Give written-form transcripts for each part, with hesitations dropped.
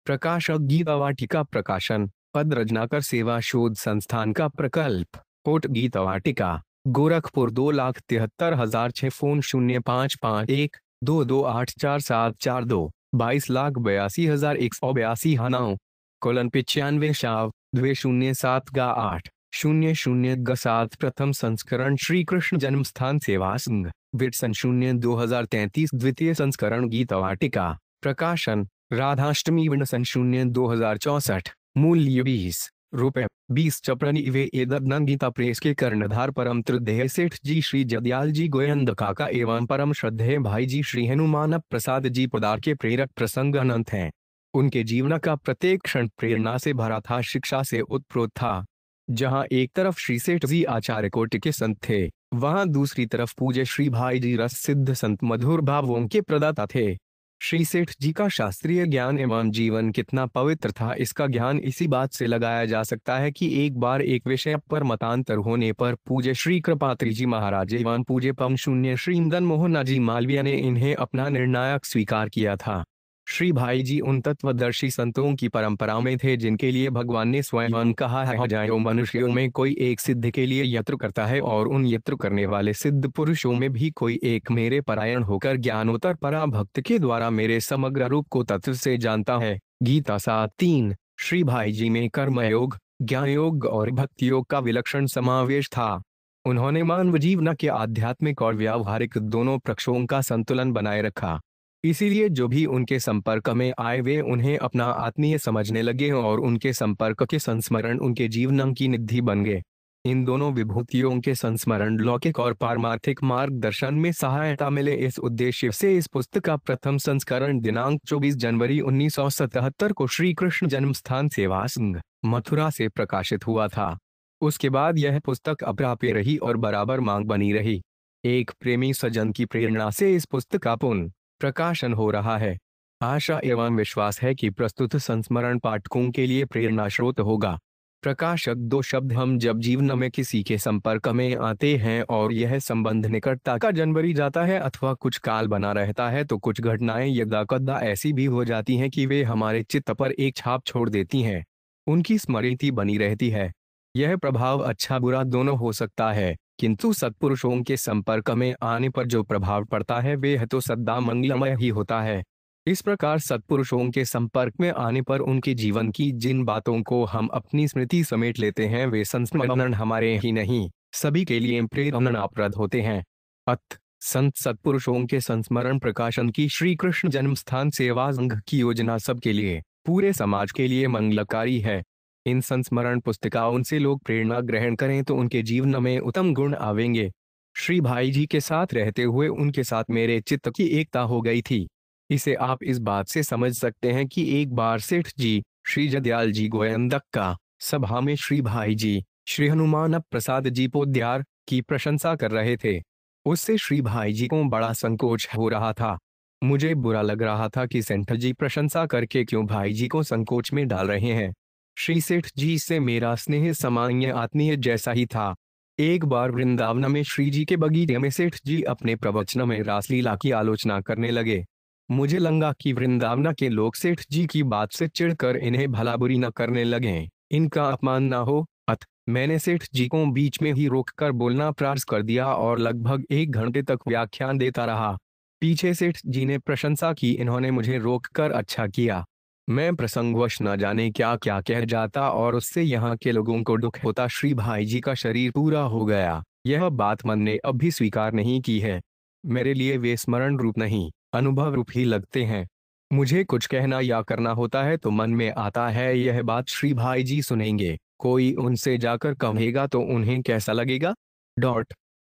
प्रकाशक गीता वाटिका प्रकाशन, पद रचनाकर सेवा शोध संस्थान का प्रकल्प, कोट गीता वाटिका, गोरखपुर 2,73,006। फोन 055122844742, 22,82,182 हनाओ, कोलन 95 शाव 207 00 प्रथम संस्करण श्री कृष्ण जन्मस्थान सेवा संघ, विटसन 0 2033 द्वितीय संस्करण गीता वाटिका प्रकाशन, राधाष्टमी विनसन 0 2064, मूल्य 20 रुपये 20 चप्रनी वे एदन गीता प्रेस के कर्णधार परम त्रिदेह सेठ जी श्री जदयाल जी गोयंद काका एवं परम श्रद्धेय भाई जी श्री हनुमान प्रसाद जी पदार के प्रेरक प्रसंग अनंत हैं। उनके जीवन का प्रत्येक क्षण प्रेरणा से भरा था, शिक्षा से उत्प्रोत था। जहां एक तरफ श्री सेठ जी आचार्य कोटि के संत थे, वहां दूसरी तरफ पूज्य श्री भाई जी रस सिद्ध संत मधुर भावों के प्रदाता थे। श्री सेठ जी का शास्त्रीय ज्ञान एवं जीवन कितना पवित्र था, इसका ज्ञान इसी बात से लगाया जा सकता है कि एक बार एक विषय पर मतांतर होने पर पूज्य श्री कृपात्री जी महाराज एवं पूज्य पम शून्य श्री मदन मोहन जी मालवीय ने इन्हें अपना निर्णायक स्वीकार किया था। श्री भाई जी उन तत्वदर्शी संतों की परंपरा में थे जिनके लिए भगवान ने स्वयं कहा है, हजारों मनुष्यों में कोई एक सिद्ध के लिए यत्न करता है और उन यत्न करने वाले सिद्ध पुरुषों में भी कोई एक मेरे परायण होकर ज्ञानोत्तर पराभक्त के द्वारा मेरे समग्र रूप को तत्व से जानता है। गीता 7:3। श्री भाई जी में कर्मयोग, ज्ञान योग और भक्ति योग का विलक्षण समावेश था। उन्होंने मानव जीवन के आध्यात्मिक और व्यावहारिक दोनों पक्षों का संतुलन बनाए रखा। इसीलिए जो भी उनके संपर्क में आए वे उन्हें अपना आत्मीय समझने लगे और उनके संपर्क के संस्मरण उनके जीवन की निधि बन गए। इन दोनों विभूतियों के संस्मरण लौकिक और पारमार्थिक मार्गदर्शन में सहायता मिले, इस उद्देश्य से इस पुस्तक का प्रथम संस्करण दिनांक 24 जनवरी 1977 को श्री कृष्ण जन्मस्थान सेवा संघ, मथुरा से प्रकाशित हुआ था। उसके बाद यह पुस्तक अप्राप्य रही और बराबर मांग बनी रही। एक प्रेमी सज्जन की प्रेरणा से इस पुस्तक का पुनः प्रकाशन हो रहा है। आशा एवं विश्वास है कि प्रस्तुत संस्मरण पाठकों के लिए प्रेरणा स्रोत होगा। प्रकाशक दो शब्द, हम जब जीवन में किसी के संपर्क में आते हैं और यह संबंध निकटता का जनवरी जाता है अथवा कुछ काल बना रहता है तो कुछ घटनाएं यदा कदा ऐसी भी हो जाती हैं कि वे हमारे चित्त पर एक छाप छोड़ देती हैं। उनकी स्मृति बनी रहती है। यह प्रभाव अच्छा बुरा दोनों हो सकता है, किंतु सत्पुरुषों के संपर्क में आने पर जो प्रभाव पड़ता है वह तो सदा मंगलमय ही होता है। इस प्रकार सत्पुरुषों के संपर्क में आने पर उनके जीवन की जिन बातों को हम अपनी स्मृति समेट लेते हैं वे संस्मरण हमारे ही नहीं सभी के लिए प्रेरणाप्रद होते हैं। अत संत सत्पुरुषों के संस्मरण प्रकाशन की श्री कृष्ण जन्मस्थान सेवा संघ की योजना सबके लिए, पूरे समाज के लिए मंगलकारी है। इन संस्मरण पुस्तिकाओं से लोग प्रेरणा ग्रहण करें तो उनके जीवन में उत्तम गुण आवेंगे। श्री भाई जी के साथ रहते हुए उनके साथ मेरे चित्त की एकता हो गई थी। इसे आप इस बात से समझ सकते हैं कि एक बार सेठ जी श्री जदयाल जी गोयंदक का सभा में श्री भाई जी श्री हनुमान प्रसाद जी पोद्यार की प्रशंसा कर रहे थे। उससे श्री भाई जी को बड़ा संकोच हो रहा था। मुझे बुरा लग रहा था कि सेठ जी प्रशंसा करके क्यों भाई जी को संकोच में डाल रहे हैं। श्री सेठ जी से मेरा स्नेह सामान्य आत्मीय जैसा ही था। एक बार वृंदावन में श्री जी के बगीचे में सेठ जी अपने प्रवचन में रासलीला की आलोचना करने लगे। मुझे लगा कि वृंदावन के लोग सेठ जी की बात से चिढ़कर इन्हें भला बुरी न करने लगे, इनका अपमान न हो। अत मैंने सेठ जी को बीच में ही रोककर बोलना प्रारंभ कर दिया और लगभग 1 घंटे तक व्याख्यान देता रहा। पीछे सेठ जी ने प्रशंसा की, इन्होंने मुझे रोककर अच्छा किया। मैं प्रसंगवश न जाने क्या क्या कह जाता और उससे यहाँ के लोगों को दुख होता। श्री भाई जी का शरीर पूरा हो गया, यह बात मन ने अब भी स्वीकार नहीं की है। मेरे लिए वे स्मरण रूप नहीं अनुभव रूप ही लगते हैं। मुझे कुछ कहना या करना होता है तो मन में आता है यह बात श्री भाई जी सुनेंगे, कोई उनसे जाकर कहेगा तो उन्हें कैसा लगेगा।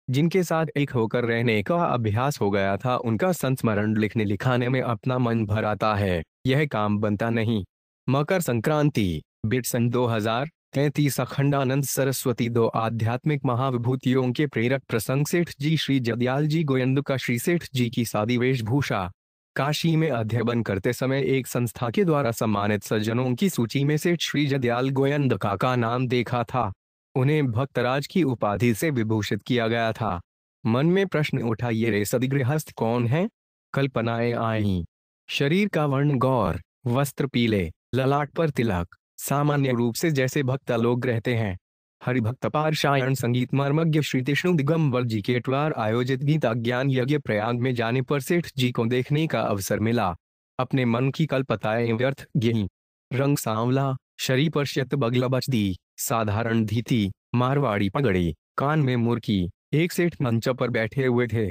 जिनके साथ एक होकर रहने का अभ्यास हो गया था उनका संस्मरण लिखने लिखाने में अपना मन भर आता है, यह काम बनता नहीं। मकर संक्रांति, बिटसन 2033। अखंडानंद सरस्वती दो आध्यात्मिक महाविभूतियों के प्रेरक प्रसंग, सेठ जी श्री जदयाल जी गोयंद का श्री सेठ जी की सादी वेशभूषा। काशी में अध्ययन करते समय एक संस्था के द्वारा सम्मानित सज्जनों की सूची में सेठ श्री जदयाल गोयंद का नाम देखा था। उन्हें भक्तराज की उपाधि से विभूषित किया गया था। मन में प्रश्न उठा, ये रे सदगृहस्थ कौन है? कल्पनाएं आईं। शरीर का वर्ण गौर, वस्त्र पीले, ललाट पर तिलक, सामान्य रूप से जैसे भक्त लोग रहते हैं। हरिभक्त पारशायण संगीत मर्मज्ञ श्री कृष्ण दिगंबर जी के द्वार आयोजित गीता ज्ञान यज्ञ प्रयाग में जाने पर सेठ जी को देखने का अवसर मिला। अपने मन की कल्पताएं व्यर्थ गईं। रंग सांवला, शरीर पर श्वेत बगला बचती, साधारण धीती, मारवाड़ी पगड़ी, कान में मुर्की, एक सेठ मंच पर बैठे हुए थे।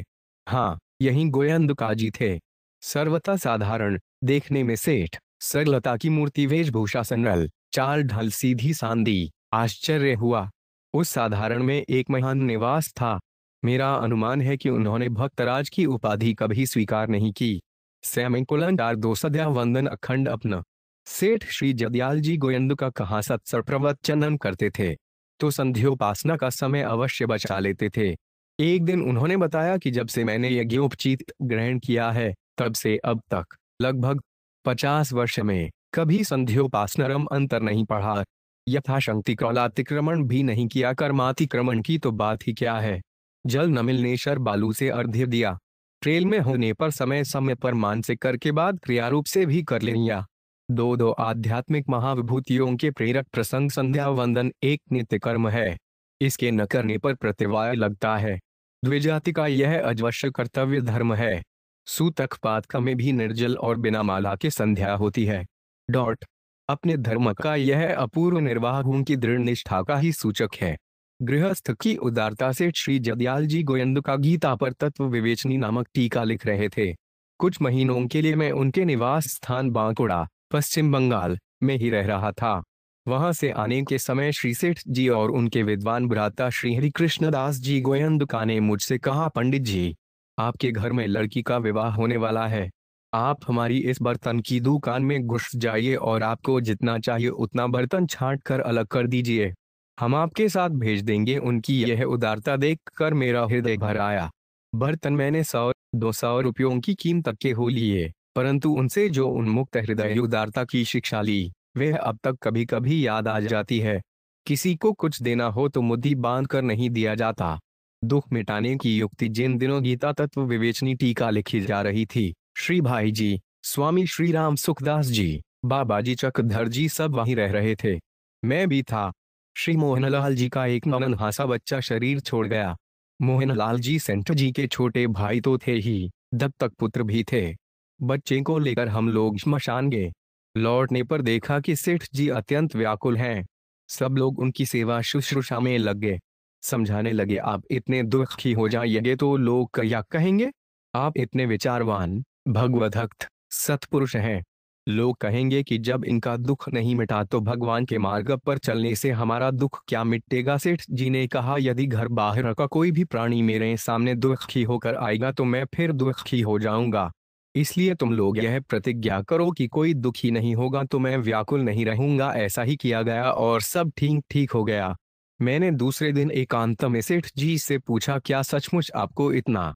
हाँ, यही गोयंद काजी थे। सर्वथा साधारण, देखने में सेठ, सरलता की मूर्ति, वेशभूषा सरल, चाल ढल सीधी सांदी। आश्चर्य हुआ, उस साधारण में एक महान निवास था। मेरा अनुमान है कि उन्होंने भक्तराज की उपाधि कभी स्वीकार नहीं की। सेमीकोलन 4 सद्या वंदन अखंड अपना। सेठ श्री जदयाल जी गोयंद का कहा सत्सर प्रवचनन करते थे तो संध्योपासना का समय अवश्य बचा लेते थे। एक दिन उन्होंने बताया कि जब से मैंने यज्ञोपचीत ग्रहण किया है तब से अब तक लगभग 50 वर्ष में कभी संध्योपासनरम अंतर नहीं पढ़ा। यथाशक्ति क्रौलातिक्रमण भी नहीं किया, कर्मातिक्रमण की तो बात ही क्या है। जल न मिलने शर बालू से अर्घ्य दिया। ट्रेल में होने पर समय समय पर मानसिक कर के बाद क्रियारूप से भी कर लिया। दो आध्यात्मिक महाविभूतियों के प्रेरक प्रसंग संध्या वंदन एक नित्य कर्म है। इसके न करने पर प्रतिवाय लगता है। द्विजाति का यह अजवश्य कर्तव्य धर्म है। सूतक पातका में भी निर्जल और बिना माला के संध्या होती है। अपने धर्म का यह अपूर्व निर्वाह गुण की दृढ़ निष्ठा का ही सूचक है। गृहस्थ की उदारता से श्री जदयाल जी गोयंद का गीता पर तत्व विवेचनी नामक टीका लिख रहे थे। कुछ महीनों के लिए मैं उनके निवास स्थान बांकुड़ा, पश्चिम बंगाल में ही रह रहा था। वहां से आने के समय श्री सेठ जी और उनके विद्वान भ्राता श्री हरि कृष्णदास जी गोयंदका ने मुझसे कहा, पंडित जी, आपके घर में लड़की का विवाह होने वाला है। आप हमारी इस बर्तन की दुकान में घुस जाइए और आपको जितना चाहिए उतना बर्तन छांट कर अलग कर दीजिए। हम आपके साथ भेज देंगे। उनकी यह उदारता देखकर मेरा हृदय भर आया। बर्तन मैंने 100-200 रुपयों की कीमत के हो लिए, परंतु उनसे जो उन्मुक्त हृदय उदारता की शिक्षा ली वह अब तक कभी कभी याद आ जाती है। किसी को कुछ देना हो तो मुट्ठी बांध कर नहीं दिया जाता। दुख मिटाने की युक्ति जिन दिनों गीता तत्व विवेचनी टीका लिखी जा रही थी, श्री भाई जी, स्वामी श्री राम सुखदास जी, बाबा जी चक्रधर जी सब वहीं रह रहे थे। मैं भी था। श्री मोहनलाल जी का एक नन्हा बच्चा शरीर छोड़ गया। मोहनलाल जी सेंट जी के छोटे भाई तो थे ही, दत्तक पुत्र भी थे। बच्चे को लेकर हम लोग श्मशान गए। लौटने पर देखा कि सेठ जी अत्यंत व्याकुल हैं। सब लोग उनकी सेवा शुश्रूषा में लग गए। समझाने लगे, आप इतने दुखी हो जाएंगे तो लोग क्या कहेंगे। आप इतने विचारवान, भगवद्भक्त, सत्पुरुष हैं। लोग कहेंगे कि जब इनका दुख नहीं मिटा तो भगवान के मार्ग पर चलने से हमारा दुख क्या मिटेगा। सेठ जी ने कहा, यदि घर बाहर का कोई भी प्राणी मेरे सामने दुखी होकर आएगा तो मैं फिर दुखी हो जाऊंगा। इसलिए तुम लोग यह प्रतिज्ञा करो कि कोई दुखी नहीं होगा तो मैं व्याकुल नहीं रहूंगा। ऐसा ही किया गया और सब ठीक हो गया। मैंने दूसरे दिन एकांत में सेठ जी से पूछा, क्या सचमुच आपको इतना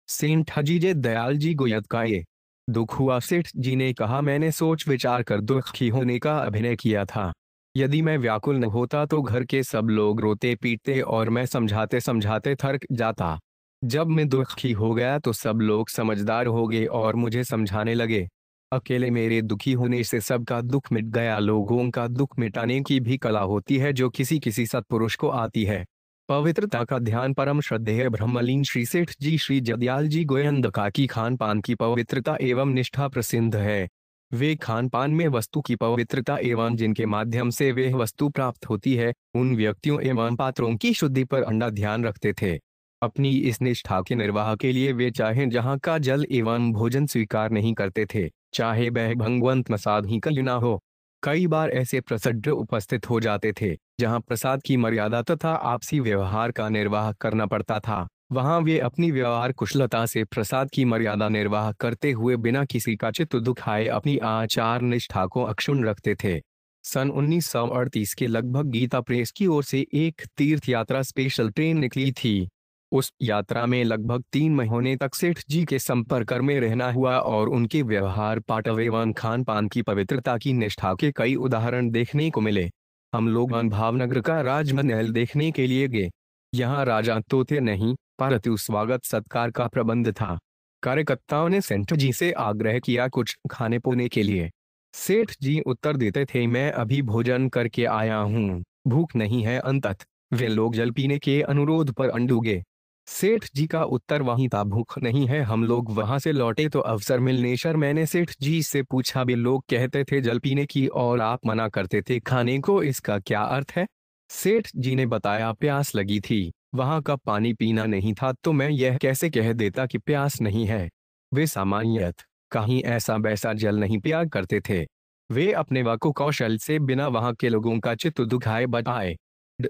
सेठ जी दयाल जी गोयद का ये दुख हुआ। सेठ जी ने कहा, मैंने सोच विचार कर दुखी होने का अभिनय किया था। यदि मैं व्याकुल न होता तो घर के सब लोग रोते पीटते और मैं समझाते समझाते थक जाता। जब मैं दुखी हो गया तो सब लोग समझदार हो गए और मुझे समझाने लगे। अकेले मेरे दुखी होने से सबका दुख मिट गया। लोगों का दुख मिटाने की भी कला होती है जो किसी किसी सत्पुरुष को आती है। पवित्रता का ध्यान परम श्रद्धेय ब्रह्मलीन श्री सेठ जी श्री जदयाल जी गोयंदका की खान पान की पवित्रता एवं निष्ठा प्रसिद्ध है। वे खान पान में वस्तु की पवित्रता एवं जिनके माध्यम से वे वस्तु प्राप्त होती है उन व्यक्तियों एवं पात्रों की शुद्धि पर अंडा ध्यान रखते थे। अपनी इस निष्ठा के निर्वाह के लिए वे चाहे जहाँ का जल एवं भोजन स्वीकार नहीं करते थे, चाहे वह भगवंत प्रसाद ही क्यों ना हो। कई बार ऐसे प्रसंग उपस्थित हो जाते थे जहां प्रसाद की मर्यादा तथा आपसी व्यवहार का निर्वाह करना पड़ता था। वहां वे अपनी व्यवहार कुशलता से प्रसाद की मर्यादा निर्वाह करते हुए बिना किसी का चित्त दुखाए अपनी आचार निष्ठा को अक्षुण्ण रखते थे। सन 1938 के लगभग गीता प्रेस की ओर से एक तीर्थ यात्रा स्पेशल ट्रेन निकली थी। उस यात्रा में लगभग 3 महीने तक सेठ जी के संपर्क में रहना हुआ और उनके व्यवहार पाटव एवं खान पान की पवित्रता की निष्ठा के कई उदाहरण देखने को मिले। हम लोग भावनगर का राजमहल देखने के लिए गए। यहाँ राजा तोते नहीं, परंतु स्वागत सत्कार का प्रबंध था। कार्यकर्ताओं ने सेठ जी से आग्रह किया कुछ खाने पीने के लिए। सेठ जी उत्तर देते थे, मैं अभी भोजन करके आया हूँ, भूख नहीं है। अंततः वे लोग जल पीने के अनुरोध पर अड़ंगे। सेठ जी का उत्तर वहीं था, भूख नहीं है। हम लोग वहां से लौटे तो अवसर मिलने पर मैंने सेठ जी से पूछा, वे लोग कहते थे जल पीने की और आप मना करते थे खाने को, इसका क्या अर्थ है? सेठ जी ने बताया, प्यास लगी थी, वहां का पानी पीना नहीं था, तो मैं यह कैसे कह देता कि प्यास नहीं है। वे सामान्यतः कहीं ऐसा वैसा जल नहीं पिया करते थे। वे अपने वाकु कौशल से बिना वहां के लोगों का चित्त दुखाए बताए।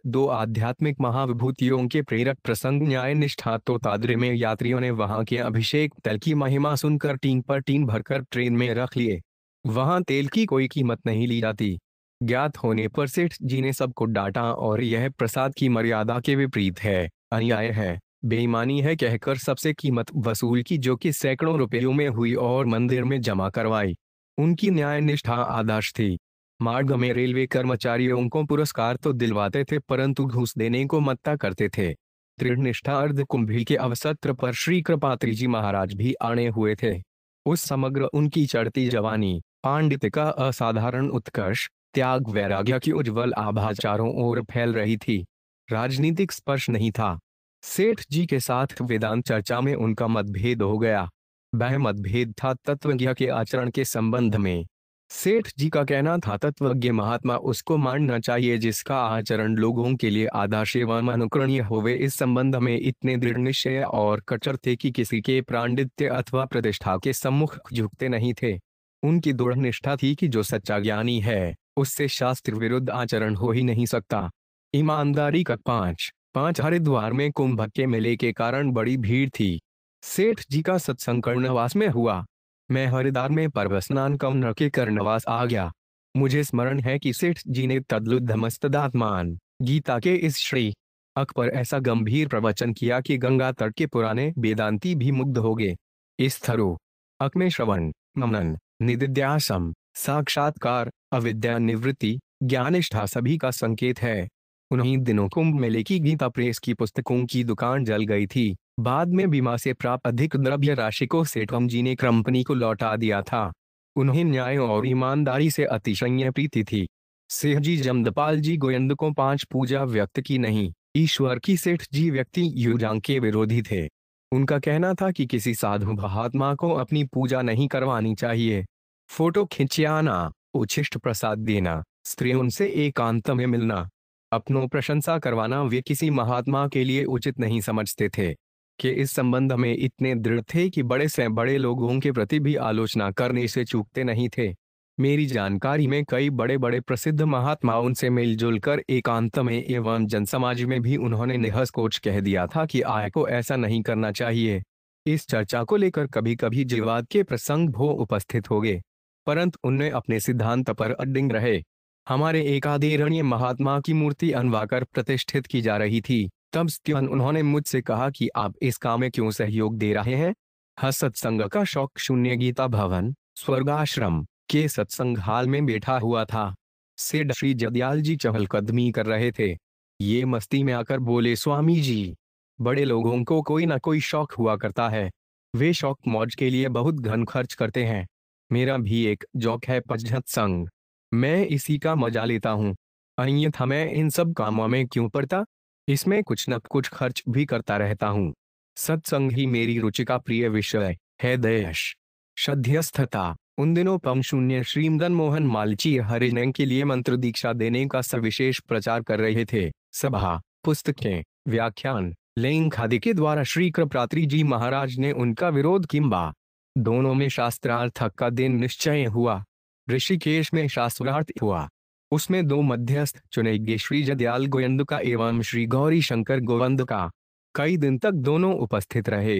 दो आध्यात्मिक महाविभूतियों के प्रेरक प्रसंग, न्याय निष्ठा। तो तादरे में यात्रियों ने वहां के अभिषेक तल की महिमा सुनकर टीन पर टीन भरकर ट्रेन में रख लिए। वहां तेल की कोई कीमत नहीं ली जाती। ज्ञात होने पर सेठ जी ने सबको डांटा और यह प्रसाद की मर्यादा के विपरीत है, अन्याय है, बेईमानी है कहकर सबसे कीमत वसूल की, जो कि सैकड़ों रुपयों में हुई और मंदिर में जमा करवाई। उनकी न्याय निष्ठा आदर्श थी। मार्ग में रेलवे कर्मचारियों को पुरस्कार तो दिलवाते थे, परंतु घूस देने को मत्ता करते थे। दृढ़ निष्ठा अर्ध कुंभी के अवसर पर श्री कृपात्री जी महाराज भी आने हुए थे। उस समग्र उनकी चढ़ती जवानी, पांडित्य का असाधारण उत्कर्ष, त्याग वैराग्य की उज्जवल आभा चारों ओर फैल रही थी। राजनीतिक स्पर्श नहीं था। सेठ जी के साथ वेदांत चर्चा में उनका मतभेद हो गया। वह मतभेद था तत्वज्ञ के आचरण के संबंध में। सेठ जी का कहना था, तत्वज्ञ महात्मा उसको मानना चाहिए जिसका आचरण लोगों के लिए आदर्श एवं अनुकरणीय होवे। इस संबंध में इतने दृढ़ निश्चय और कट्टर थे कि किसी के पांडित्य अथवा प्रतिष्ठा के सम्मुख झुकते नहीं थे। उनकी दृढ़ निष्ठा थी कि जो सच्चा ज्ञानी है उससे शास्त्र विरुद्ध आचरण हो ही नहीं सकता। ईमानदारी का पांच हरिद्वार में कुंभ के मेले के कारण बड़ी भीड़ थी। सेठ जी का सत्संग कर्णवास में हुआ। मैं हरिद्वार में पर्व स्नान कम के कर्णवास आ गया। मुझे स्मरण है कि सेठ जी ने तद्लुद्धमस्तदात्मान गीता के इस श्री अक पर ऐसा गंभीर प्रवचन किया कि गंगा तट के पुराने वेदांती भी मुग्ध हो गए। इस थरो अक में श्रवण, मनन, निदिध्यासन, साक्षात्कार, अविद्या निवृत्ति, ज्ञानिष्ठा सभी का संकेत है। उन्हीं दिनों कुंभ मेले की गीता प्रेस की पुस्तकों की दुकान जल गई थी। बाद में बीमा से प्राप्त अधिक द्रव्य राशि को सेठम जी ने कंपनी को लौटा दिया था। उन्हें न्याय और ईमानदारी से अतिशय प्रीति थी। सेठ जी जमदपाल जी गोयंद को 5 पूजा व्यक्त की नहीं, ईश्वर की। सेठ जी व्यक्ति युजांग के विरोधी थे। उनका कहना था कि किसी साधु महात्मा को अपनी पूजा नहीं करवानी चाहिए। फोटो खिंचाना, उच्छिष्ट प्रसाद देना, स्त्रियों से एकांत में मिलना, अपनों प्रशंसा करवाना वे किसी महात्मा के लिए उचित नहीं समझते थे। कि इस संबंध में इतने दृढ़ थे कि बड़े से बड़े लोगों के प्रति भी आलोचना करने से चूकते नहीं थे। मेरी जानकारी में कई बड़े बड़े प्रसिद्ध महात्माओं से मिलजुल कर एकांत में एवं जनसमाज में भी उन्होंने निःसंकोच कह दिया था कि आय को ऐसा नहीं करना चाहिए। इस चर्चा को लेकर कभी कभी विवाद के प्रसंग भो उपस्थित हो गए, परंतु उनने अपने सिद्धांत पर अडिग रहे। हमारे एक आदरणीय महात्मा की मूर्ति अनवाकर प्रतिष्ठित की जा रही थी। तब उन्होंने मुझसे कहा कि आप इस काम में क्यों सहयोग दे रहे हैं? सत्संग का शौक शून्य गीता भवन स्वर्गाश्रम के सत्संग हाल में बैठा हुआ था। सेठ श्री जदयाल जी चहलकदमी कर रहे थे। ये मस्ती में आकर बोले, स्वामी जी, बड़े लोगों को कोई ना कोई शौक हुआ करता है। वे शौक मौज के लिए बहुत धन खर्च करते हैं। मेरा भी एक शौक है पचहत संग, मैं इसी का मजा लेता हूँ। अन्यथा मैं इन सब कामों में क्यों पड़ता? इसमें कुछ न कुछ खर्च भी करता रहता हूँ। सत्संग ही मेरी रुचि का प्रिय विषय है। देश श्रद्धेयस्थता। उन दिनों पम शून्य श्री मदन मोहन मालची हरिजन के लिए मंत्र दीक्षा देने का सविशेष प्रचार कर रहे थे। सभा, पुस्तकें, व्याख्यान, लेंख आदि के द्वारा श्री कृपात्री जी महाराज ने उनका विरोध किंबा दोनों में शास्त्रार्थ का दिन निश्चय हुआ। ऋषिकेश में शास्त्रार्थ हुआ। उसमें 2 मध्यस्थ चुने गए, श्री जदयाल गोविंद का एवं श्री गौरी शंकर गोविंद का। कई दिन तक दोनों उपस्थित रहे।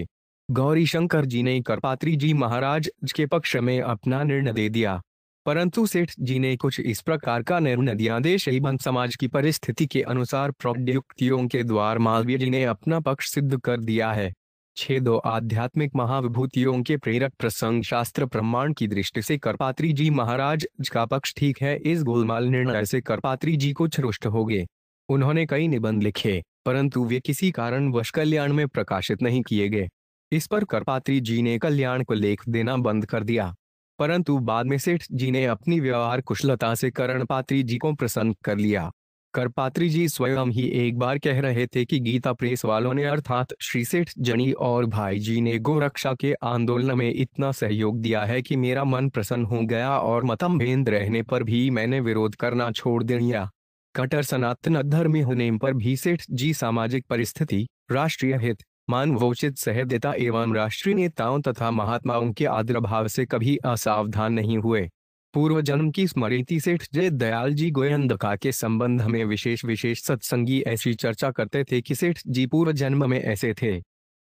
गौरी शंकर जी ने कृपात्री जी महाराज के पक्ष में अपना निर्णय दे दिया, परंतु सेठ जी ने कुछ इस प्रकार का निर्णय दिया, देश एवं समाज की परिस्थिति के अनुसार प्रौद्योगिकियों के द्वारा मालवीय जी ने अपना पक्ष सिद्ध कर दिया है। 6 आध्यात्मिक महाविभूतियों के प्रेरक प्रसंग शास्त्र प्रमाण की दृष्टि से कृपात्री जी महाराज का पक्ष ठीक है। इस गोलमाल निर्णय से कृपात्री जी कुछ रुष्ट हो गए। उन्होंने कई निबंध लिखे, परंतु वे किसी कारणवश कल्याण में प्रकाशित नहीं किए गए। इस पर कृपात्री जी ने कल्याण को लेख देना बंद कर दिया। परंतु बाद में सेठ जी ने अपनी व्यवहार कुशलता से कर्णपात्री जी को प्रसन्न कर लिया। करपात्री जी स्वयं ही एक बार कह रहे थे कि गीता प्रेस वालों ने अर्थात श्री सेठ जनी और भाई जी ने गोरक्षा के आंदोलन में इतना सहयोग दिया है कि मेरा मन प्रसन्न हो गया और मतभेद रहने पर भी मैंने विरोध करना छोड़ दिया। कट्टर सनातन धर्मी होने पर भी सेठ जी सामाजिक परिस्थिति, राष्ट्रीय हित, मानवोचित सहृदयता एवं राष्ट्रीय नेताओं तथा महात्माओं के आदर भाव से कभी असावधान नहीं हुए। पूर्व जन्म की स्मृति सेठ जय दयाल जी गोयंदका के संबंध में विशेष सत्संगी ऐसी चर्चा करते थे कि सेठ जी पूर्व जन्म में ऐसे थे,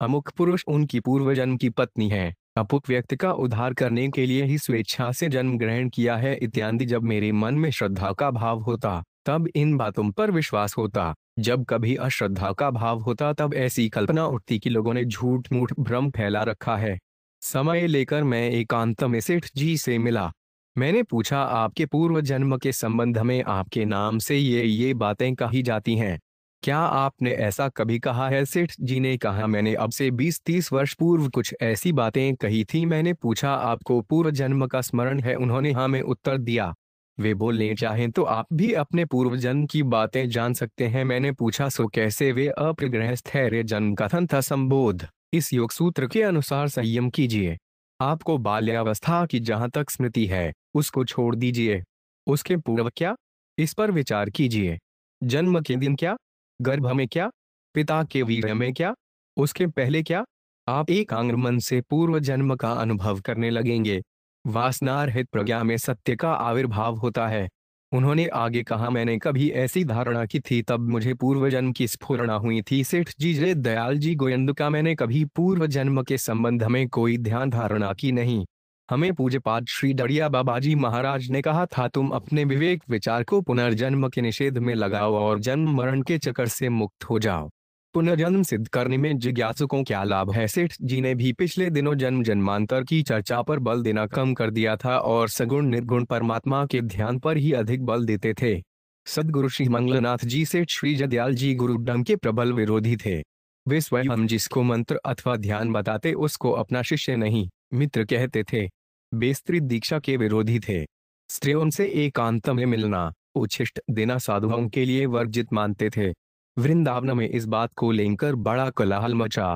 अमुक पुरुष उनकी पूर्व जन्म की पत्नी है, अपुक व्यक्ति का उद्धार करने के लिए ही स्वेच्छा से जन्म ग्रहण किया है इत्यादि। जब मेरे मन में श्रद्धा का भाव होता तब इन बातों पर विश्वास होता, जब कभी अश्रद्धा का भाव होता तब ऐसी कल्पना उठती कि लोगों ने झूठ मूठ भ्रम फैला रखा है। समय लेकर मैं एकांत में सेठ जी से मिला। मैंने पूछा, आपके पूर्व जन्म के संबंध में आपके नाम से ये बातें कही जाती हैं, क्या आपने ऐसा कभी कहा है? सेठ जी ने कहा, मैंने अब से 20-30 वर्ष पूर्व कुछ ऐसी बातें कही थी। मैंने पूछा, आपको पूर्व जन्म का स्मरण है? उन्होंने हाँ में उत्तर दिया। वे बोलने चाहें तो आप भी अपने पूर्व जन्म की बातें जान सकते हैं। मैंने पूछा, सो कैसे? वे अप्रग्रह स्थैर्य जन्म कथन था संबोध। इस योग सूत्र के अनुसार संयम कीजिए। आपको बाल्यावस्था की जहां तक स्मृति है उसको छोड़ दीजिए। उसके पूर्व क्या, इस पर विचार कीजिए। जन्म के दिन क्या, गर्भ में क्या, पिता के वीर्य में क्या, उसके पहले क्या? आप एकाग्र मन से पूर्व जन्म का अनुभव करने लगेंगे। वासनारहित प्रज्ञा में सत्य का आविर्भाव होता है। उन्होंने आगे कहा, मैंने कभी ऐसी धारणा की थी तब मुझे पूर्व जन्म की स्फुरणा हुई थी। सेठ जी जय दयाल जी गोयंदका, मैंने कभी पूर्व जन्म के संबंध में कोई ध्यान धारणा की नहीं। हमें पूज्यपाद श्री डड़िया बाबा जी महाराज ने कहा था, तुम अपने विवेक विचार को पुनर्जन्म के निषेध में लगाओ और जन्म मरण के चक्कर से मुक्त हो जाओ। पुनर्जन्म सिद्ध करने में जिज्ञासुकों क्या लाभ है? सेठ जी ने भी पिछले दिनों जन्म जन्मांतर की चर्चा पर बल देना कम कर दिया था और सगुण निर्गुण परमात्मा के ध्यान पर ही अधिक बल देते थे। सदगुरु श्री मंगलनाथ जी सेठ श्री जदयाल जी गुरुडम के प्रबल विरोधी थे। वे स्वयं जिसको मंत्र अथवा ध्यान बताते उसको अपना शिष्य नहीं मित्र कहते थे। बेस्त्री दीक्षा के विरोधी थे। स्त्रियों से एकांत में मिलना, उच्छिष्ट देना साधुओं के लिए वर्जित मानते थे। वृंदावन में इस बात को लेकर बड़ा कोलाहल मचा।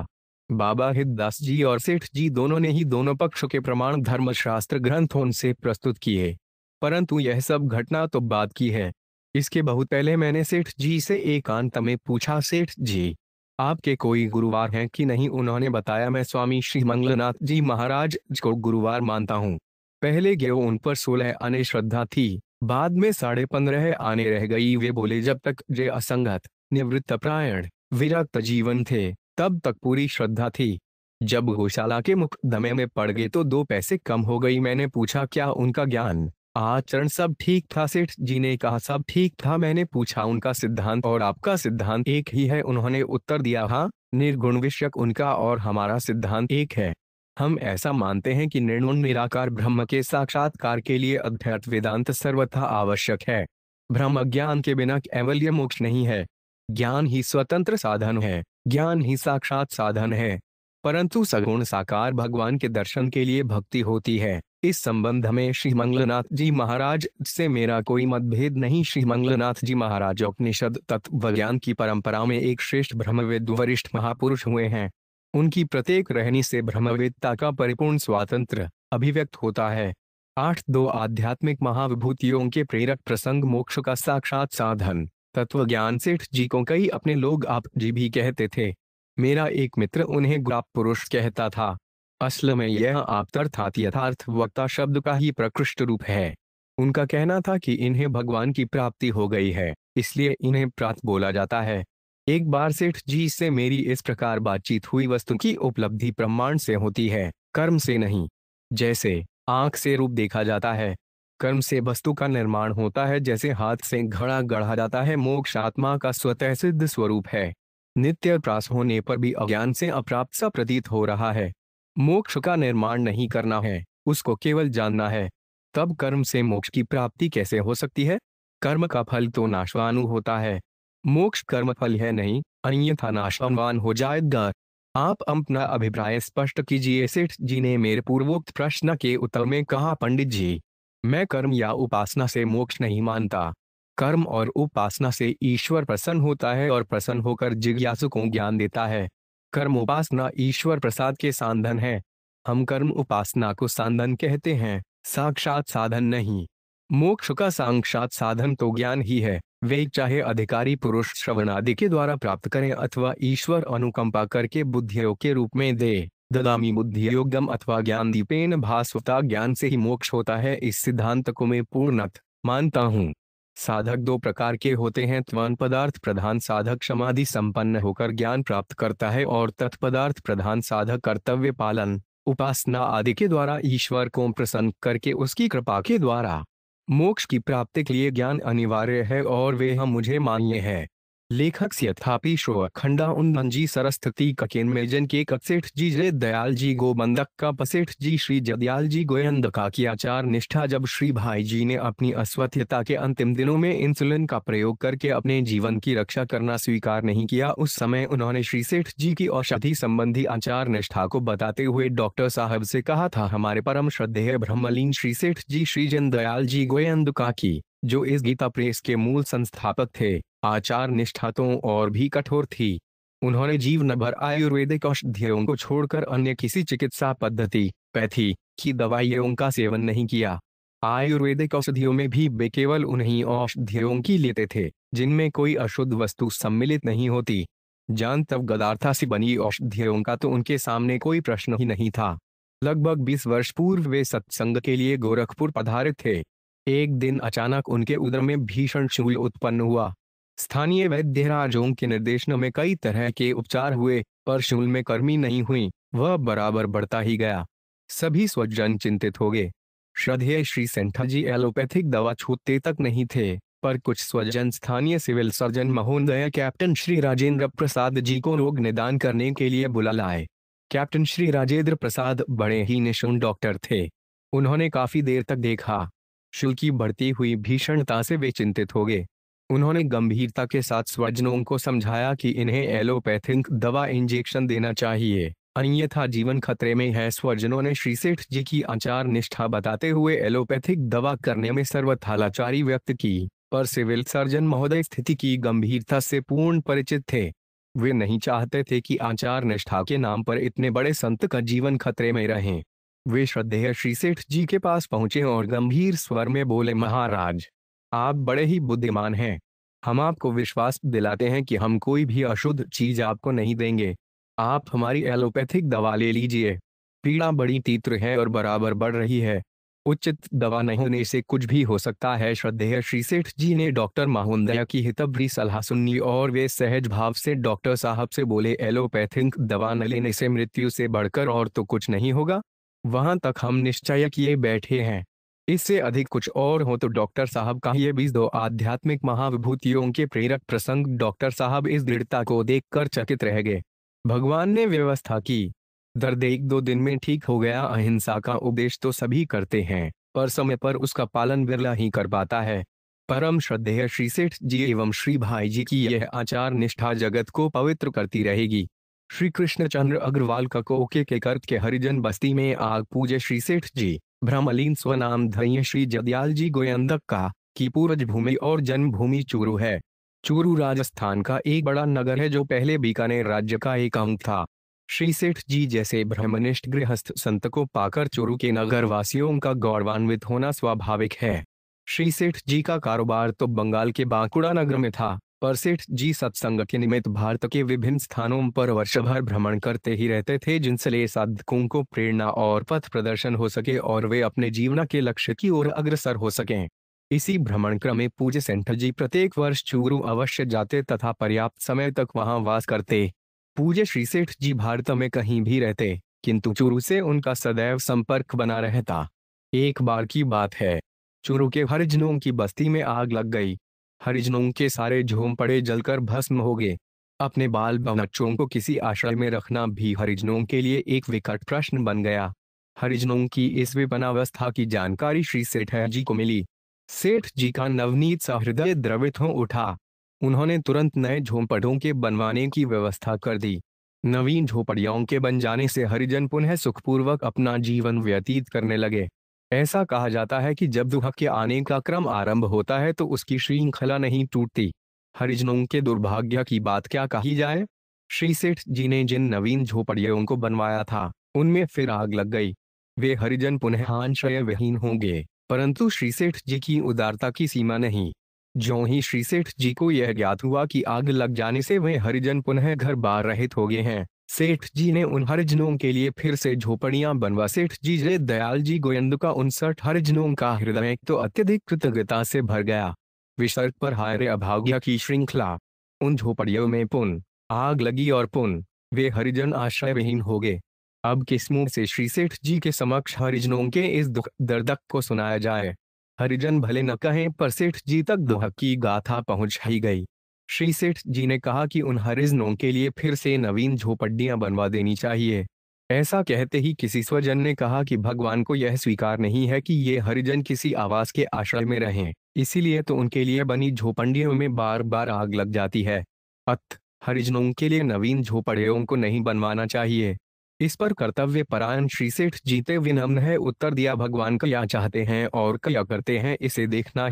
बाबा हितदास जी और सेठ जी दोनों ने ही दोनों पक्षों के प्रमाण धर्मशास्त्र ग्रंथों से प्रस्तुत किए, परंतु यह सब घटना तो बाद की है। इसके बहुत पहले मैंने सेठ जी से एकांत में पूछा, सेठ जी आपके कोई गुरुवार हैं कि नहीं? उन्होंने बताया, मैं स्वामी श्री मंगलनाथ जी महाराज को गुरुवार मानता हूँ। पहले गेव उन पर 16 आने श्रद्धा थी, बाद में 15.5 आने रह गई। वे बोले, जब तक जे असंगत निवृत्त प्रायण विरक्त जीवन थे तब तक पूरी श्रद्धा थी। जब गौशाला के मुकदमे में पड़ गए तो 2 पैसे कम हो गई। मैंने पूछा, क्या उनका ज्ञान आचरण सब ठीक था? सेठ जी ने कहा, सब ठीक था। मैंने पूछा, उनका सिद्धांत और आपका सिद्धांत एक ही है? उन्होंने उत्तर दिया, हाँ, निर्गुण विषयक उनका और हमारा सिद्धांत एक है। हम ऐसा मानते हैं कि निर्गुण निराकार ब्रह्म के साक्षात्कार के लिए अध्यात्म वेदांत सर्वथा आवश्यक है। ब्रह्म ज्ञान के बिना कैवल्य मोक्ष नहीं है। ज्ञान ही स्वतंत्र साधन है, ज्ञान ही साक्षात साधन है। परंतु सगुण साकार भगवान के दर्शन के लिए भक्ति होती है। इस संबंध में श्री मंगलनाथ जी महाराज से मेरा कोई मतभेद नहीं। श्री मंगलनाथ जी महाराज उपनिषद तत्व ज्ञान की परंपरा में एक श्रेष्ठ ब्रह्मविद वरिष्ठ महापुरुष हुए हैं। उनकी प्रत्येक रहनी से ब्रह्मविद्ता का परिपूर्ण स्वातंत्र अभिव्यक्त होता है। 8 आध्यात्मिक महाविभूतियों के प्रेरक प्रसंग, मोक्ष का साक्षात साधन, तत्व ज्ञान। सेठ जी को कई अपने लोग आप जी भी कहते थे। मेरा एक मित्र उन्हें गुलाब पुरुष कहता था। असल में यह आप अर्थात यथार्थ वक्ता शब्द का ही प्रकृष्ट रूप है। उनका कहना था कि इन्हें भगवान की प्राप्ति हो गई है, इसलिए इन्हें प्रात बोला जाता है। एक बार सेठ जी से मेरी इस प्रकार बातचीत हुई, वस्तु की उपलब्धि प्रमाण से होती है, कर्म से नहीं। जैसे आंख से रूप देखा जाता है, कर्म से वस्तु का निर्माण होता है। जैसे हाथ से घड़ा गढ़ा जाता है। मोक्ष आत्मा का स्वतः सिद्ध स्वरूप है। नित्य प्रास होने पर भी अज्ञान से अप्राप्त सा प्रतीत हो रहा है। मोक्ष का निर्माण नहीं करना है, उसको केवल जानना है। तब कर्म से मोक्ष की प्राप्ति कैसे हो सकती है? कर्म का फल तो नाशवान होता है, मोक्ष कर्म फल है नहीं, अन्यथा नाशवान हो जाएगा। आप अपना अभिप्राय स्पष्ट कीजिए। सेठ जी ने मेरे पूर्वोक्त प्रश्न के उत्तर में कहा, पंडित जी, मैं कर्म या उपासना से मोक्ष नहीं मानता। कर्म और उपासना से ईश्वर प्रसन्न होता है और प्रसन्न होकर जिज्ञासु को ज्ञान देता है। कर्म उपासना ईश्वर प्रसाद के साधन है। हम कर्म उपासना को साधन कहते हैं, साक्षात साधन नहीं। मोक्ष का साक्षात साधन तो ज्ञान ही है। वे चाहे अधिकारी पुरुष श्रवण आदि के द्वारा प्राप्त करें अथवा ईश्वर अनुकंपा करके बुद्धियोग के रूप में दे। ददामी बुद्धि योगम अथवा ज्ञान दीपेन भास्वता, ज्ञान से ही मोक्ष होता है, इस सिद्धांत को मैं पूर्णत मानता हूँ। साधक दो प्रकार के होते हैं, त्वं पदार्थ प्रधान साधक समाधि संपन्न होकर ज्ञान प्राप्त करता है और तत्पदार्थ प्रधान साधक कर्तव्य पालन उपासना आदि के द्वारा ईश्वर को प्रसन्न करके उसकी कृपा के द्वारा मोक्ष की प्राप्ति के लिए ज्ञान अनिवार्य है और वे हम मुझे मान्य है। लेखक से यथापि श्रो खंडा उन्नन जी सरस्वती ककेन मेजन के कसेठ जी जय दयाल जी गोबंदक का पसेठ जी श्री जदयाल जी गोयंद का की आचार निष्ठा। जब श्री भाई जी ने अपनी अस्वस्थता के अंतिम दिनों में इंसुलिन का प्रयोग करके अपने जीवन की रक्षा करना स्वीकार नहीं किया, उस समय उन्होंने श्री सेठ जी की औषधि संबंधी आचार निष्ठा को बताते हुए डॉक्टर साहब से कहा था, हमारे परम श्रद्धेय ब्रह्मलीन श्री सेठ जी श्री जन दयाल जी गोयंद का की, जो इस गीता प्रेस के मूल संस्थापक थे, आचार निष्ठा तो और भी कठोर थी। उन्होंने जीवन भर आयुर्वेदिक औषधियों को छोड़कर अन्य किसी चिकित्सा पद्धति पैथी की दवाइयों का सेवन नहीं किया। आयुर्वेदिक औषधियों में भी वे केवल उन्हीं औषधियों की लेते थे जिनमें कोई अशुद्ध वस्तु सम्मिलित नहीं होती। जान तब गदार्था से बनी औषधियों का तो उनके सामने कोई प्रश्न ही नहीं था। लगभग 20 वर्ष पूर्व वे सत्संग के लिए गोरखपुर पधारे थे। एक दिन अचानक उनके उदर में भीषण शूल उत्पन्न हुआ। स्थानीय वैद्यराजों के निर्देशन में कई तरह के उपचार हुए, पर शूल में कर्मी नहीं हुई, वह बराबर बढ़ता ही गया। सभी स्वजन चिंतित हो गए। श्रद्धेय श्री सेंठा जी एलोपैथिक दवा छूते तक नहीं थे, पर कुछ स्वजन स्थानीय सिविल सर्जन महोदय कैप्टन श्री राजेंद्र प्रसाद जी को रोग निदान करने के लिए बुला लाए। कैप्टन श्री राजेंद्र प्रसाद बड़े ही निपुण डॉक्टर थे। उन्होंने काफी देर तक देखा। शूल की बढ़ती हुई भीषणता से वे चिंतित हो गए। उन्होंने गंभीरता के साथ स्वजनों को समझाया कि इन्हें एलोपैथिक दवा इंजेक्शन देना चाहिए, अन्यथा जीवन खतरे में है। स्वजनों ने श्री सेठ जी की आचार निष्ठा बताते हुए एलोपैथिक दवा करने में सर्वथा लाचारी व्यक्त की, पर सिविल सर्जन महोदय स्थिति की गंभीरता से पूर्ण परिचित थे। वे नहीं चाहते थे कि आचार निष्ठा के नाम पर इतने बड़े संत का जीवन खतरे में रहे। वे श्रद्धेय श्री सेठ जी के पास पहुंचे और गंभीर स्वर में बोले, महाराज, आप बड़े ही बुद्धिमान हैं। हम आपको विश्वास दिलाते हैं कि हम कोई भी अशुद्ध चीज आपको नहीं देंगे। आप हमारी एलोपैथिक दवा ले लीजिए। पीड़ा बड़ी तीव्र है और बराबर बढ़ रही है। उचित दवा नहीं होने से कुछ भी हो सकता है। श्रद्धेय श्री सेठ जी ने डॉक्टर महोदय की हितभरी सलाह सुनी और वे सहज भाव से डॉक्टर साहब से बोले, एलोपैथिक दवा न लेने से मृत्यु से बढ़कर और तो कुछ नहीं होगा। वहां तक हम निश्चय किए बैठे हैं। इससे अधिक कुछ और हो तो डॉक्टर साहब का ये 22 आध्यात्मिक महाविभूतियों के प्रेरक प्रसंग। डॉक्टर साहब इस दृढ़ता को देखकर चकित रह गए। भगवान ने व्यवस्था की। दर्द 1-2 दिन में ठीक हो गया। अहिंसा का उपदेश तो सभी करते हैं, पर समय पर उसका पालन बिरला ही कर पाता है। परम श्रद्धेय श्री सेठ जी एवं श्री भाई जी की यह आचार निष्ठा जगत को पवित्र करती रहेगी। श्री कृष्णचंद्र अग्रवाल का कोके के कर्त के हरिजन बस्ती में आग पूजे श्री सेठ जी ब्रह्मलीन स्वनाम धैर्य श्री जदयाल जी गोयंदक का की पूर्वज भूमि और जन्मभूमि चूरू है। चूरू राजस्थान का एक बड़ा नगर है जो पहले बीकानेर राज्य का एक अंग था। श्री सेठ जी जैसे ब्रह्मनिष्ठ गृहस्थ संत को पाकर चूरू के नगर वासियों का गौरवान्वित होना स्वाभाविक है। श्री सेठ जी का कारोबार तो बंगाल के बांकुड़ा नगर में था, पर सेठ जी सत्संग के निमित्त भारत के विभिन्न स्थानों पर वर्ष भर भ्रमण करते ही रहते थे, जिनसे साधकों को प्रेरणा और पथ प्रदर्शन हो सके और वे अपने जीवन के लक्ष्य की ओर अग्रसर हो सकें। इसी भ्रमण क्रम में पूज्य सेंठ जी प्रत्येक वर्ष चूरू अवश्य जाते तथा पर्याप्त समय तक वहां वास करते। पूज्य श्री सेठ जी भारत में कहीं भी रहते, किंतु चूरू से उनका सदैव संपर्क बना रहता। एक बार की बात है, चूरू के हरिजनों की बस्ती में आग लग गई। हरिजनों के सारे झोंपड़े जलकर भस्म हो गए। अपने बाल बच्चों को किसी आश्रय में रखना भी हरिजनों के लिए एक विकट प्रश्न बन गया। हरिजनों की इस विपन्नावस्था की जानकारी श्री सेठ जी को मिली। सेठ जी का नवनीत सा हृदय द्रवित हो उठा। उन्होंने तुरंत नए झोंपड़ों के बनवाने की व्यवस्था कर दी। नवीन झोपड़ियों के बन जाने से हरिजन पुनः सुखपूर्वक अपना जीवन व्यतीत करने लगे। ऐसा कहा जाता है कि जब दुख के आने का क्रम आरंभ होता है तो उसकी श्रृंखला नहीं टूटती। हरिजनों के दुर्भाग्य की बात क्या कही जाए। श्री सेठ जी ने जिन नवीन झोपड़ियों को बनवाया था उनमें फिर आग लग गई। वे हरिजन पुनः आश्रय विहीन होंगे, परंतु श्री सेठ जी की उदारता की सीमा नहीं। ज्यों ही श्री सेठ जी को यह ज्ञात हुआ कि आग लग जाने से वे हरिजन पुनः घर बार रहित हो गए हैं, सेठ जी ने उन हरिजनों के लिए फिर से झोपड़ियां बनवा। सेठ जी जय दयाल जी गोयंद का 59 हरिजनों का हृदय तो अत्यधिक कृतज्ञता से भर गया। विसर्ग पर हाय अभाग्य की श्रृंखला। उन झोपड़ियों में पुन आग लगी और पुन वे हरिजन आश्रय विहीन हो गए। अब किस मुंह से श्री सेठ जी के समक्ष हरिजनों के इस दुख दर्द को सुनाया जाए। हरिजन भले न कहें पर सेठ जी तक दुख की गाथा पहुंच ही गई। श्री सेठ जी ने कहा कि उन हरिजनों के लिए फिर से नवीन झोपड़ियां बनवा देनी चाहिए। ऐसा कहते ही किसी स्वजन ने कहा कि भगवान को यह स्वीकार नहीं है कि ये हरिजन किसी आवास के आश्रय में रहें, इसीलिए तो उनके लिए बनी झोपड़ियों में बार बार आग लग जाती है। अतः हरिजनों के लिए नवीन झोपड़ियों को नहीं बनवाना चाहिए। इस पर कर्तव्य परायण श्री सेठ जीते विनम्र है उत्तर दिया, भगवान क्या चाहते हैं और क्या करते हैं इसे देखना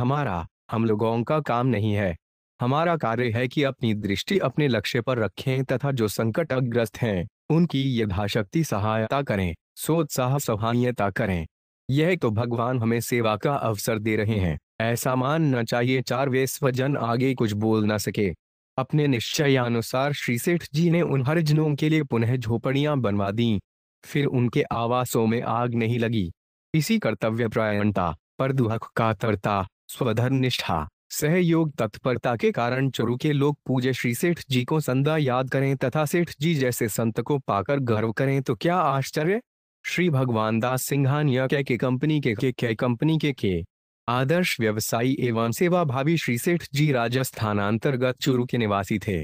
हम लोगों का काम नहीं है। हमारा कार्य है कि अपनी दृष्टि अपने लक्ष्य पर रखें तथा जो संकटग्रस्त हैं उनकी यथाशक्ति सहायता करें, सोत्साह सहायता करें। यह तो भगवान हमें सेवा का अवसर दे रहे हैं, ऐसा मानना चाहिए। चार वे स्वजन आगे कुछ बोल न सके। अपने निश्चयानुसार श्री सेठ जी ने उन हरिजनों के लिए पुनः झोपड़ियां बनवा दी। फिर उनके आवासों में आग नहीं लगी। इसी कर्तव्य परायणता, पर दुख कातरता, स्वधर्मनिष्ठा, सहयोग तत्परता के कारण चुरू के लोग पूज्य श्री सेठ जी को सदा याद करें तथा सेठ जी जैसे संत को पाकर गर्व करें तो क्या आश्चर्य। श्री भगवान दास सिंघानिया के कंपनी के आदर्श व्यवसायी एवं सेवा भावी श्री सेठ जी राजस्थान अंतर्गत चूरू के निवासी थे।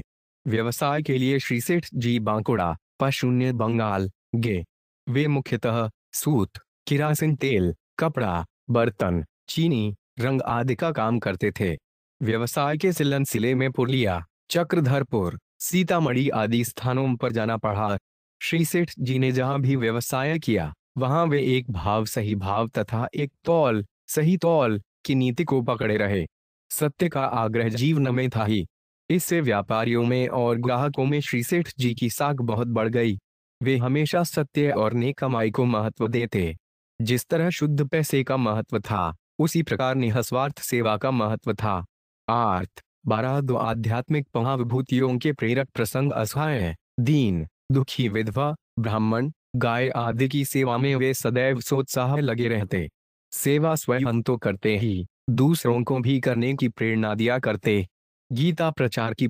व्यवसाय के लिए श्री सेठ जी बांकुड़ा पशून्य बंगाल गए। वे मुख्यतः सूत, किरासिन तेल, कपड़ा, बर्तन, चीनी, रंग आदि का काम करते थे। व्यवसाय के सिलसिले में पुरलिया, चक्रधरपुर, सीतामढ़ी आदि स्थानों पर जाना पड़ा। श्री सेठ जी ने जहां भी व्यवसाय किया वहां वे एक भाव सही भाव तथा एक तौल सही तौल की नीति को पकड़े रहे। सत्य का आग्रह जीवन में था ही। इससे व्यापारियों में और ग्राहकों में श्री सेठ जी की साख बहुत बढ़ गई। वे हमेशा सत्य और नेक कमाई को महत्व देते। जिस तरह शुद्ध पैसे का महत्व था उसी प्रकार निःस्वार्थ सेवा का महत्व था। आर्थ 12 दो आध्यात्मिक महाविभूतियों के प्रेरक प्रसंग असहाय, दीन, दुखी विधवा, ब्राह्मण, गाय आदि की सेवा में वे सदैव सोत्साह लगे रहते। सेवा स्वयं तो करते ही दूसरों को भी करने की प्रेरणा दिया करते। गीता प्रचार की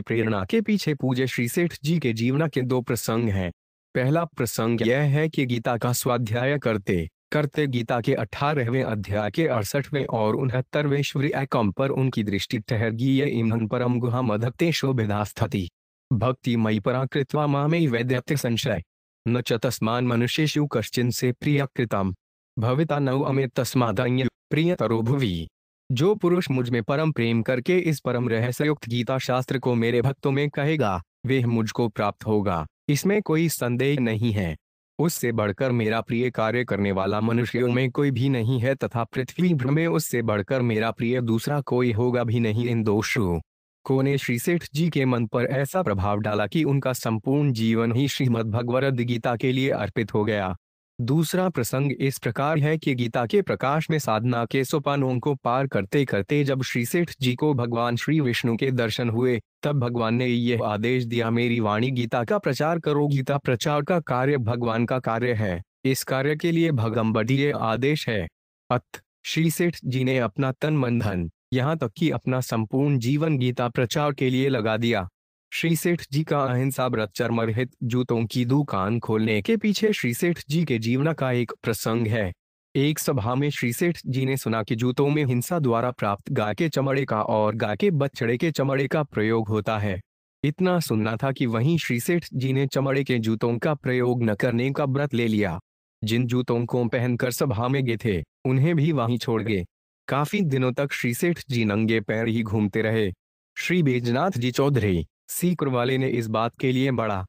प्रेरणा के पीछे पूज्य श्री सेठ जी के जीवन के दो प्रसंग हैं। पहला प्रसंग यह है कि गीता का स्वाध्याय करते करते गीता के 18वें अध्याय के 68वें और 69वें श्लोक पर उनकी दृष्टि ठहर गई। इमन परम गुहा मधत्ते शोभिधास्थति भक्ति मयि पराकृत्वा मामे वैद्यते संशय न च तस्मान् मनुष्येषु कश्चिन से प्रिय कृतम भविता नौ अमे तस्मादन्य प्रियतरो भुवि। जो पुरुष मुझ में परम प्रेम करके इस परम रहस्ययुक्त गीता शास्त्र को मेरे भक्तों में कहेगा वह मुझको प्राप्त होगा, इसमें कोई संदेह नहीं है। उससे बढ़कर मेरा प्रिय कार्य करने वाला मनुष्यों में कोई भी नहीं है तथा पृथ्वी भर में उससे बढ़कर मेरा प्रिय दूसरा कोई होगा भी नहीं। इन दोषों को ने श्री सेठ जी के मन पर ऐसा प्रभाव डाला कि उनका संपूर्ण जीवन ही श्रीमद् भगवद गीता के लिए अर्पित हो गया। दूसरा प्रसंग इस प्रकार है कि गीता के प्रकाश में साधना के सोपानों को पार करते करते जब श्री सेठ जी को भगवान श्री विष्णु के दर्शन हुए तब भगवान ने यह आदेश दिया, मेरी वाणी गीता का प्रचार करो। गीता प्रचार का कार्य भगवान का कार्य है, इस कार्य के लिए भगवद्गीता ये आदेश है। अतः श्री सेठ जी ने अपना तन मन धन यहाँ तक कि अपना संपूर्ण जीवन गीता प्रचार के लिए लगा दिया। श्री सेठ जी का अहिंसा व्रत चर्म रहित जूतों की दुकान खोलने के पीछे श्री सेठ जी के जीवन का एक प्रसंग है। एक सभा में श्री सेठ जी ने सुना कि जूतों में हिंसा द्वारा प्राप्त गाय के चमड़े का और गाय के बछड़े के चमड़े का प्रयोग होता है। इतना सुनना था कि वहीं श्री सेठ जी ने चमड़े के जूतों का प्रयोग न करने का व्रत ले लिया। जिन जूतों को पहनकर सभा में गए थे उन्हें भी वहीं छोड़ गए। काफी दिनों तक श्री सेठ जी नंगे पैर ही घूमते रहे। श्री बैजनाथ जी चौधरी सीकर वाले ने इस बात के लिए बड़ा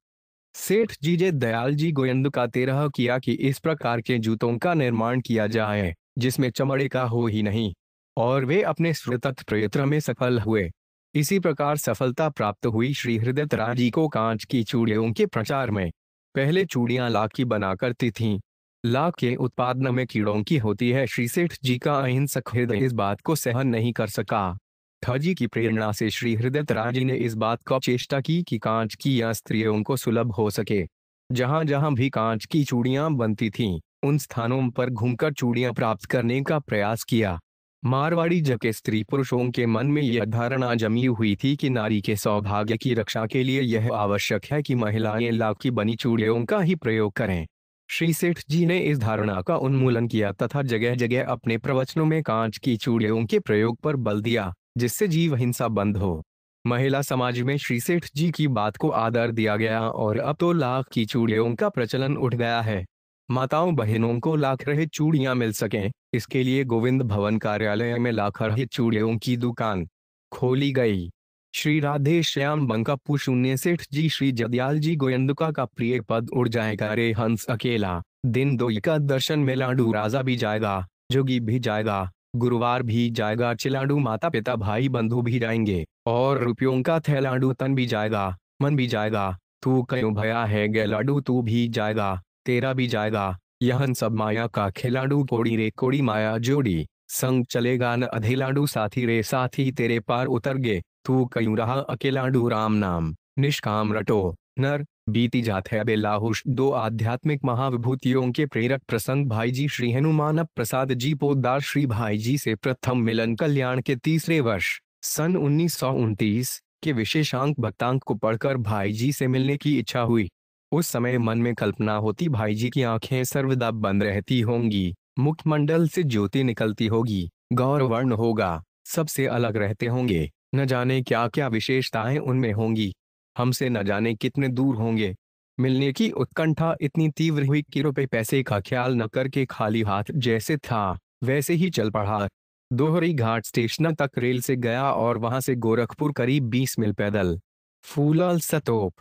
सेठ जीजे दयाल जी गोयंद का तेरह किया कि इस प्रकार के जूतों का निर्माण किया जाए जिसमें चमड़े का हो ही नहीं, और वे अपने सतत प्रयत्न में सफल हुए। इसी प्रकार सफलता प्राप्त हुई श्री हृदय जी को कांच की चूड़ियों के प्रचार में। पहले चूड़ियां लाख की बना करती थीं। लाख के उत्पादन में कीड़ों की होती है। श्री सेठ जी का अहिंसक हृदय इस बात को सहन नहीं कर सका। ठजी की प्रेरणा से श्री हृदय जी ने इस बात को चेष्टा की कि कांच की या स्त्रियों को सुलभ हो सके। जहां जहां भी कांच की चूड़ियां बनती थीं, उन स्थानों पर घूमकर चूड़ियां प्राप्त करने का प्रयास किया। मारवाड़ी जके स्त्री पुरुषों के मन में यह धारणा जमी हुई थी कि नारी के सौभाग्य की रक्षा के लिए यह आवश्यक है कि महिलाएं लाख की बनी चूड़ियों का ही प्रयोग करें। श्री सेठ जी ने इस धारणा का उन्मूलन किया तथा जगह जगह अपने प्रवचनों में कांच की चूड़ियों के प्रयोग पर बल दिया, जिससे जीव हिंसा बंद हो। महिला समाज में श्री सेठ जी की बात को आदर दिया गया और अब तो लाख की चूड़ियों का प्रचलन उठ गया है। माताओं बहनों को लाख रहित चूड़ियां मिल सकें, इसके लिए गोविंद भवन कार्यालय में लाख रहित चूड़ियों की दुकान खोली गई। श्री राधे श्याम बंकापू शून्य सेठ जी श्री जदयाल जी गोयंदका का प्रिय पद उड़ जाएगा रे हंस अकेला। दिन दो का दर्शन में लाडू राजा भी जाएगा, जोगी भी जाएगा, गुरुवार भी जाएगा, चिलाडू माता पिता भाई बंधु भी जाएंगे, और रुपयों का थैलाडू तन भी जाएगा, मन भी जाएगा। तू क्यों भया है गैलाडू, तू भी जाएगा, तेरा भी जाएगा। यहन सब माया का खिलाडू, कोड़ी रे कोड़ी माया जोड़ी, संग चलेगा न अधेलाडू, साथी रे साथी तेरे पार उतर गे। तू क्यों रहा अकेलाडू, राम नाम निष्काम रटो नर, बीती जात है बेलाहुष। दो आध्यात्मिक महाविभूतियों के प्रेरक प्रसंग। भाई जी श्री हनुमान प्रसाद जी पोद्दार श्री भाई जी से प्रथम मिलन कल्याण के तीसरे वर्ष सन 1929 के विशेषांक भक्तांक को पढ़कर भाई जी से मिलने की इच्छा हुई। उस समय मन में कल्पना होती भाई जी की आंखें सर्वदा बंद रहती होंगी, मुखमंडल से ज्योति निकलती होगी, गौरवर्ण होगा, सबसे अलग रहते होंगे, न जाने क्या क्या विशेषताएं उनमें होंगी, हमसे न जाने कितने दूर होंगे। मिलने की उत्कंठा इतनी तीव्र हुई कि रुपए पैसे का ख्याल न करके खाली हाथ जैसे था वैसे ही चल पड़ा। दोहरी घाट स्टेशन तक रेल से गया और वहां से गोरखपुर करीब 20 मील पैदल। फूलाल सतोप।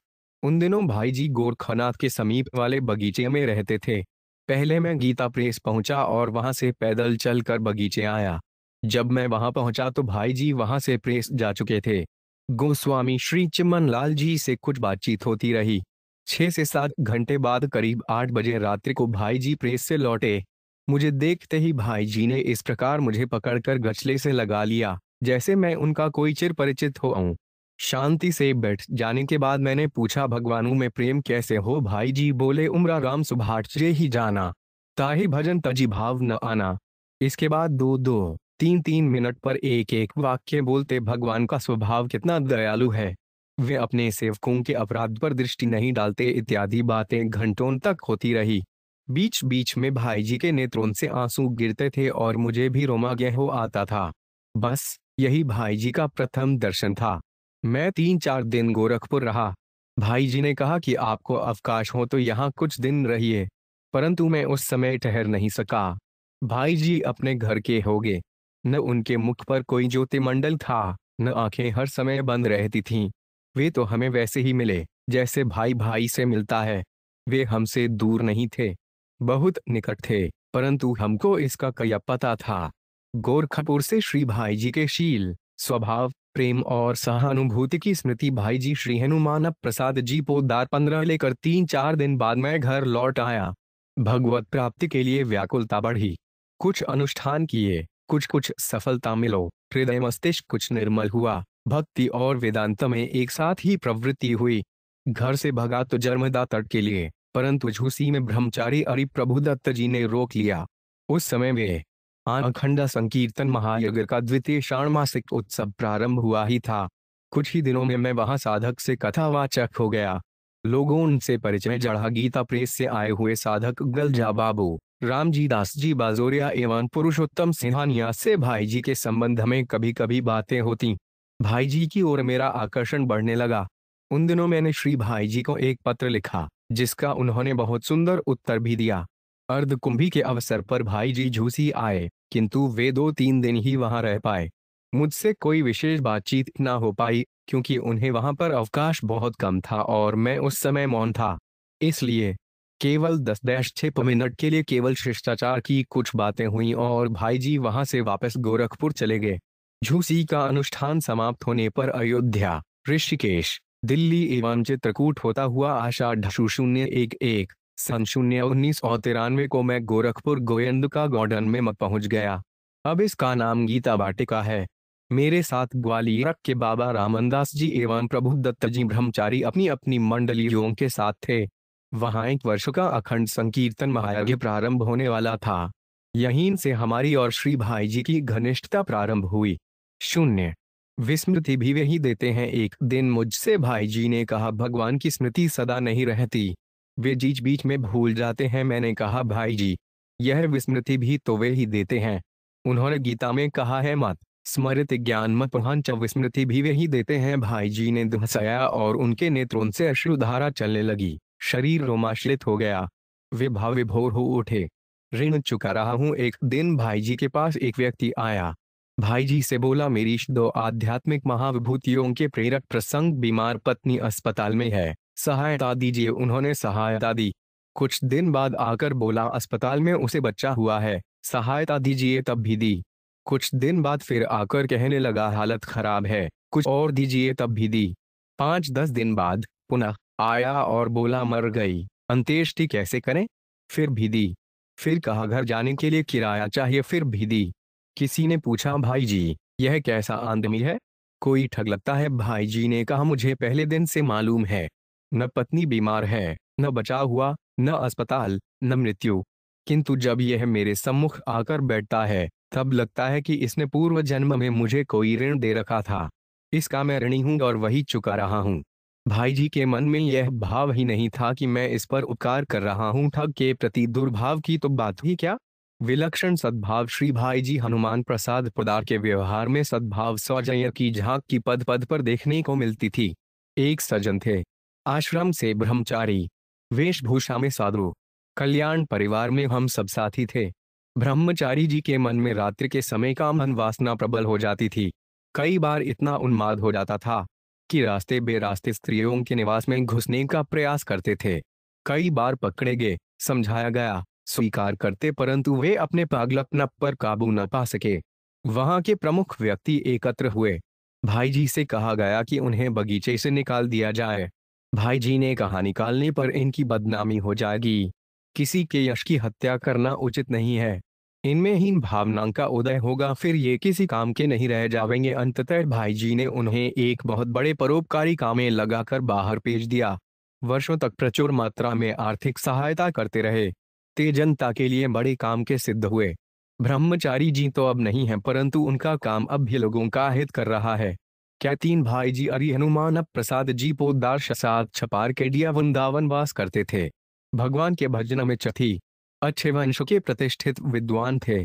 उन दिनों भाई जी गोरखनाथ के समीप वाले बगीचे में रहते थे। पहले मैं गीता प्रेस पहुंचा और वहां से पैदल चलकर बगीचे आया। जब मैं वहां पहुंचा तो भाई जी वहां से प्रेस जा चुके थे। गोस्वामी श्री चिमन लाल जी से कुछ बातचीत होती रही। 6 से 7 घंटे बाद करीब 8 बजे रात्रि को भाई जी प्रेस से लौटे। मुझे देखते ही भाई जी ने इस प्रकार मुझे पकड़कर गचले से लगा लिया जैसे मैं उनका कोई चिर परिचित हो। शांति से बैठ जाने के बाद मैंने पूछा, भगवानों में प्रेम कैसे हो? भाई जी बोले, उम्रा राम सुभाष जे ही जाना, ताहि भजन तजी भाव न आना। इसके बाद 2-2, 3-3 मिनट पर एक एक वाक्य बोलते, भगवान का स्वभाव कितना दयालु है, वे अपने सेवकों के अपराध पर दृष्टि नहीं डालते, इत्यादि बातें घंटों तक होती रही। बीच बीच में भाई जी के नेत्रों से आंसू गिरते थे और मुझे भी रोमांच हो आता था। बस यही भाई जी का प्रथम दर्शन था। मैं 3-4 दिन गोरखपुर रहा। भाई जी ने कहा कि आपको अवकाश हो तो यहाँ कुछ दिन रहिए, परंतु मैं उस समय ठहर नहीं सका। भाई जी अपने घर के हो गए। न उनके मुख पर कोई ज्योतिमंडल था, न आंखें हर समय बंद रहती थीं। वे तो हमें वैसे ही मिले जैसे भाई भाई से मिलता है। वे हमसे दूर नहीं थे, बहुत निकट थे, परंतु हमको इसका क्या पता था। गोरखपुर से श्री भाई जी के शील, स्वभाव, प्रेम और सहानुभूति की स्मृति भाई जी श्री हनुमान प्रसाद जी पोद्दार 15 लेकर 3-4 दिन बाद मैं घर लौट आया। भगवत प्राप्ति के लिए व्याकुलता बढ़ी। कुछ अनुष्ठान किए, कुछ सफलता मिलो, हृदय मस्तिष्क कुछ निर्मल हुआ। भक्ति और वेदांत में एक साथ ही प्रवृत्ति हुई। घर से भगा तो जर्मदा तट के लिए, परंतु झूसी में ब्रह्मचारी अरि प्रभुदत्त जी ने रोक लिया। उस समय वे अखंड संकीर्तन महायज्ञ का द्वितीय षाण्मासिक उत्सव प्रारंभ हुआ ही था। कुछ ही दिनों में मैं वहां साधक से कथावाचक हो गया। लोगों से परिचय जड़ा। गीता प्रेस से आए हुए साधक गलजा बाबू, रामजी दास जी बाजोरिया एवं पुरुषोत्तम सिंहानिया से भाई जी के संबंध में कभी कभी बातें होती। भाई जी की ओर मेरा आकर्षण बढ़ने लगा। उन दिनों मैंने श्री भाई जी को एक पत्र लिखा, जिसका उन्होंने बहुत सुंदर उत्तर भी दिया। अर्धकुंभी के अवसर पर भाई जी झूसी आए, किंतु वे 2-3 दिन ही वहां रह पाए। मुझसे कोई विशेष बातचीत न हो पाई, क्योंकि उन्हें वहां पर अवकाश बहुत कम था और मैं उस समय मौन था। इसलिए केवल 10-6 मिनट के लिए केवल शिष्टाचार की कुछ बातें हुई और भाई जी वहां से वापस गोरखपुर चले गए। झूसी का अनुष्ठान समाप्त होने पर अयोध्या, ऋषिकेश, दिल्ली एवं चित्रकूट होता हुआ आषाढ़ 011 सन 1993 को मैं गोरखपुर गोयंदका गार्डन में पहुंच गया। अब इसका नाम गीता वाटिका है। मेरे साथ ग्वालियर के बाबा रामनदास जी एवं प्रभु दत्त जी ब्रह्मचारी अपनी अपनी मंडलियों के साथ थे। वहां 1 वर्ष का अखंड संकीर्तन महायज्ञ प्रारंभ होने वाला था। यहीं से हमारी और श्री भाई जी की घनिष्ठता प्रारंभ हुई। शून्य विस्मृति भी वही देते हैं। एक दिन मुझसे भाई जी ने कहा, भगवान की स्मृति सदा नहीं रहती, वे बीच बीच में भूल जाते हैं। मैंने कहा, भाई जी, यह विस्मृति भी तो वे ही देते हैं। उन्होंने गीता में कहा है, मत स्मृति ज्ञान मत च विस्मृति भी वही देते हैं। भाई जी ने हंसाया और उनके नेत्रों से अश्रुधारा चलने लगी। शरीर रोमांचित हो गया। वे भाव विभोर हो उठे। ऋण चुका रहा हूं। एक दिन भाई जी के पास एक व्यक्ति आया। भाई जी से बोला, मेरी 2 आध्यात्मिक महाविभूतियों के प्रेरक प्रसंग, बीमार पत्नी अस्पताल में है, सहायता दीजिए। उन्होंने सहायता दी। कुछ दिन बाद आकर बोला, अस्पताल में उसे बच्चा हुआ है, सहायता दीजिए। तब भी दी। कुछ दिन बाद फिर आकर कहने लगा, हालत खराब है, कुछ और दीजिए। तब भी दी। 5-10 दिन बाद पुनः आया और बोला, मर गई, अंत्येष्टि कैसे करें? फिर भी दी। फिर कहा, घर जाने के लिए किराया चाहिए। फिर भी दी। किसी ने पूछा, भाई जी, यह कैसा आदमी है, कोई ठग लगता है? भाई जी ने कहा, मुझे पहले दिन से मालूम है, न पत्नी बीमार है, न बचा हुआ, न अस्पताल, न मृत्यु, किंतु जब यह मेरे सम्मुख आकर बैठता है तब लगता है कि इसने पूर्व जन्म में मुझे कोई ऋण दे रखा था। इसका मैं ऋणी हूं और वही चुका रहा हूं। भाई जी के मन में यह भाव ही नहीं था कि मैं इस पर उपकार कर रहा हूं। ठग के प्रति दुर्भाव की तो बात ही क्या। विलक्षण सद्भाव। श्री भाई जी हनुमान प्रसाद पोद्दार के व्यवहार में सद्भाव सौजन्य की झांक की पद पद पर देखने को मिलती थी। एक सज्जन थे, आश्रम से ब्रह्मचारी, वेशभूषा में साधु, कल्याण परिवार में हम सब साथी थे। ब्रह्मचारी जी के मन में रात्रि के समय कामन वासना प्रबल हो जाती थी। कई बार इतना उन्माद हो जाता था कि रास्ते बेरास्ते स्त्रियों के निवास में घुसने का प्रयास करते थे। कई बार पकड़े गए, समझाया गया, स्वीकार करते, परंतु वे अपने पागलपन पर काबू न पा सके। वहां के प्रमुख व्यक्ति एकत्र हुए। भाई जी से कहा गया कि उन्हें बगीचे से निकाल दिया जाए। भाई जी ने कहा, निकालने पर इनकी बदनामी हो जाएगी, किसी के यश की हत्या करना उचित नहीं है, इनमें हीन भावना का उदय होगा, फिर ये किसी काम के नहीं रह जाएंगे। अंततः भाई जी ने उन्हें एक बहुत बड़े परोपकारी काम में लगाकर बाहर भेज दिया। वर्षों तक प्रचुर मात्रा में आर्थिक सहायता करते रहे। ते जनता के लिए बड़े काम के सिद्ध हुए। ब्रह्मचारी जी तो अब नहीं है, परंतु उनका काम अब भी लोगों का हित कर रहा है। क्या 3 भाई जी अरि हनुमान प्रसाद जी पोद्दार साथ छपार केडिया वृंदावन वास करते थे। भगवान के भजन में चथी अच्छे वंश के प्रतिष्ठित विद्वान थे।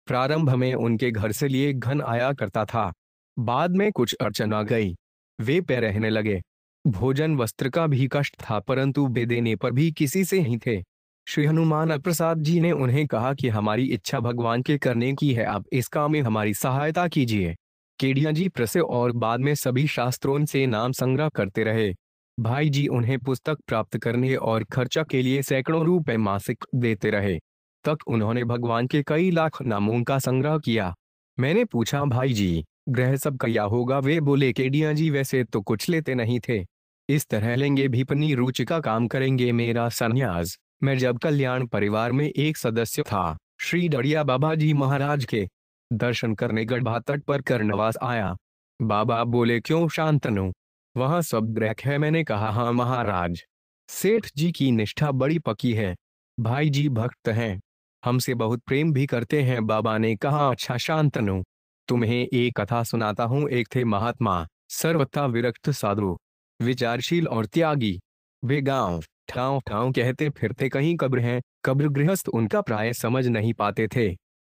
प्रारंभ में उनके घर से लिए घन आया करता था। बाद में कुछ अड़चन आ गई, वे पे रहने लगे। भोजन वस्त्र का भी कष्ट था, परंतु वे देने पर भी किसी से ही थे। श्री हनुमान प्रसाद जी ने उन्हें कहा कि हमारी इच्छा भगवान के करने की है, आप इस काम में हमारी सहायता कीजिए। केडिया जी प्रसे और बाद में सभी शास्त्रों से नाम संग्रह करते रहे। भाई जी उन्हें पुस्तक प्राप्त करने और खर्चा के लिए सैकड़ों रुपए मासिक देते रहे। तक उन्होंने भगवान के कई लाख नामों का संग्रह किया। मैंने पूछा, भाई जी, ग्रह सब क्या होगा? वे बोले, केडिया जी वैसे तो कुछ लेते नहीं थे, इस तरह लेंगे भी अपनी रुचि का काम करेंगे। मेरा संन्यास। मैं जब कल्याण परिवार में एक सदस्य था, श्री डड़िया बाबा जी महाराज के दर्शन करने गढ़वा तट पर कर्णवास आया। बाबा बोले, क्यों शांतनु, वहां सब ग्रह है? मैंने कहा, हाँ महाराज, सेठ जी की निष्ठा बड़ी पक्की है, भाई जी भक्त हैं, हमसे बहुत प्रेम भी करते हैं। बाबा ने कहा, अच्छा शांतनु, तुम्हें एक कथा सुनाता हूँ। एक थे महात्मा, सर्वथा विरक्त साधु, विचारशील और त्यागी। वे गांव ठाव ठाव कहते फिरते, कहीं कब्र है, कब्र गृहस्थ उनका प्राय समझ नहीं पाते थे।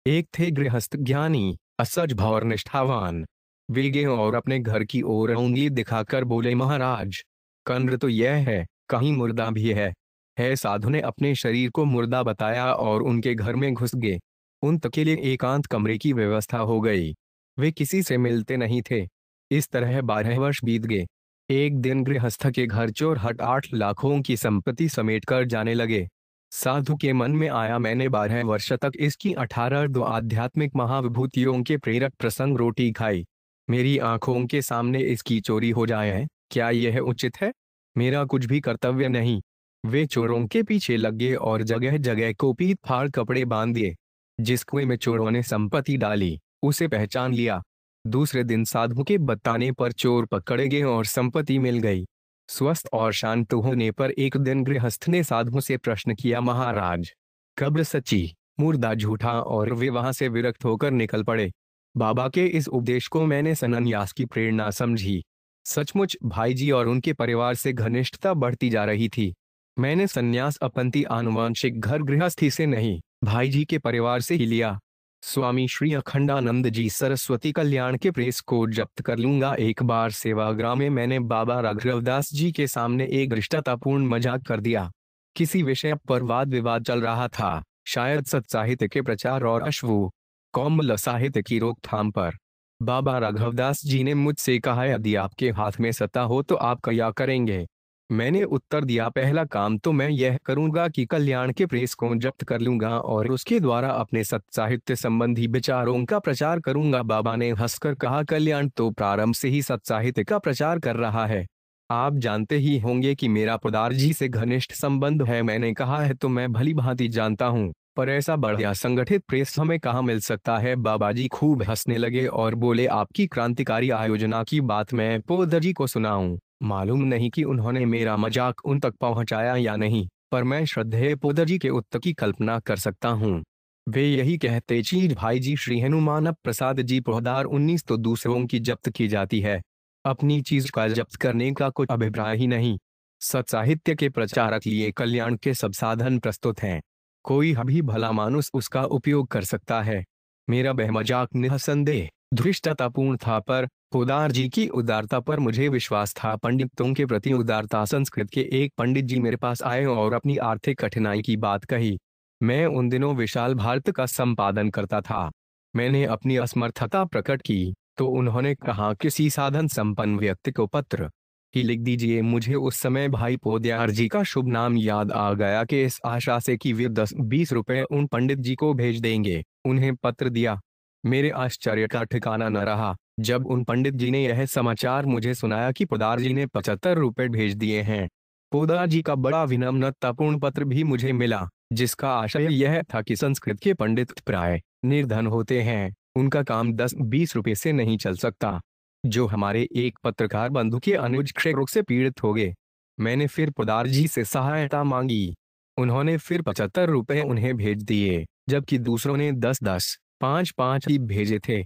एक थे गृहस्थ ज्ञानी, असज भौर निष्ठावान। वे गए और अपने घर की ओर उंगली दिखाकर बोले, महाराज, कब्र तो यह है, कहीं मुर्दा भी है। साधु ने अपने शरीर को मुर्दा बताया और उनके घर में घुस गए। उन तक के लिए एकांत कमरे की व्यवस्था हो गई। वे किसी से मिलते नहीं थे। इस तरह 12 वर्ष बीत गए। एक दिन गृहस्थ के घर चोर हट 8 लाखों की संपत्ति समेटकर जाने लगे। साधु के मन में आया, मैंने 12 वर्ष तक इसकी 18 दो आध्यात्मिक महाविभूतियों के प्रेरक प्रसंग रोटी खाई। मेरी आंखों के सामने इसकी चोरी हो जाए, क्या यह उचित है? मेरा कुछ भी कर्तव्य नहीं। वे चोरों के पीछे लग गए और जगह जगह को पीट फाड़ कपड़े बांध दिए। जिस कुएं में चोरों ने संपत्ति डाली उसे पहचान लिया। दूसरे दिन साधु के बताने पर चोर पकड़े गए और संपत्ति मिल गई। स्वस्थ और शांत होने पर एक दिन गृहस्थ ने साधु से प्रश्न किया, महाराज, कब्र सच्ची, मुर्दा झूठा? और वे वहां से विरक्त होकर निकल पड़े। बाबा के इस उपदेश को मैंने सन्यास की प्रेरणा समझी। सचमुच भाई जी और उनके परिवार से घनिष्ठता बढ़ती जा रही थी। मैंने सन्यास अपंती आनुवांशिक घर गृहस्थी से नहीं, भाई जी के परिवार से ही लिया। स्वामी श्री अखंडानंद जी सरस्वती कल्याण के प्रेस को जब्त कर लूंगा। एक बार सेवाग्राम में मैंने बाबा राघवदास जी के सामने एक दृष्टतापूर्ण मजाक कर दिया। किसी विषय पर वाद विवाद चल रहा था, शायद सत साहित्य के प्रचार और अश्वु कौमल साहित्य की रोकथाम पर। बाबा राघवदास जी ने मुझसे कहा, यदि आपके हाथ में सत्ता हो तो आप क्या करेंगे? मैंने उत्तर दिया, पहला काम तो मैं यह करूंगा कि कल्याण के प्रेस को जब्त कर लूंगा और उसके द्वारा अपने सत साहित्य संबंधी विचारों का प्रचार करूंगा। बाबा ने हंसकर कहा, कल्याण तो प्रारंभ से ही सत साहित्य का प्रचार कर रहा है। आप जानते ही होंगे कि मेरा पोदार जी से घनिष्ठ संबंध है। मैंने कहा है तो मैं भली भांति जानता हूँ, पर ऐसा बढ़िया संगठित प्रेस हमें कहाँ मिल सकता है? बाबा जी खूब हंसने लगे और बोले, आपकी क्रांतिकारी आयोजना की बात मैं पोदर जी को सुनाऊं। मालूम नहीं कि उन्होंने मेरा मजाक उन तक पहुंचाया या नहीं, पर मैं श्रद्धेय पोदर जी के उत्तर की कल्पना कर सकता हूँ। वे यही कहते, चीज भाई जी, श्री हनुमान प्रसाद जी पोदार 19 तो दूसरों की जब्त की जाती है, अपनी चीज का जब्त करने का कुछ अभिप्राय ही नहीं। सत साहित्य के प्रचारक लिए कल्याण के सब साधन प्रस्तुत हैं, कोई भी भला मानुस उसका उपयोग कर सकता है। मेरा वह मजाक निसंदेह धृष्टतापूर्ण था, पर पोदार जी की उदारता पर मुझे विश्वास था। पंडितों के प्रति उदारता। संस्कृत के एक पंडित जी मेरे पास आए और अपनी आर्थिक कठिनाई की बात कही। मैं उन दिनों विशाल भारत का संपादन करता था। मैंने अपनी असमर्थता प्रकट की तो उन्होंने कहा, किसी साधन संपन्न व्यक्ति को पत्र ही लिख दीजिए। मुझे उस समय भाई पोद्यार जी का शुभ नाम याद आ गया कि इस आशा से कि वे 10-20 रुपए उन पंडित जी को भेज देंगे, उन्हें पत्र दिया। मेरे आश्चर्य का ठिकाना न रहा जब उन पंडित जी ने यह समाचार मुझे सुनाया कि पोदार जी ने 75 रुपए भेज दिए हैं। पोदार जी का बड़ा विनम्रतापूर्ण पत्र भी मुझे मिला, जिसका आशय यह था कि संस्कृत के पंडित प्राय निर्धन होते हैं, उनका काम 10-20 रुपए से नहीं चल सकता। जो हमारे एक पत्रकार बंधु के अनुज क्षय रोग से पीड़ित हो गए। मैंने फिर पोदार जी से सहायता मांगी। उन्होंने फिर 75 रुपए उन्हें भेज दिए, जबकि दूसरों ने 10-10, 5-5 ही भेजे थे।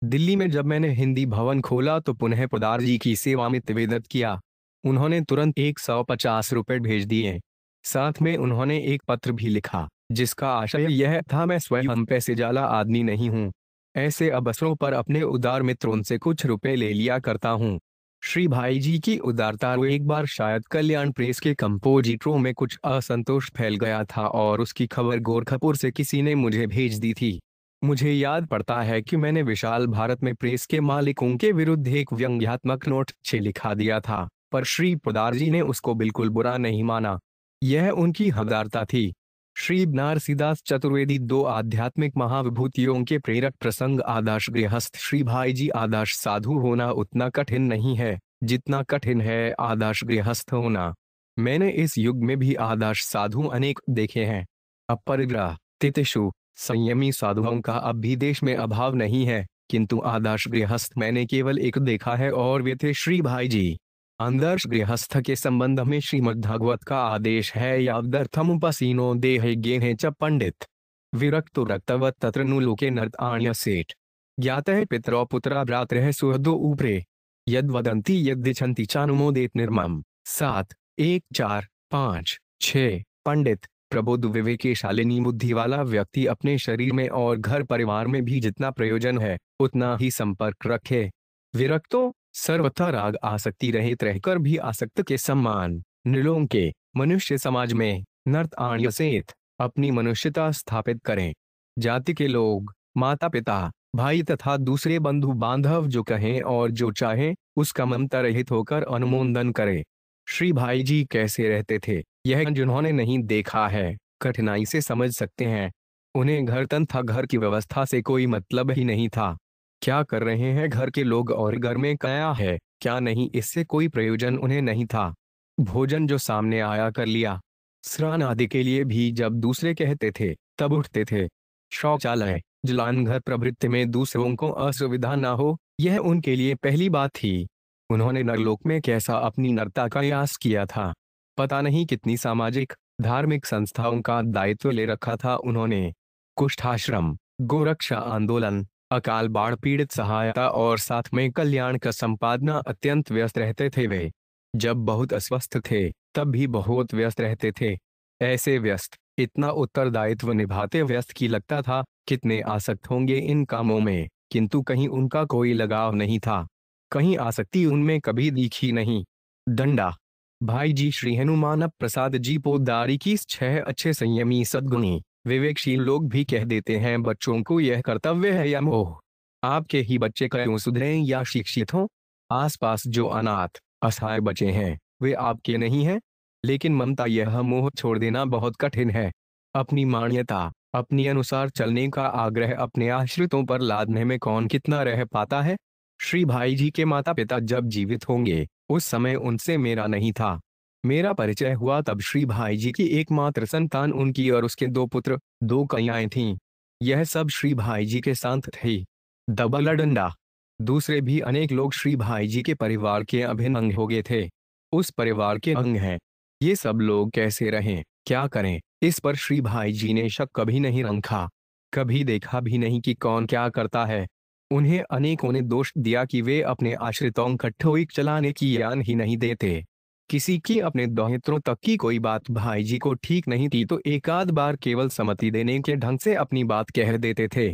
दिल्ली में जब मैंने हिंदी भवन खोला तो पुनः पोदार जी की सेवा में निवेदन किया। उन्होंने तुरंत 150 रुपए भेज दिए। साथ में उन्होंने एक पत्र भी लिखा, जिसका आशय यह था, मैं स्वयं पैसे जाला आदमी नहीं हूँ, ऐसे अवसरों पर अपने उदार मित्रों से कुछ रुपए ले लिया करता हूँ। श्री भाई जी की उदारता। एक बार शायद कल्याण प्रेस के कंपोजिटरों में कुछ असंतोष फैल गया था और उसकी खबर गोरखपुर से किसी ने मुझे भेज दी थी। मुझे याद पड़ता है कि मैंने विशाल भारत में प्रेस के मालिकों के विरुद्ध एक व्यंग्यात्मक नोट लिखा दिया था, पर श्री पोदार जी ने उसको बिल्कुल बुरा नहीं माना। यह उनकी हदारता थी। श्री बनारसीदास चतुर्वेदी दो आध्यात्मिक महाविभूतियों के प्रेरक प्रसंग। आदर्श गृहस्थ। श्री भाई जी, आदर्श साधु होना उतना कठिन नहीं है जितना कठिन है आदर्श गृहस्थ होना। मैंने इस युग में भी आदर्श साधु अनेक देखे हैं। अपरिग्रह, तितिक्षु, संयमी साधुओं का अब भी देश में अभाव नहीं है, किंतु आदर्श गृहस्थ मैंने केवल एक देखा है और वे थे श्री भाई जी। आदर्श गृहस्थ के संबंध में श्रीमद्भागवत का आदेश है, यावदर्थम पसीनो देहे गेहे च पंडित विरक्तो रक्तवत तत्र नु लोके नर्ताण्य सेठ ज्ञातः पितरौ पुत्रा भ्रातरः सुहृदो ऊपरे यद वदंती यदिच्छन्ति चानुमोदेत निर्मम। 7, 1, 4, 5, 6 पंडित प्रबुद्ध विवेकशालिनी बुद्धि वाला व्यक्ति अपने शरीर में और घर परिवार में भी जितना प्रयोजन है उतना ही संपर्क रखे। विरक्तो सर्वथा राग आसक्ति रहित रहकर भी आसक्त के सम्मान। नृलों के मनुष्य समाज में नर्ताण्य सेठ अपनी मनुष्यता स्थापित करें। जाति के लोग, माता पिता, भाई तथा दूसरे बंधु बांधव जो कहें और जो चाहें उसका ममता रहित होकर अनुमोदन करें। श्री भाई जी कैसे रहते थे, यह जिन्होंने नहीं देखा है कठिनाई से समझ सकते हैं। उन्हें घर तथा घर की व्यवस्था से कोई मतलब ही नहीं था। क्या कर रहे हैं घर के लोग और घर में क्या है क्या नहीं, इससे कोई प्रयोजन उन्हें नहीं था। भोजन जो सामने आया कर लिया। स्नान आदि के लिए भी जब दूसरे कहते थे तब उठते थे। शौचालय जलान घर प्रभृति में दूसरों को असुविधा न हो, यह उनके लिए पहली बात थी। उन्होंने नरलोक में कैसा अपनी नरता का यास किया था। पता नहीं कितनी सामाजिक धार्मिक संस्थाओं का दायित्व ले रखा था उन्होंने। कुष्ठाश्रम, गोरक्षा आंदोलन, अकाल बाढ़ पीड़ित सहायता और साथ में कल्याण का संपादना अत्यंत व्यस्त रहते थे वे। जब बहुत अस्वस्थ थे तब भी बहुत व्यस्त रहते थे। ऐसे व्यस्त, इतना उत्तरदायित्व निभाते व्यस्त की लगता था कितने आसक्त होंगे इन कामों में, किंतु कहीं उनका कोई लगाव नहीं था। कहीं आसक्ति उनमें कभी दिखी नहीं। डंडा भाई जी श्री हनुमान प्रसाद जी पोद्दारी की 6 अच्छे संयमी सद्गुणी विवेकशील लोग भी कह देते हैं बच्चों को यह कर्तव्य है या मोह। आपके ही बच्चे क्यों सुधरें या शिक्षित हों। आसपास जो अनाथ असहाय बच्चे हैं वे आपके नहीं हैं। लेकिन ममता यह मोह छोड़ देना बहुत कठिन है। अपनी मान्यता अपनी अनुसार चलने का आग्रह अपने आश्रितों पर लादने में कौन कितना रह पाता है। श्री भाई जी के माता पिता जब जीवित होंगे उस समय उनसे मेरा नहीं था। मेरा परिचय हुआ तब श्री भाई जी की एकमात्र संतान उनकी और उसके 2 पुत्र 2 कन्याएं थीं। यह सब श्री भाई जी के साथ थे। दबला डंडा दूसरे भी अनेक लोग श्री भाई जी के परिवार के अभिन्न अंग हो गए थे। उस परिवार के अंग हैं। ये सब लोग कैसे रहें क्या करें, इस पर श्री भाई जी ने शक कभी नहीं रखा। कभी देखा भी नहीं कि कौन क्या करता है। उन्हें अनेकों ने दोष दिया कि वे अपने आश्रितों का ठोक चलाने की ज्ञान ही नहीं देते। किसी की अपने दोहित्रों तक की कोई बात भाई जी को ठीक नहीं थी तो एक आध बार केवल सम्मति देने के ढंग से अपनी बात कह देते थे।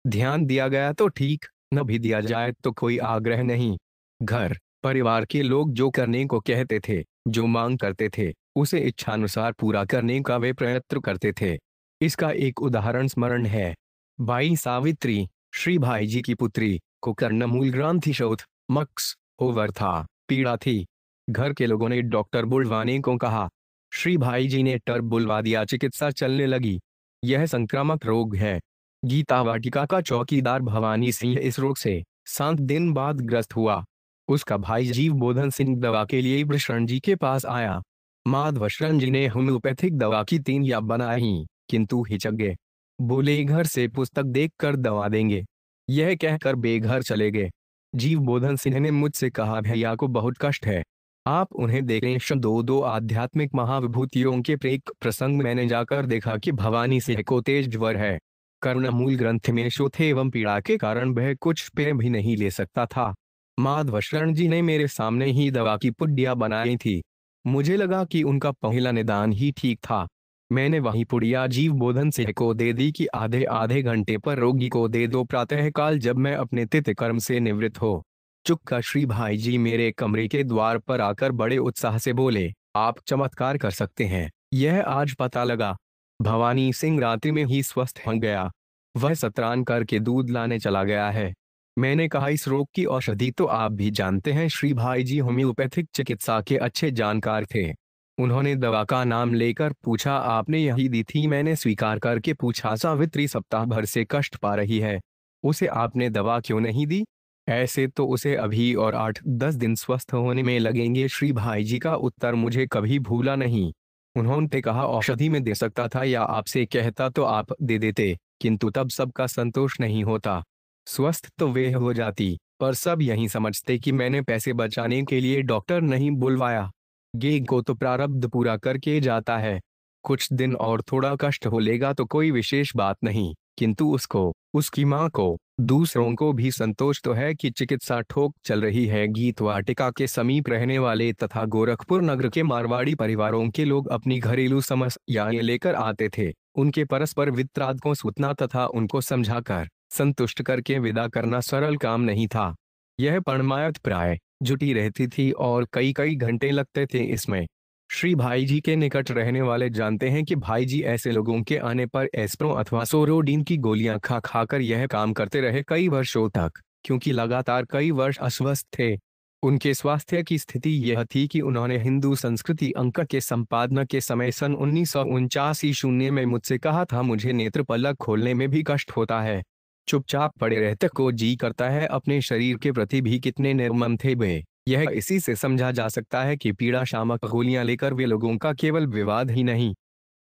ध्यान दिया गया तो ठीक, न भी दिया जाए तो कोई आग्रह नहीं। घर परिवार के लोग जो करने को कहते थे, जो मांग करते थे, उसे इच्छानुसार पूरा करने का वे प्रयत्न करते थे। इसका एक उदाहरण स्मरण है। बाई सावित्री श्री भाई जी की पुत्री को कर्णमूल ग्रंथि शोथ मक्स ओवर था, पीड़ा थी। घर के लोगों ने डॉक्टर बुलवाने को कहा। श्री भाई जी ने टर्ब बुलवा दिया, चिकित्सा चलने लगी। यह संक्रामक रोग है। गीता वाटिका का चौकीदार भवानी सिंह इस रोग से 7 दिन बाद ग्रस्त हुआ। उसका भाई जीव बोधन सिंह दवा के लिए वृषण जी के पास आया। माधवशरण जी ने होम्योपैथिक दवा की 3 या बनाई, किंतु हिचक गए। बोले घर से पुस्तक देखकर दवा देंगे। यह कहकर बेघर चले गए। जीव बोधन सिंह ने मुझसे कहा भैया को बहुत कष्ट है, आप उन्हें देखें। 2 आध्यात्मिक महाविभूतियों के प्रेक प्रसंग मैंने जाकर देखा कि भवानी सिंह को तेज ज्वर है। कर्णमूल ग्रंथ में शोथ एवं पीड़ा के कारण वह कुछ पेय भी नहीं ले सकता था। माधवशरण जी ने मेरे सामने ही दवा की पुड़िया बनाई थी। मुझे लगा कि उनका पहला निदान ही ठीक था। मैंने वही पुड़िया जीव बोधन सिंह को दे दी कि आधे आधे घंटे पर रोगी को दे दो, प्रातःकाल जब मैं अपने तिथि कर्म से निवृत्त हो चुका। श्री भाई जी मेरे कमरे के द्वार पर आकर बड़े उत्साह से बोले, आप चमत्कार कर सकते हैं, यह आज पता लगा। भवानी सिंह रात्रि में ही स्वस्थ हो गया। वह सतरान करके दूध लाने चला गया है। मैंने कहा इस रोग की औषधि तो आप भी जानते हैं। श्री भाई जी होम्योपैथिक चिकित्सा के अच्छे जानकार थे। उन्होंने दवा का नाम लेकर पूछा, आपने यही दी थी। मैंने स्वीकार करके पूछा, सावित्री सप्ताह भर से कष्ट पा रही है, उसे आपने दवा क्यों नहीं दी। ऐसे तो उसे अभी और 8-10 दिन स्वस्थ होने में लगेंगे। श्री भाई जी का उत्तर मुझे कभी भूला नहीं। उन्होंने कहा औषधि में दे सकता था या आपसे कहता तो आप दे देते, किंतु तब सबका संतोष नहीं होता। स्वस्थ तो वे हो जाती, पर सब यही समझते कि मैंने पैसे बचाने के लिए डॉक्टर नहीं बुलवाया। गे को तो प्रारब्ध पूरा करके जाता है। कुछ दिन और थोड़ा कष्ट हो लेगा तो कोई विशेष बात नहीं, किंतु उसको, उसकी माँ को, दूसरों को भी संतोष तो है कि चिकित्सा ठोक चल रही है। गीत वाटिका के समीप रहने वाले तथा गोरखपुर नगर के मारवाड़ी परिवारों के लोग अपनी घरेलू समस्याएं लेकर आते थे। उनके परस्पर वित्राद को सूतना तथा उनको समझाकर संतुष्ट करके विदा करना सरल काम नहीं था। यह परमायत प्राय जुटी रहती थी और कई कई घंटे लगते थे इसमें। श्री भाई जी के निकट रहने वाले जानते हैं कि भाई जी ऐसे लोगों के आने पर एस्प्रो अथवा सोरोडीन की गोलियां खा खाकर यह काम करते रहे कई वर्षों तक, क्योंकि लगातार कई वर्ष अस्वस्थ थे। उनके स्वास्थ्य की स्थिति यह थी कि उन्होंने हिंदू संस्कृति अंक के संपादन के समय सन 1949 में मुझसे कहा था, मुझे नेत्र पलक खोलने में भी कष्ट होता है। चुपचाप पड़े रहते को जी करता है। अपने शरीर के प्रति भी कितने निर्मम थे वे। यह इसी से समझा जा सकता है कि पीड़ा शामक गोलियां लेकर वे लोगों का केवल विवाद ही नहीं।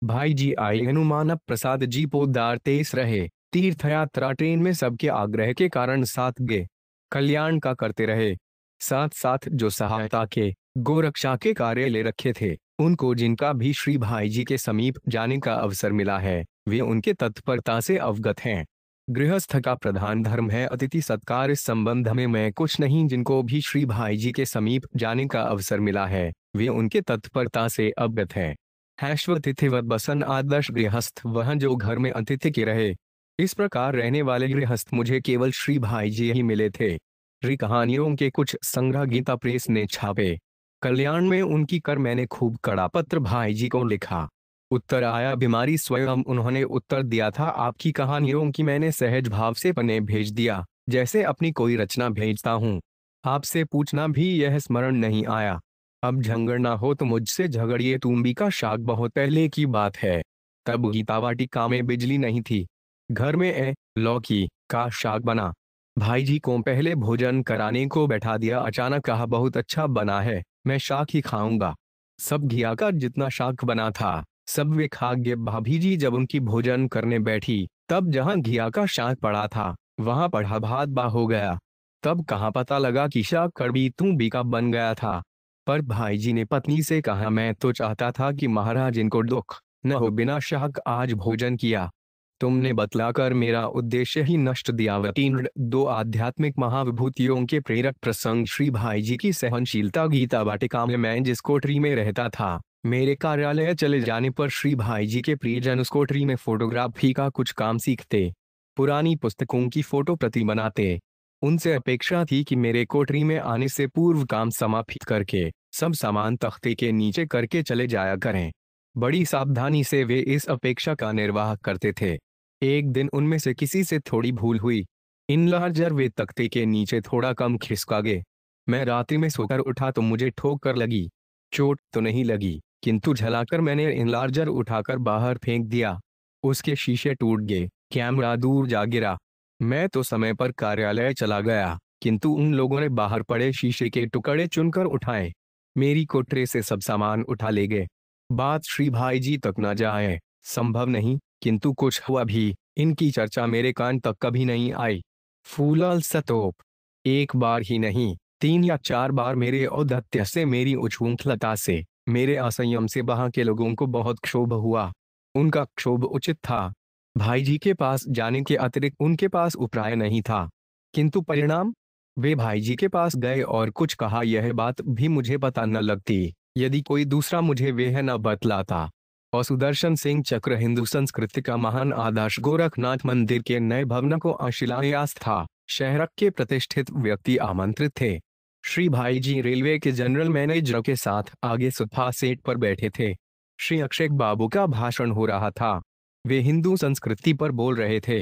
भाई जी आई हनुमान प्रसाद जी पोद्दार तेज रहे। तीर्थ यात्रा ट्रेन में सबके आग्रह के कारण साथ गए, कल्याण का करते रहे। साथ साथ जो सहायता के गोरक्षा के कार्य ले रखे थे, उनको जिनका भी श्री भाई जी के समीप जाने का अवसर मिला है, वे उनके तत्परता से अवगत हैं। गृहस्थ का प्रधान धर्म है अतिथि सत्कार। इस संबंध में मैं कुछ नहीं, जिनको भी श्री भाई जी के समीप जाने का अवसर मिला है, वे उनके तत्परता से अवगत है। हैश्वतिथिवत बसन आदर्श गृहस्थ वह जो घर में अतिथि के रहे। इस प्रकार रहने वाले गृहस्थ मुझे केवल श्री भाई जी ही मिले थे। री कहानियों के कुछ संग्रह गीता प्रेस ने छापे। कल्याण में उनकी कर मैंने खूब कड़ा पत्र भाई जी को लिखा। उत्तर आया बीमारी स्वयं। उन्होंने उत्तर दिया था, आपकी कहानियों की मैंने सहज भाव से पन्ने भेज दिया, जैसे अपनी कोई रचना भेजता हूँ। आपसे पूछना भी यह स्मरण नहीं आया। अब झगड़ना हो तो मुझसे झगड़िए, तुम्बी का शाक बहुत पहले की बात है। तब गीता वाटिका में बिजली नहीं थी। घर में लौकी का शाक बना। भाई जी को पहले भोजन कराने को बैठा दिया। अचानक कहा, बहुत अच्छा बना है, मैं शाक ही खाऊंगा। सब घिया का जितना शाक बना था सब वे खा गए। भाभी जी जब उनकी भोजन करने बैठी, तब जहां घिया का शाक पड़ा था वहां पढ़ा भात बा हो गया। तब कहाँ पता लगा कि शाक कड़वी तुम्बी का बन गया था। पर भाई जी ने पत्नी से कहा, मैं तो चाहता था कि महाराज इनको दुख न हो, बिना शाक आज भोजन किया। तुमने बतलाकर मेरा उद्देश्य ही नष्ट दिया। तीन दो आध्यात्मिक महाविभूतियों के प्रेरक प्रसंग। श्री भाई जी की सहनशीलता। गीता वाटिका में मैं जिस कोठरी में रहता था, मेरे कार्यालय चले जाने पर श्री भाई जी के प्रियजन उस कोठरी में फोटोग्राफी का कुछ काम सीखते, पुरानी पुस्तकों की फोटो प्रति बनाते। उनसे अपेक्षा थी कि मेरे कोठरी में आने से पूर्व काम समाप्त करके सब सामान तख्ते के नीचे करके चले जाया करें। बड़ी सावधानी से वे इस अपेक्षा का निर्वाह करते थे। एक दिन उनमें से किसी से थोड़ी भूल हुई। इनलार्जर वे तख्ते के नीचे थोड़ा कम खिसका गए। मैं रात्रि में सोकर उठा तो मुझे ठोकर लगी। चोट तो नहीं लगी, किंतु झलाकर मैंने इनलार्जर उठाकर बाहर फेंक दिया। उसके शीशे टूट गए, कैमरा दूर जा गिरा। मैं तो समय पर कार्यालय चला गया, किंतु उन लोगों ने बाहर पड़े शीशे के टुकड़े चुनकर उठाए। मेरी कोठरी से सब सामान उठा ले गए। बात श्री भाई जी तक न जाए संभव नहीं, किंतु कुछ हुआ भी। इनकी चर्चा मेरे कान तक कभी नहीं आई। फूलाल सतोप एक बार ही नहीं, 3 या 4 बार मेरे औद्धत्य से, मेरी उच्छृंखलता से, मेरे असंयम से वहां के लोगों को बहुत क्षोभ हुआ। उनका क्षोभ उचित था। भाई जी के पास जाने के अतिरिक्त उनके पास उपाय नहीं था। किंतु परिणाम, वे भाई जी के पास गए और कुछ कहा। यह बात भी मुझे पता न लगती यदि कोई दूसरा मुझे वह न बतलाता। और सुदर्शन सिंह चक्र हिंदू संस्कृति का महान आदर्श गोरखनाथ मंदिर के नए भवन को शिलान्यास था। शहर के प्रतिष्ठित व्यक्ति आमंत्रित थे। श्री भाई जी रेलवे के जनरल मैनेजर के साथ आगे सोफा सेट पर बैठे थे। श्री अक्षय बाबू का भाषण हो रहा था। वे हिंदू संस्कृति पर बोल रहे थे।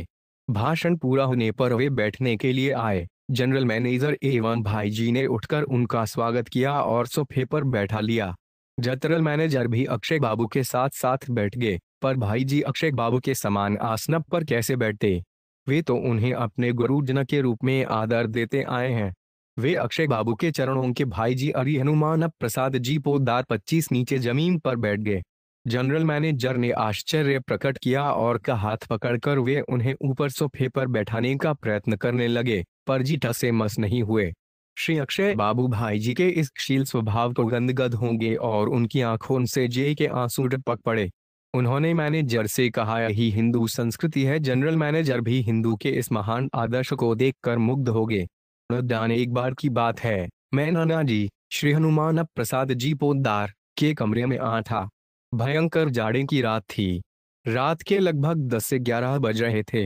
भाषण पूरा होने पर वे बैठने के लिए आए। जनरल मैनेजर एवं भाई जी ने उठकर उनका स्वागत किया और सोफे पर बैठा लिया। जनरल मैनेजर भी अक्षय बाबू के साथ साथ बैठ गए, पर भाई जी अक्षय बाबू के समान आसन पर कैसे बैठते? वे तो उन्हें अपने गुरुजन के रूप में आदर देते आए हैं। वे अक्षय बाबू के चरणों के भाई जी अरि हनुमान प्रसाद जी पोद्दार 25 नीचे जमीन पर बैठ गए। जनरल मैनेजर ने आश्चर्य प्रकट किया और का हाथ पकड़कर वे उन्हें ऊपर सोफे पर बैठाने का प्रयत्न करने लगे, पर जी टसे मस नहीं हुए। श्री अक्षय बाबू भाई जी के इस शील स्वभाव को गदगद होंगे और उनकी आंखों से जे के आंसू टपक पड़े। उन्होंने मैनेजर से कहा, यही हिंदू संस्कृति है। जनरल मैनेजर भी हिंदू के इस महान आदर्श को देखकर मुग्ध हो गए। एक बार की बात है, मैं नाना जी श्री हनुमान प्रसाद जी पोद्दार के कमरे में आ था। भयंकर जाड़े की रात थी। रात के लगभग 10 से 11 बज रहे थे।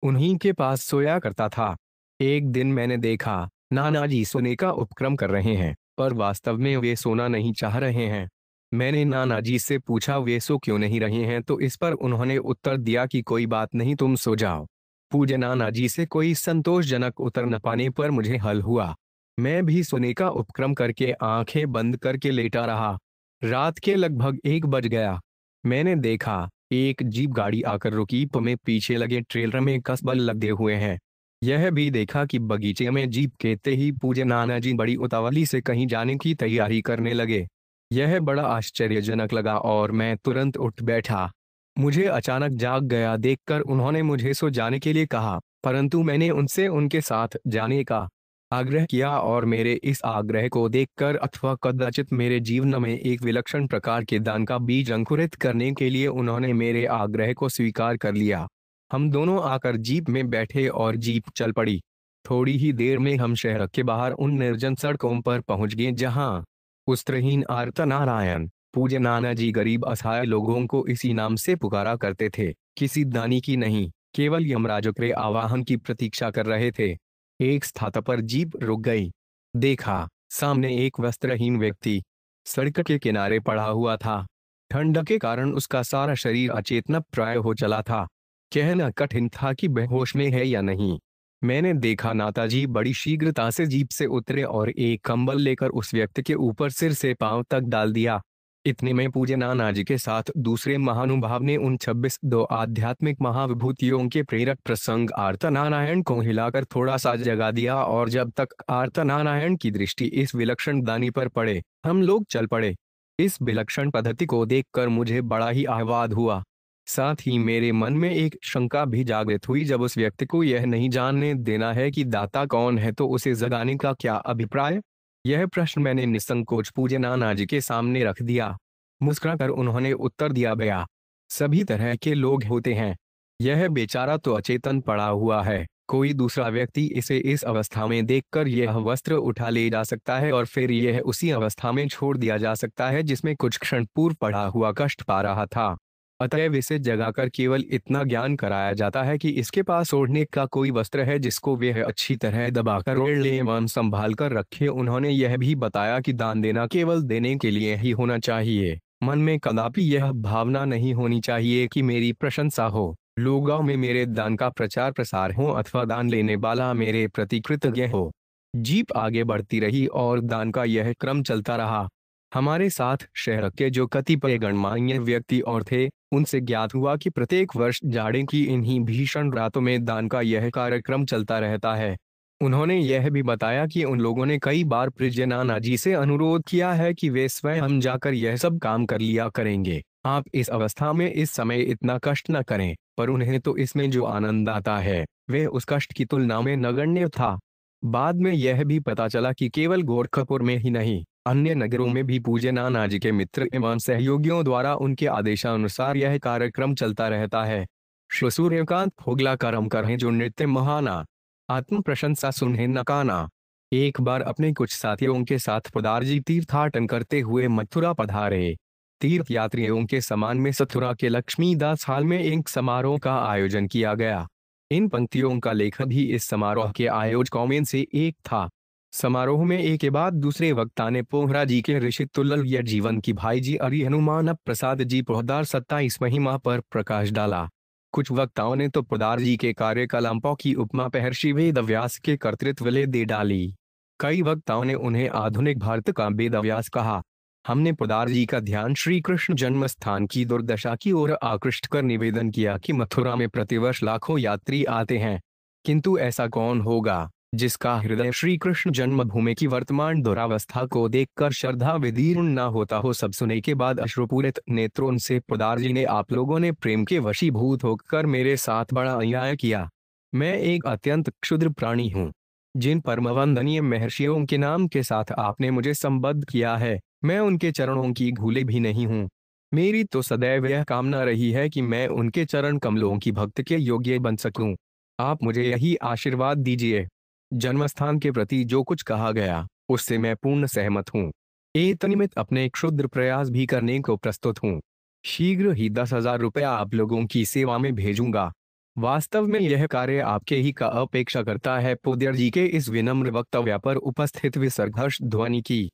उन्हीं के पास सोया करता था। एक दिन मैंने देखा, नाना जी सोने का उपक्रम कर रहे हैं, पर वास्तव में वे सोना नहीं चाह रहे हैं। मैंने नाना जी से पूछा वे सो क्यों नहीं रहे हैं, तो इस पर उन्होंने उत्तर दिया कि कोई बात नहीं, तुम सो जाओ। पूज्य नाना जी से कोई संतोषजनक उत्तर न पाने पर मुझे हल हुआ। मैं भी सोने का उपक्रम करके आंखें बंद करके लेटा रहा। रात के लगभग 1 बज गया। मैंने देखा एक जीप गाड़ी आकर रुकी, में पीछे लगे ट्रेलर में कसबल लगे हुए हैं। यह भी देखा कि बगीचे में जीप कहते ही पूज्य नाना जी बड़ी उतावली से कहीं जाने की तैयारी करने लगे। यह बड़ा आश्चर्यजनक लगा और मैं तुरंत उठ बैठा। मुझे अचानक जाग गया देखकर उन्होंने मुझे सो जाने के लिए कहा, परंतु मैंने उनसे उनके साथ जाने का आग्रह किया और मेरे इस आग्रह को देखकर अथवा कदाचित मेरे जीवन में एक विलक्षण प्रकार के दान का बीज अंकुरित करने के लिए उन्होंने मेरे आग्रह को स्वीकार कर लिया। हम दोनों आकर जीप में बैठे और जीप चल पड़ी। थोड़ी ही देर में हम शहर के बाहर उन निर्जन सड़कों पर पहुंच गए जहां वस्त्रहीन आर्तनारायण पूज्य नाना जी गरीब असहाय लोगों को इसी नाम से पुकारा करते थे, किसी दानी की नहीं, केवल यमराज के आवाहन की प्रतीक्षा कर रहे थे। एक स्थान पर जीप रुक गई। देखा सामने एक वस्त्रहीन व्यक्ति सड़क के किनारे पड़ा हुआ था। ठंड के कारण उसका सारा शरीर अचेतन प्राय हो चला था। कहना कठिन था कि बेहोश में है या नहीं। मैंने देखा नाताजी बड़ी शीघ्रता से जीप से उतरे और एक कंबल लेकर उस व्यक्ति के ऊपर सिर से पांव तक डाल दिया। इतने में पूज्य नाना जी के साथ दूसरे महानुभाव ने उन 26 आध्यात्मिक महाविभूतियों के प्रेरक प्रसंग आर्तनारायण को हिलाकर थोड़ा सा जगा दिया और जब तक आर्तनारायण की दृष्टि इस विलक्षण दानी पर पड़े हम लोग चल पड़े। इस विलक्षण पद्धति को देखकर मुझे बड़ा ही आह्लाद हुआ। साथ ही मेरे मन में एक शंका भी जागृत हुई, जब उस व्यक्ति को यह नहीं जानने देना है कि दाता कौन है तो उसे जगाने का क्या अभिप्राय। यह प्रश्न मैंने निसंकोच पूज्य नाना जी के सामने रख दिया। मुस्कुराकर उन्होंने उत्तर दिया, भैया सभी तरह के लोग होते हैं, यह बेचारा तो अचेतन पड़ा हुआ है, कोई दूसरा व्यक्ति इसे इस अवस्था में देखकर यह वस्त्र उठा ले जा सकता है और फिर यह उसी अवस्था में छोड़ दिया जा सकता है जिसमें कुछ क्षण पूर्व पड़ा हुआ कष्ट पा रहा था। अतएव इसे जगाकर केवल इतना ज्ञान कराया जाता है कि इसके पास ओढ़ने का कोई वस्त्र है जिसको वह अच्छी तरह दबाकर ओढ़ ले एवं संभाल कर रखे। उन्होंने यह भी बताया कि दान देना केवल देने के लिए ही होना चाहिए। मन में कदापि यह भावना नहीं होनी चाहिए कि मेरी प्रशंसा हो, लोगों में मेरे दान का प्रचार प्रसार हो अथवा दान लेने वाला मेरे प्रति कृतज्ञ हो। जीप आगे बढ़ती रही और दान का यह क्रम चलता रहा। हमारे साथ शहर के जो कतिपय गणमान्य व्यक्ति और थे उनसे ज्ञात हुआ कि प्रत्येक वर्ष जाड़े की इन्हीं भीषण रातों में दान का यह कार्यक्रम चलता रहता है। उन्होंने यह भी बताया कि उन लोगों ने कई बार पूज्य नाना जी से अनुरोध किया है कि वे स्वयं जाकर यह सब काम कर लिया करेंगे, आप इस अवस्था में इस समय इतना कष्ट न करें, पर उन्हें तो इसमें जो आनंद आता है वह उस कष्ट की तुलना में नगण्य था। बाद में यह भी पता चला कि केवल गोरखपुर में ही नहीं, अन्य नगरों में भी पूज्य नाना जी के मित्र एवं सहयोगियों द्वारा उनके आदेशानुसार यह कार्यक्रम चलता रहता है। श्री सूर्यकांत फोगला करम करें जो नृत्य महाना, आत्म प्रशंसा सुने नकाना। एक बार अपने कुछ साथियों के साथ पुदारजी तीर्थाटन करते हुए मथुरा पधारे। तीर्थ यात्रियों के समान में सथुरा के लक्ष्मीदास हाल में एक समारोह का आयोजन किया गया। इन पंक्तियों का लेखक भी इस समारोह के आयोजकों में से एक था। समारोह में एक के बाद दूसरे वक्ता ने पोहरा जी के ऋषि तुल्य जीवन की भाई जी अरि हनुमान प्रसाद जी पोहदार 27 महिमा पर प्रकाश डाला। कुछ वक्ताओं ने तो पोदार जी के कार्यकलापों की उपमा महर्षि वेद व्यास के कर्तृत्व ले दे डाली। कई वक्ताओं ने उन्हें आधुनिक भारत का वेद व्यास कहा। हमने पोदार जी का ध्यान श्री कृष्ण जन्म स्थान की दुर्दशा की ओर आकृष्ट कर निवेदन किया कि मथुरा में प्रतिवर्ष लाखों यात्री आते हैं, किंतु ऐसा कौन होगा जिसका हृदय श्री कृष्ण जन्मभूमि की वर्तमान दुरावस्था को देखकर श्रद्धा विदीर्ण न होता हो। सब सुनने के बाद अश्रुपूरित नेत्रों से पोदार जी ने, आप लोगों ने प्रेम के वशीभूत होकर मेरे साथ बड़ा अन्याय किया। मैं एक अत्यंत क्षुद्र प्राणी हूँ। जिन परमवंदनीय महर्षियों के नाम के साथ आपने मुझे संबद्ध किया है, मैं उनके चरणों की धूले भी नहीं हूँ। मेरी तो सदैव यह कामना रही है कि मैं उनके चरण कमलों की भक्त के योग्य बन सकूं। आप मुझे यही आशीर्वाद दीजिए। जन्मस्थान के प्रति जो कुछ कहा गया उससे मैं पूर्ण सहमत हूँ। एतन्निमित्त अपने क्षुद्र प्रयास भी करने को प्रस्तुत हूँ। शीघ्र ही 10,000 रुपया आप लोगों की सेवा में भेजूंगा। वास्तव में यह कार्य आपके ही का अपेक्षा करता है। पोद्यर जी के इस विनम्र वक्तव्य पर उपस्थित विसर्ग हर्ष ध्वनि की।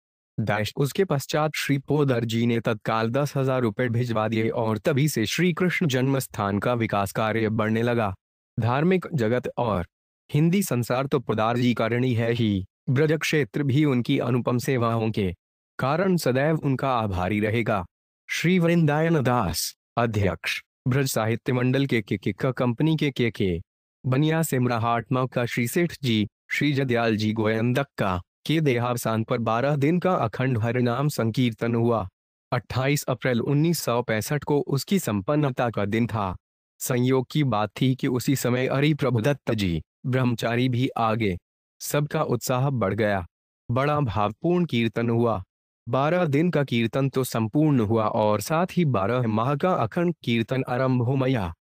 उसके पश्चात श्री पोदर जी ने तत्काल 10,000 रुपए भिजवा दिए और तभी से श्री कृष्ण जन्म स्थान का विकास कार्य बढ़ने लगा। धार्मिक जगत और हिंदी संसार तो पोदार जी का ऋणी है ही, ब्रज क्षेत्र भी उनकी अनुपम सेवाओं के कारण सदैव उनका आभारी रहेगा। श्री वृंदायन दास, अध्यक्ष ब्रज साहित्य मंडल के कंपनी के बनिया सिमराहाटमा का श्री सेठ जी, श्री जदयाल जी गोयंदक का के देहावसान पर 12 दिन का अखंड हरिनाम संकीर्तन हुआ। 28 अप्रैल 1965 को उसकी संपन्नता का दिन था। संयोग की बात थी कि उसी समय हरि प्रभुदत्त जी ब्रह्मचारी भी आ गए। सबका उत्साह बढ़ गया। बड़ा भावपूर्ण कीर्तन हुआ। 12 दिन का कीर्तन तो संपूर्ण हुआ और साथ ही 12 माह का अखंड कीर्तन आरंभ हो गया।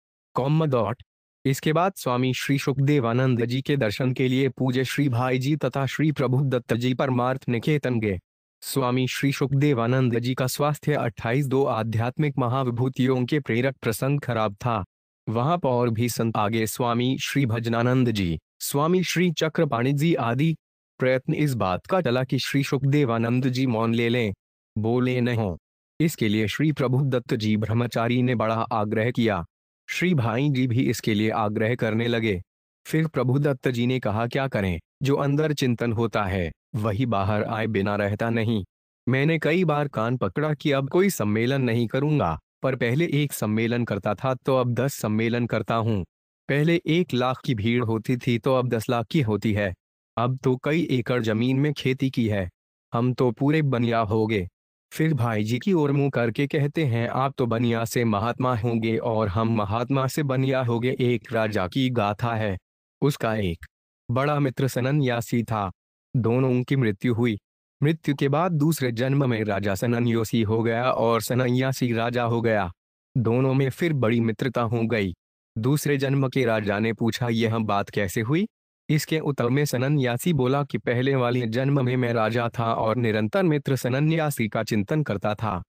इसके बाद स्वामी श्री सुखदेवानंद जी के दर्शन के लिए पूज्य श्री भाई जी तथा श्री प्रभुदत्त जी परमार्थ निकेतन गए। स्वामी श्री सुखदेवानंद जी का स्वास्थ्य 28 आध्यात्मिक महाविभूतियों के प्रेरक प्रसंग खराब था। वहां पर और भी संत आगे स्वामी श्री भजनानंद जी, स्वामी श्री चक्रपाणि जी आदि। प्रयत्न इस बात का चला कि श्री सुखदेवानंद जी मौन ले लें, बोले न हो। इसके लिए श्री प्रभुदत्त जी ब्रह्मचारी ने बड़ा आग्रह किया। श्री भाई जी भी इसके लिए आग्रह करने लगे। फिर प्रभुदत्त जी ने कहा, क्या करें, जो अंदर चिंतन होता है वही बाहर आए बिना रहता नहीं। मैंने कई बार कान पकड़ा कि अब कोई सम्मेलन नहीं करूंगा, पर पहले 1 सम्मेलन करता था तो अब 10 सम्मेलन करता हूं। पहले 1 लाख की भीड़ होती थी तो अब 10 लाख की होती है। अब तो कई एकड़ जमीन में खेती की है। हम तो पूरे बनिया हो गए। फिर भाई जी की ओर मुंह करके कहते हैं, आप तो बनिया से महात्मा होंगे और हम महात्मा से बनिया होंगे। एक राजा की गाथा है। उसका एक बड़ा मित्र सनन्यासी था। दोनों की मृत्यु हुई। मृत्यु के बाद दूसरे जन्म में राजा सनन्यासी हो गया और सनन्यासी राजा हो गया। दोनों में फिर बड़ी मित्रता हो गई। दूसरे जन्म के राजा ने पूछा, यह बात कैसे हुई? इसके उत्तर में सनन्यासी बोला कि पहले वाले जन्म में मैं राजा था और निरंतर मित्र सनन्यासी का चिंतन करता था।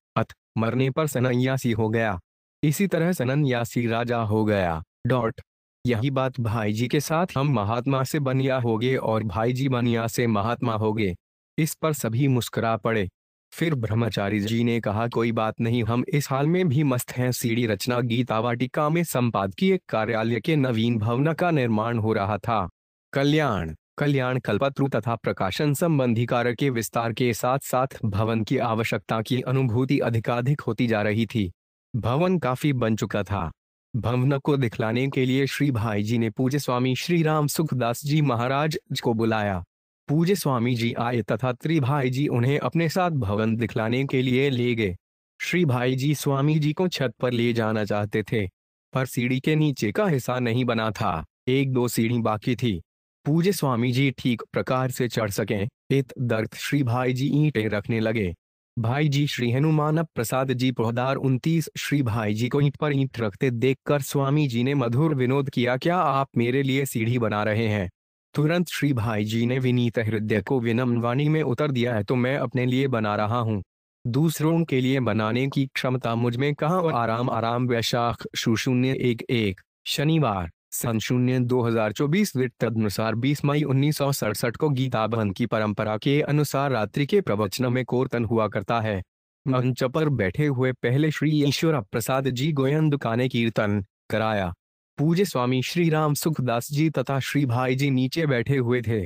मरने पर सनन्यासी हो गया। इसी तरह सनन्यासी राजा हो गया। यही बात भाई जी के साथ, हम महात्मा से बनिया हो गए और भाई जी बनिया से महात्मा हो गए। इस पर सभी मुस्कुरा पड़े। फिर ब्रह्मचारी जी ने कहा, कोई बात नहीं, हम इस हाल में भी मस्त हैं। सीढ़ी रचना गीता वाटिका में संपादकीय कार्यालय के नवीन भवन का निर्माण हो रहा था। कल्याण कल्पत्रु तथा प्रकाशन संबंधी कार्य के विस्तार के साथ साथ भवन की आवश्यकता की अनुभूति अधिकाधिक होती जा रही थी। भवन काफी बन चुका था। भवन को दिखलाने के लिए श्री भाई जी ने पूज्य स्वामी श्री राम सुखदास जी महाराज को बुलाया। पूज्य स्वामी जी आए तथा त्रिभाई जी उन्हें अपने साथ भवन दिखलाने के लिए ले गए। श्री भाई जी स्वामी जी को छत पर ले जाना चाहते थे, पर सीढ़ी के नीचे का हिस्सा नहीं बना था। 1-2 सीढ़ी बाकी थी। पूज्य स्वामी जी ठीक प्रकार से चढ़ सकें, इत दर्थ श्री भाई जी ईंटें रखने लगे। भाई जी श्री हनुमान प्रसाद जी पोहदार 29 श्री भाई जी को ईंट पर ईंट रखते देखकर स्वामी जी ने मधुर विनोद किया, क्या आप मेरे लिए सीढ़ी बना रहे हैं? तुरंत श्री भाई जी ने विनीत हृदय को विनम्र वाणी में उत्तर दिया है, तो मैं अपने लिए बना रहा हूँ, दूसरों के लिए बनाने की क्षमता मुझ में कहाँ। और आराम वैशाख 001 शनिवार सन 2024 तदनुसार 20 मई 1967 को गीता भवन की परंपरा के अनुसार रात्रि के प्रवचन में कीर्तन हुआ करता है। मंच पर बैठे हुए पहले श्री ईश्वर प्रसाद जी गोयंदका ने कीर्तन कराया। पूज्य स्वामी श्री राम सुखदास जी तथा श्री भाई जी नीचे बैठे हुए थे।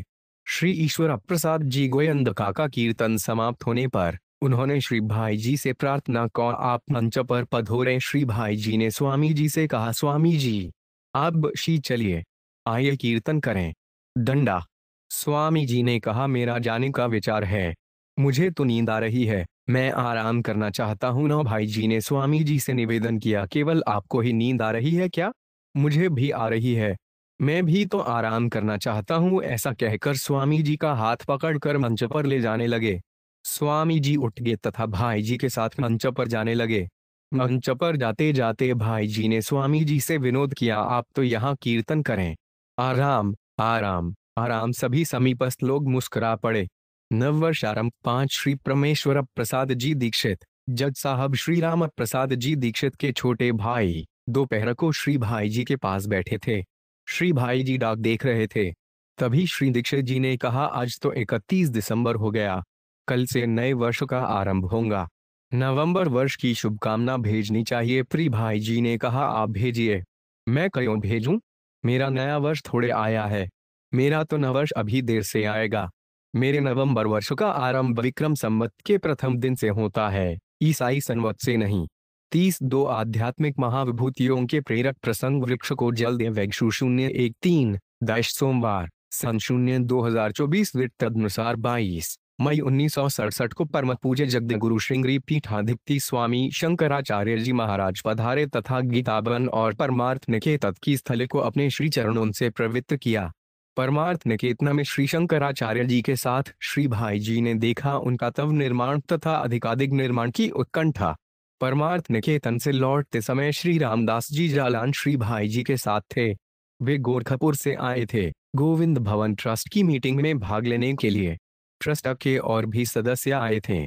श्री ईश्वर प्रसाद जी गोयंदका का कीर्तन समाप्त होने पर उन्होंने श्री भाई जी से प्रार्थना को, आप मंच पर पधारें। श्री भाई जी ने स्वामी जी से कहा, स्वामी जी आप शी चलिए, आइए कीर्तन करें। दंडा। स्वामी जी ने कहा, मेरा जाने का विचार है, मुझे तो नींद आ रही है, मैं आराम करना चाहता हूँ ना। भाई जी ने स्वामी जी से निवेदन किया, केवल आपको ही नींद आ रही है क्या? मुझे भी आ रही है, मैं भी तो आराम करना चाहता हूँ। ऐसा कहकर स्वामी जी का हाथ पकड़कर मंच पर ले जाने लगे। स्वामी जी उठ गए तथा भाई जी के साथ मंच पर जाने लगे। मंच पर जाते जाते भाई जी ने स्वामी जी से विनोद किया, आप तो यहाँ कीर्तन करें, आराम आराम आराम। सभी समीपस्थ लोग मुस्कुरा पड़े। नववर्षारंभ 5 श्री परमेश्वर प्रसाद जी दीक्षित, जज साहब श्री राम प्रसाद जी दीक्षित के छोटे भाई दोपहर को श्री भाई जी के पास बैठे थे। श्री भाई जी डाक देख रहे थे। तभी श्री दीक्षित जी ने कहा, आज तो 31 दिसंबर हो गया, कल से नए वर्ष का आरंभ होगा। नवंबर वर्ष की शुभकामना भेजनी चाहिए। प्रिय भाई जी ने कहा, आप भेजिए। मैं क्यों भेजूं? मेरा नया वर्ष थोड़े आया है। मेरा तो नववर्ष अभी देर से आएगा। मेरे नवंबर वर्ष का आरंभ विक्रम संवत के प्रथम दिन से होता है, ईसाई संवत से नहीं। 30 आध्यात्मिक महाविभूतियों के प्रेरक प्रसंग। वृक्ष को जल दे वैक्षु 013 सोमवार सन 0-2024 तदनुसार 22 मई 1967 को परम पूज्य जगद्गुरु श्रृंगेरी पीठाधिपति स्वामी शंकराचार्य जी महाराज पधारे तथा गीतावन और परमार्थ निकेतन की स्थल को अपने श्री चरणों से पवित्र किया। परमार्थ निकेतन में श्री शंकराचार्य जी के साथ श्री भाई जी ने देखा उनका तव निर्माण तथा अधिकाधिक निर्माण की उत्कंठा। परमार्थ निकेतन से लौटते समय श्री रामदास जी जालान श्री भाई जी के साथ थे। वे गोरखपुर से आए थे गोविंद भवन ट्रस्ट की मीटिंग में भाग लेने के लिए। ट्रस्ट के और भी सदस्य आए थे।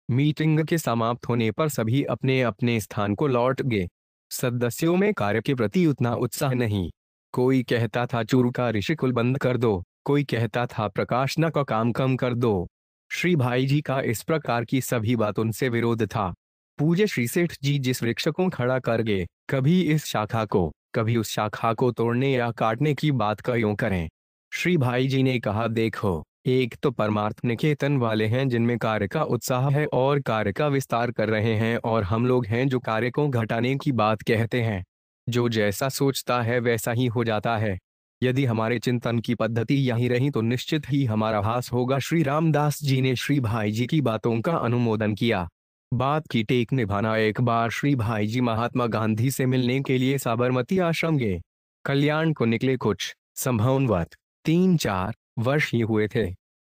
मीटिंग के समाप्त होने पर सभी अपने अपने स्थान को लौट गए। सदस्यों में कार्य के प्रति उतना उत्साह नहीं। कोई कहता था चूरू का ऋषिकुल बंद कर दो, कोई कहता था प्रकाशना का काम कम कर दो। श्री भाई जी का इस प्रकार की सभी बातों से विरोध था। पूज्य श्री सेठ जी जिस वृक्ष को खड़ा कर गए, कभी इस शाखा को कभी उस शाखा को तोड़ने या काटने की बात क्यों करें? श्री भाई जी ने कहा, देखो, एक तो परमार्थ निकेतन वाले हैं जिनमें कार्य का उत्साह है और कार्य का विस्तार कर रहे हैं, और हम लोग हैं जो कार्य को घटाने की बात कहते हैं। जो जैसा सोचता है वैसा ही हो जाता है। यदि हमारे चिंतन की पद्धति यही रही तो निश्चित ही हमारा हास होगा। श्री रामदास जी ने श्री भाई जी की बातों का अनुमोदन किया। बात की टेक निभाना। एक बार श्री भाई जी महात्मा गांधी से मिलने के लिए साबरमती आश्रम गए। कल्याण को निकले कुछ संभवतः 3-4 वर्ष ही हुए थे।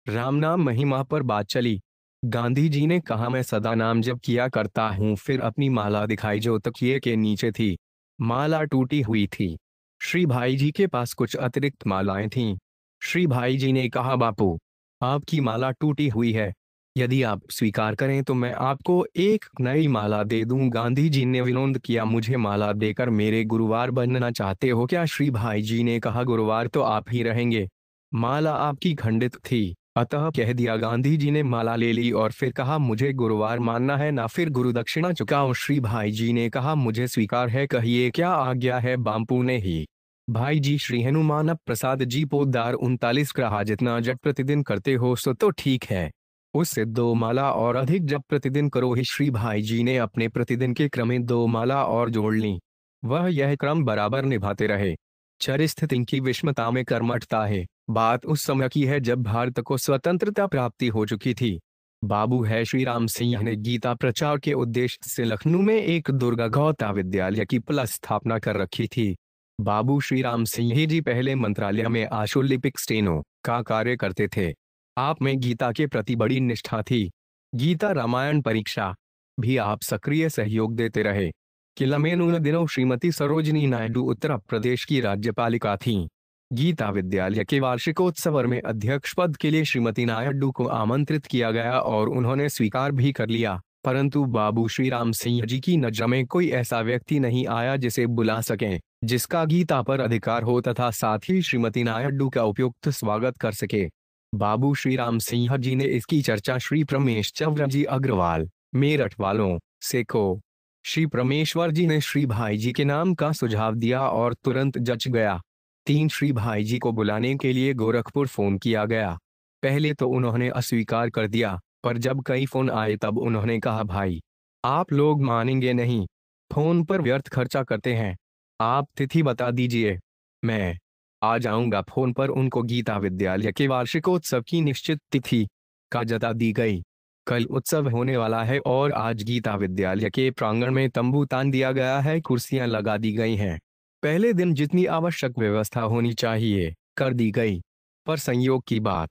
राम नाम महिमा पर बात चली। गांधी जी ने कहा, मैं सदा नाम जप किया करता हूँ। फिर अपनी माला दिखाई जो तकिए के नीचे थी। माला टूटी हुई थी। श्री भाई जी के पास कुछ अतिरिक्त मालाएं थीं। श्री भाई जी ने कहा, बापू, आपकी माला टूटी हुई है। यदि आप स्वीकार करें तो मैं आपको एक नई माला दे दूं। गांधी जी ने विनोद किया, मुझे माला देकर मेरे गुरुवार बनना चाहते हो क्या? श्री भाई जी ने कहा, गुरुवार तो आप ही रहेंगे। माला आपकी खंडित थी, अतः कह दिया। गांधी जी ने माला ले ली और फिर कहा, मुझे गुरुवार मानना है ना, फिर गुरु दक्षिणा चुकाओ। श्री भाई जी ने कहा, मुझे स्वीकार है, कहिए क्या आज्ञा है? बापू ने ही भाई जी श्री हनुमान प्रसाद जी पोदार 39 कहा, जितना जप प्रतिदिन करते हो सो तो ठीक है, उससे 2 माला और अधिक जप प्रतिदिन करो ही। श्री भाई जी ने अपने प्रतिदिन के क्रम में 2 माला और जोड़ ली। वह यह क्रम बराबर निभाते रहे। चरिस्थिति की विषमता में कर्मठता है। बात उस समय की है जब भारत को स्वतंत्रता प्राप्ति हो चुकी थी। बाबू है श्री राम सिंह ने गीता प्रचार के उद्देश्य से लखनऊ में एक दुर्गा गौता विद्यालय की स्थापना कर रखी थी। बाबू श्री राम सिंह जी पहले मंत्रालय में आशुलिपिक स्टेनो का कार्य करते थे। आप में गीता के प्रति बड़ी निष्ठा थी। गीता रामायण परीक्षा भी आप सक्रिय सहयोग देते रहे। किला में उन दिनों श्रीमती सरोजिनी नायडू उत्तर प्रदेश की राज्यपालिका थीं। गीता विद्यालय के वार्षिकोत्सव में अध्यक्ष पद के लिए श्रीमती नायडू को आमंत्रित किया गया और उन्होंने स्वीकार भी कर लिया, परंतु बाबू श्री राम सिंह जी की नजर में कोई ऐसा व्यक्ति नहीं आया जिसे बुला सकें, जिसका गीता पर अधिकार हो तथा साथ ही श्रीमती नायडू का उपयुक्त स्वागत कर सके। बाबू श्री राम सिंह जी ने इसकी चर्चा श्री परमेश्वर जी अग्रवाल मेरठ वालों से को। श्री परमेश्वर जी ने श्री भाई जी के नाम का सुझाव दिया और तुरंत जच गया। 3 श्री भाई जी को बुलाने के लिए गोरखपुर फोन किया गया। पहले तो उन्होंने अस्वीकार कर दिया, पर जब कई फोन आए तब उन्होंने कहा, भाई आप लोग मानेंगे नहीं, फोन पर व्यर्थ खर्चा करते हैं, आप तिथि बता दीजिए, मैं आ जाऊंगा। फोन पर उनको गीता विद्यालय के वार्षिकोत्सव की निश्चित तिथि का जता दी गई। कल उत्सव होने वाला है और आज गीता विद्यालय के प्रांगण में तंबू तान दिया गया है, कुर्सियां लगा दी गई हैं। पहले दिन जितनी आवश्यक व्यवस्था होनी चाहिए कर दी गई, पर संयोग की बात,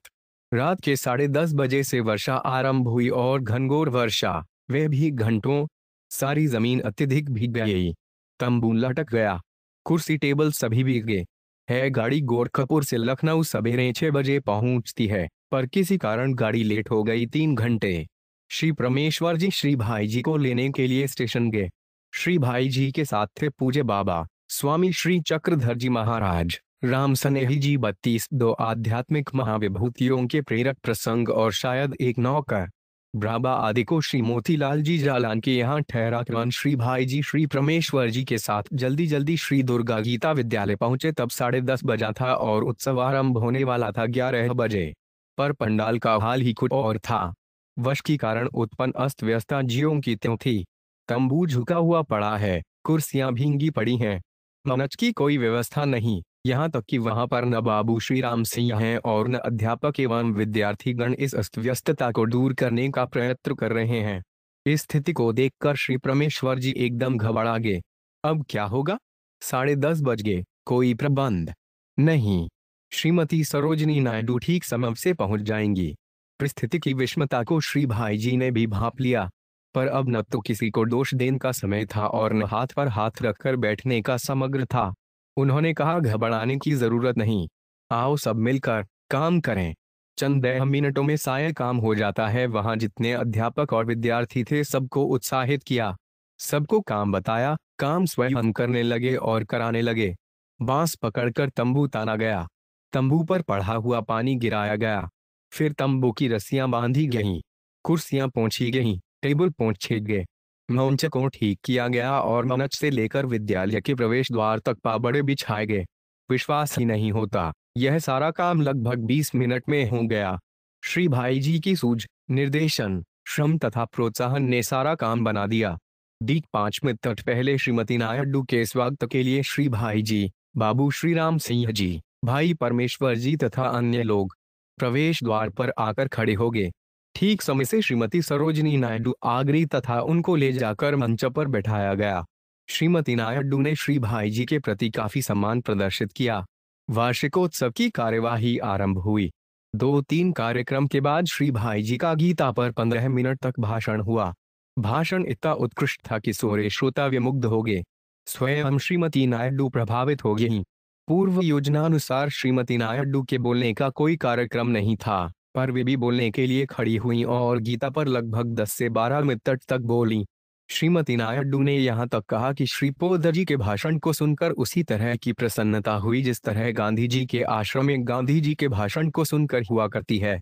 रात के 10:30 बजे से वर्षा आरंभ हुई और घनघोर वर्षा, वे भी घंटों। सारी जमीन अत्यधिक भीग गई। तंबू लटक गया, कुर्सी टेबल सभी भीग गए। है गाड़ी गोरखपुर से लखनऊ सवेरे 6 बजे पहुंचती है, पर किसी कारण गाड़ी लेट हो गई 3 घंटे। श्री परमेश्वर जी श्री भाई जी को लेने के लिए स्टेशन गए। श्री भाई जी के साथ थे पूज्य बाबा स्वामी श्री चक्रधर जी महाराज, राम स्नेही जी 32 आध्यात्मिक महाविभूतियों के प्रेरक प्रसंग और शायद एक नौकर। ब्राबा आदि को श्री मोतीलाल जी जालान के यहाँ ठहरा कर श्री भाई जी श्री परमेश्वर जी के साथ जल्दी जल्दी श्री दुर्गा गीता विद्यालय पहुंचे। तब 10:30 बजा था और उत्सव आरंभ होने वाला था 11 बजे। पर पंडाल का हाल ही कुछ और था। वर्ष के कारण उत्पन्न अस्त व्यवस्था ज्यों की त्यों थी। तंबू झुका हुआ पड़ा है, कुर्सियां भींगी पड़ी हैं, मंच की कोई व्यवस्था नहीं। यहाँ तक कि वहां पर न बाबू श्री राम सिंह हैं और न अध्यापक एवं विद्यार्थीगण इस अस्त व्यस्तता को दूर करने का प्रयत्न कर रहे हैं। इस स्थिति को देखकर श्री परमेश्वर जी एकदम घबरा गए। अब क्या होगा? 10:30 बज गए, कोई प्रबंध नहीं। श्रीमती सरोजनी नायडू ठीक समय से पहुंच जाएंगी। परिस्थिति की विषमता को श्री भाई जी ने भी भांप लिया। पर अब न तो किसी को दोष देने का समय था और न हाथ पर हाथ रखकर बैठने का समग्र था। उन्होंने कहा, घबराने की जरूरत नहीं, आओ सब मिलकर काम करें। चंद मिनटों में सारे काम हो जाता है। वहां जितने अध्यापक और विद्यार्थी थे सबको उत्साहित किया, सबको काम बताया, काम स्वयं करने लगे और कराने लगे। बांस पकड़कर तंबू ताना गया, तंबू पर पड़ा हुआ पानी गिराया गया, फिर तंबू की रस्सियां बांधी गईं, कुर्सियां पोंछी गईं, टेबल पोंछे गए, मंच को ठीक किया गया और मंच से लेकर विद्यालय के प्रवेश द्वार तक पाबड़े बिछाए गए। विश्वास ही नहीं होता, यह सारा काम लगभग 20 मिनट में हो गया। श्री भाई जी की सूझ, निर्देशन, श्रम तथा प्रोत्साहन ने सारा काम बना दिया। ठीक 5 मिनट पहले श्रीमती नायडू के स्वागत के लिए श्री भाई जी, बाबू श्री राम सिंह जी, भाई परमेश्वर जी तथा अन्य लोग प्रवेश द्वार पर आकर खड़े हो गए। ठीक समय से श्रीमती सरोजनी नायडू आ गई तथा उनको ले जाकर मंच पर बैठाया गया। श्रीमती नायडू ने श्री भाई जी के प्रति काफी सम्मान प्रदर्शित किया। वार्षिकोत्सव की कार्यवाही आरंभ हुई। 2-3 कार्यक्रम के बाद श्री भाई जी का गीता पर 15 मिनट तक भाषण हुआ। भाषण इतना उत्कृष्ट था कि सारे श्रोता विमुग्ध हो गए। स्वयं श्रीमती नायडू प्रभावित हो गईं। पूर्व योजनानुसार श्रीमती नायडू के बोलने का कोई कार्यक्रम नहीं था, पर वे भी बोलने के लिए खड़ी हुई और गीता पर लगभग 10 से 12 मिनट तक बोली। श्रीमती नायडू ने यहाँ तक कहा कि श्री पोदर जी के भाषण को सुनकर उसी तरह की प्रसन्नता हुई जिस तरह गांधी जी के आश्रम में गांधी जी के भाषण को सुनकर हुआ करती है।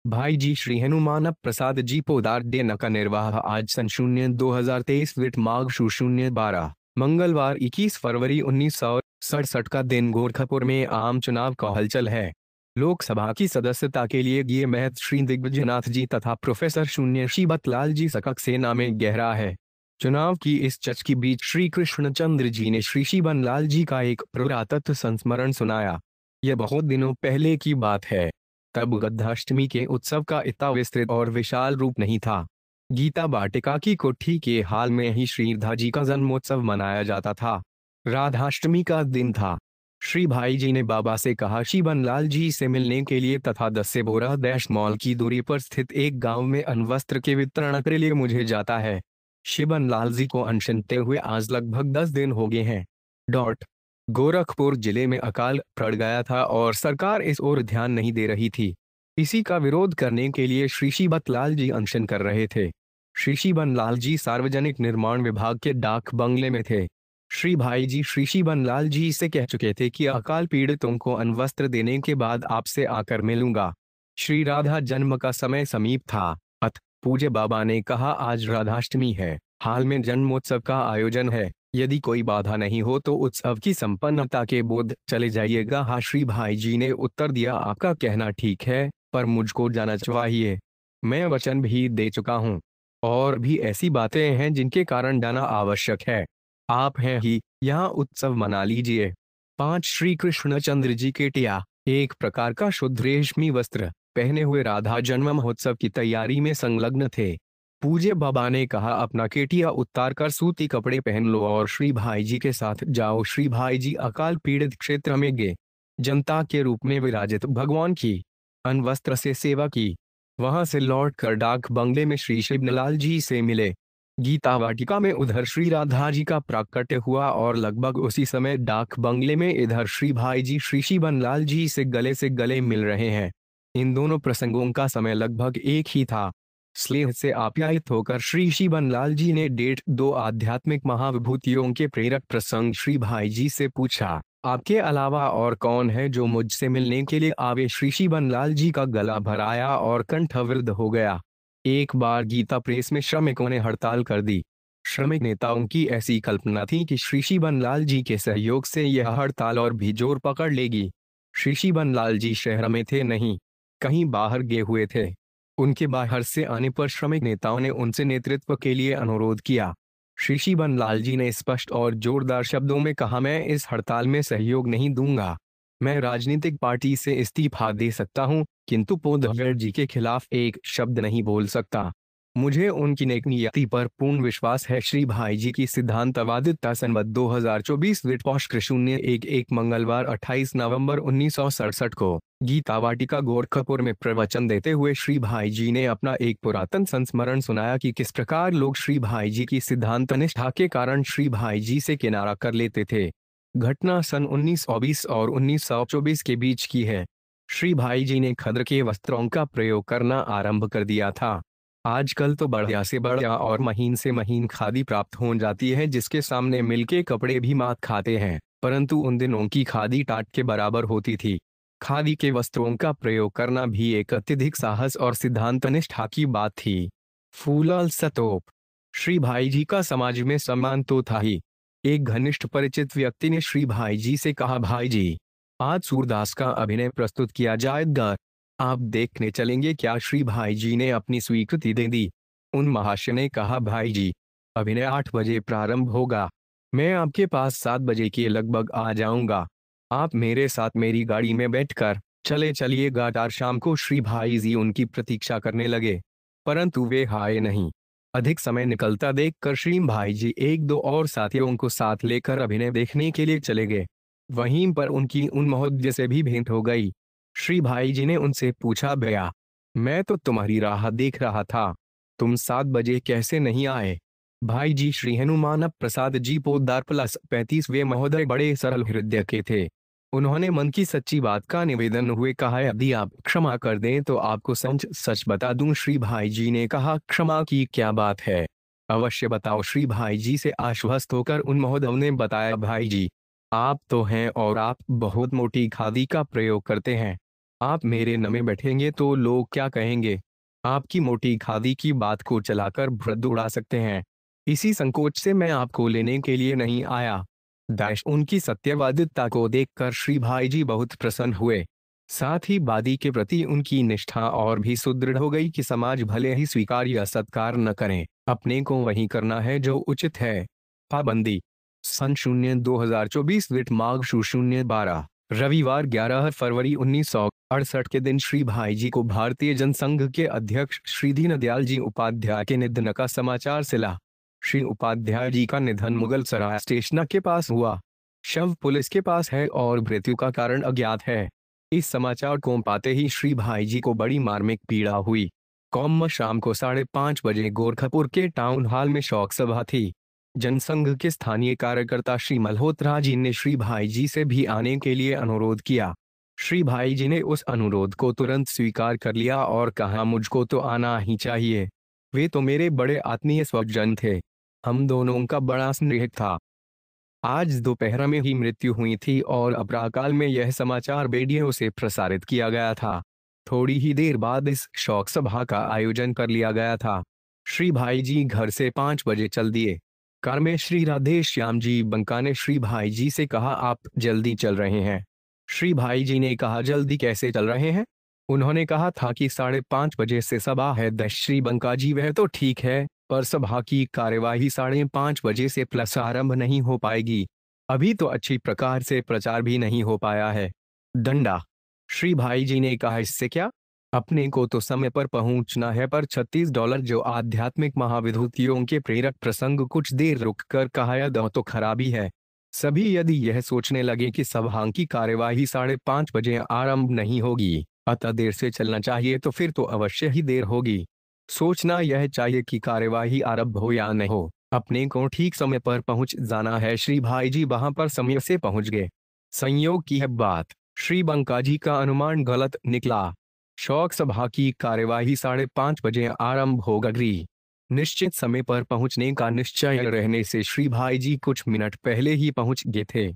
भाई जी श्री हनुमान प्रसाद जी पोदार डेन का निर्वाह आज सन 2023 विट माघ शु 012 मंगलवार 21 फरवरी 1967 का दिन गोरखपुर में आम चुनाव का हलचल है। लोकसभा की सदस्यता के लिए ये महत श्री दिग्विजयनाथ जी तथा प्रोफेसर शून्य शिबतलाल जी सकक सेना में गहरा है। चुनाव की इस चर्चा के बीच श्री कृष्णचंद्र जी ने श्री शिवनलाल जी का एक पुरातत्व संस्मरण सुनाया। यह बहुत दिनों पहले की बात है। तब गद्धाष्टमी के उत्सव का इतना विस्तृत और विशाल रूप नहीं था। गीता वाटिका की कोठी के हाल में ही श्री राधा जी का जन्मोत्सव मनाया जाता था। राधाष्टमी का दिन था। श्री भाई जी ने बाबा से कहा, शिवनलाल जी से मिलने के लिए तथा 10 से 12 देश मॉल की दूरी पर स्थित एक गांव में अण्वस्त्र के वितरण के लिए मुझे जाता है। शिवनलाल जी को अनशनते हुए आज लगभग 10 दिन हो गए हैं। गोरखपुर जिले में अकाल पड़ गया था और सरकार इस ओर ध्यान नहीं दे रही थी। इसी का विरोध करने के लिए श्री शिबतलाल जी अनशन कर रहे थे। श्री शिवनलाल जी सार्वजनिक निर्माण विभाग के डाक बंगले में थे। श्री भाई जी श्री शिवनलाल जी से कह चुके थे कि अकाल पीड़ितों को अण्वस्त्र देने के बाद आपसे आकर मिलूंगा। श्री राधा जन्म का समय समीप था। पूज्य बाबा ने कहा, आज राधाष्टमी है, हाल में जन्मोत्सव का आयोजन है, यदि कोई बाधा नहीं हो तो उत्सव की संपन्नता के बोध चले जाइएगा। हाँ, श्री भाई जी ने उत्तर दिया, आपका कहना ठीक है, पर मुझको जाना चाहिए। मैं वचन भी दे चुका हूँ और भी ऐसी बातें हैं जिनके कारण जाना आवश्यक है। आप हैं ही, यहाँ उत्सव मना लीजिए। 5 श्री कृष्णचंद्र जी केटिया, एक प्रकार का शुद्ध रेशमी वस्त्र पहने हुए राधा जन्म महोत्सव की तैयारी में संलग्न थे। पूज्य बाबा ने कहा, अपना केटिया उतार कर सूती कपड़े पहन लो और श्री भाई जी के साथ जाओ। श्री भाई जी अकाल पीड़ित क्षेत्र में गए। जनता के रूप में विराजित भगवान की अण्वस्त्र से सेवा की। वहां से लौटकर डाक बंगले में श्री शिवनलाल जी से मिले। गीता वाटिका में उधर श्री राधा जी का प्राकट्य हुआ और लगभग उसी समय डाक बंगले में इधर श्री भाई जी श्री शिवनलाल जी से गले मिल रहे हैं। इन दोनों प्रसंगों का समय लगभग एक ही था। स्नेह से आप्यायित होकर श्री शिवनलाल जी ने 2 आध्यात्मिक महाविभूतियों के प्रेरक प्रसंग श्री भाई जी से पूछा, आपके अलावा और कौन है जो मुझसे मिलने के लिए आवे? श्री शिवनलाल जी का गला भराया और कंठवृद्ध हो गया। एक बार गीता प्रेस में श्रमिकों ने हड़ताल कर दी। श्रमिक नेताओं की ऐसी कल्पना थी कि श्री बनलाल जी के सहयोग से यह हड़ताल और भी जोर पकड़ लेगी। श्री बनलाल जी शहर में थे नहीं, कहीं बाहर गए हुए थे। उनके बाहर से आने पर श्रमिक नेताओं ने उनसे नेतृत्व के लिए अनुरोध किया। श्री बनलाल जी ने स्पष्ट और जोरदार शब्दों में कहा, मैं इस हड़ताल में सहयोग नहीं दूंगा। मैं राजनीतिक पार्टी से इस्तीफा दे सकता हूं, किंतु पोद्दार जी के खिलाफ एक शब्द नहीं बोल सकता। मुझे उनकी नेक नियति पर पूर्ण विश्वास है। श्री भाई जी की सिद्धांतवादिता संवत 2024 विटपॉश 011 मंगलवार 28 नवंबर 1967 को गीता वाटिका गोरखपुर में प्रवचन देते हुए श्री भाई जी ने अपना एक पुरातन संस्मरण सुनाया कि किस प्रकार लोग श्री भाई जी की सिद्धांत निष्ठा के कारण श्री भाई जी से किनारा कर लेते थे। घटना सन 1920 और 1924 के बीच की है। श्री भाई जी ने खद्र के वस्त्रों का प्रयोग करना आरंभ कर दिया था। आजकल तो बढ़िया से बढ़िया और महीन से महीन खादी प्राप्त हो जाती है, जिसके सामने मिलके कपड़े भी मात खाते हैं, परंतु उन दिनों की खादी टाट के बराबर होती थी। खादी के वस्त्रों का प्रयोग करना भी एक अत्यधिक साहस और सिद्धांत निष्ठा की बात थी। फूलाल सतोप। श्री भाई जी का समाज में सम्मान तो था ही। एक घनिष्ठ परिचित व्यक्ति ने श्री भाई जी से कहा, भाई जी, आज सूरदास का अभिनय प्रस्तुत किया जाएगा, आप देखने चलेंगे क्या? श्री भाई जी ने अपनी स्वीकृति दे दी। उन महाशय ने कहा, भाई जी, अभिनय 8 बजे प्रारंभ होगा, मैं आपके पास 7 बजे के लगभग आ जाऊंगा। आप मेरे साथ मेरी गाड़ी में बैठकर चले चलिएगा। तार शाम को श्री भाई जी उनकी प्रतीक्षा करने लगे, परंतु वे आए नहीं। अधिक समय निकलता देखकर श्री भाई जी एक दो और साथियों को साथ लेकर अभिनय देखने के लिए चले गए। वहीं पर उनकी उन महोदय से भी भेंट हो गई। श्री भाई जी ने उनसे पूछा, भैया, मैं तो तुम्हारी राह देख रहा था, तुम 7 बजे कैसे नहीं आए? भाई जी श्री हनुमान प्रसाद जी पोद्दार प्लस 35 महोदय बड़े सरल हृदय के थे। उन्होंने मन की सच्ची बात का निवेदन हुए कहा, यदि आप क्षमा कर दें तो आपको सच सच बता दूं। श्री भाई जी ने कहा, क्षमा की क्या बात है, अवश्य बताओ। श्री भाई जी से आश्वस्त होकर उन महोदयों ने बताया, भाई जी, आप तो हैं और आप बहुत मोटी खादी का प्रयोग करते हैं। आप मेरे न में बैठेंगे तो लोग क्या कहेंगे? आपकी मोटी खादी की बात को चलाकर भ्रद उड़ा सकते हैं। इसी संकोच से मैं आपको लेने के लिए नहीं आया। उनकी सत्यवादिता को देखकर श्री भाई जी बहुत प्रसन्न हुए। साथ ही वादी के प्रति उनकी निष्ठा और भी सुदृढ़ हो गई कि समाज भले ही स्वीकार या सत्कार न करें, अपने को वही करना है जो उचित है। पाबंदी। सन 2024 विट माघ 012 रविवार 11 फरवरी 1968 के दिन श्री भाई जी को भारतीय जनसंघ के अध्यक्ष श्री दीनदयाल जी उपाध्याय के निधन का समाचार सिला। श्री उपाध्याय जी का निधन मुगल सराय स्टेशन के पास हुआ। शव पुलिस के पास है और मृत्यु का कारण अज्ञात है। इस समाचार को पाते ही श्री भाई जी को बड़ी मार्मिक पीड़ा हुई। कौम शाम को 5:30 बजे गोरखपुर के टाउन हॉल में शोक सभा थी। जनसंघ के स्थानीय कार्यकर्ता श्री मल्होत्रा जी ने श्री भाई जी से भी आने के लिए अनुरोध किया। श्री भाई जी ने उस अनुरोध को तुरंत स्वीकार कर लिया और कहा, मुझको तो आना ही चाहिए। वे तो मेरे बड़े आत्मीय स्वजन थे, हम दोनों का बड़ा स्नेह था। आज दोपहर में ही मृत्यु हुई थी और अपराकाल में यह समाचार रेडियो से प्रसारित किया गया था। थोड़ी ही देर बाद इस शोक सभा का आयोजन कर लिया गया था। श्री भाई जी घर से 5 बजे चल दिए। कार में श्री राधे श्याम जी बंका ने श्री भाई जी से कहा, आप जल्दी चल रहे हैं? श्री भाई जी ने कहा, जल्दी कैसे चल रहे हैं? उन्होंने कहा था कि 5:30 बजे से सभा है। श्री बंका जी, वह तो ठीक है, पर सभा की कार्यवाही 5:30 बजे से प्लस आरंभ नहीं हो पाएगी। अभी तो अच्छी प्रकार से प्रचार भी नहीं हो पाया है। डंडा। श्री भाई जी ने कहा, इससे क्या, अपने को तो समय पर पहुंचना है, पर $36 जो आध्यात्मिक महाविभूतियों के प्रेरक प्रसंग कुछ देर रुक कर कहा दो तो खराबी है। सभी यदि यह सोचने लगे कि सभा की कार्यवाही 5:30 बजे आरंभ नहीं होगी, अतः देर से चलना चाहिए, तो फिर तो अवश्य ही देर होगी। सोचना यह चाहिए कि कार्यवाही आरंभ हो या न हो, अपने को ठीक समय पर पहुंच जाना है। श्री भाई जी वहां पर समय से पहुंच गए। संयोग की है बात, श्री बंका जी का अनुमान गलत निकला। शोक सभा की कार्यवाही 5:30 बजे आरंभ होगी। निश्चित समय पर पहुंचने का निश्चय रहने से श्री भाई जी कुछ मिनट पहले ही पहुंच गए थे।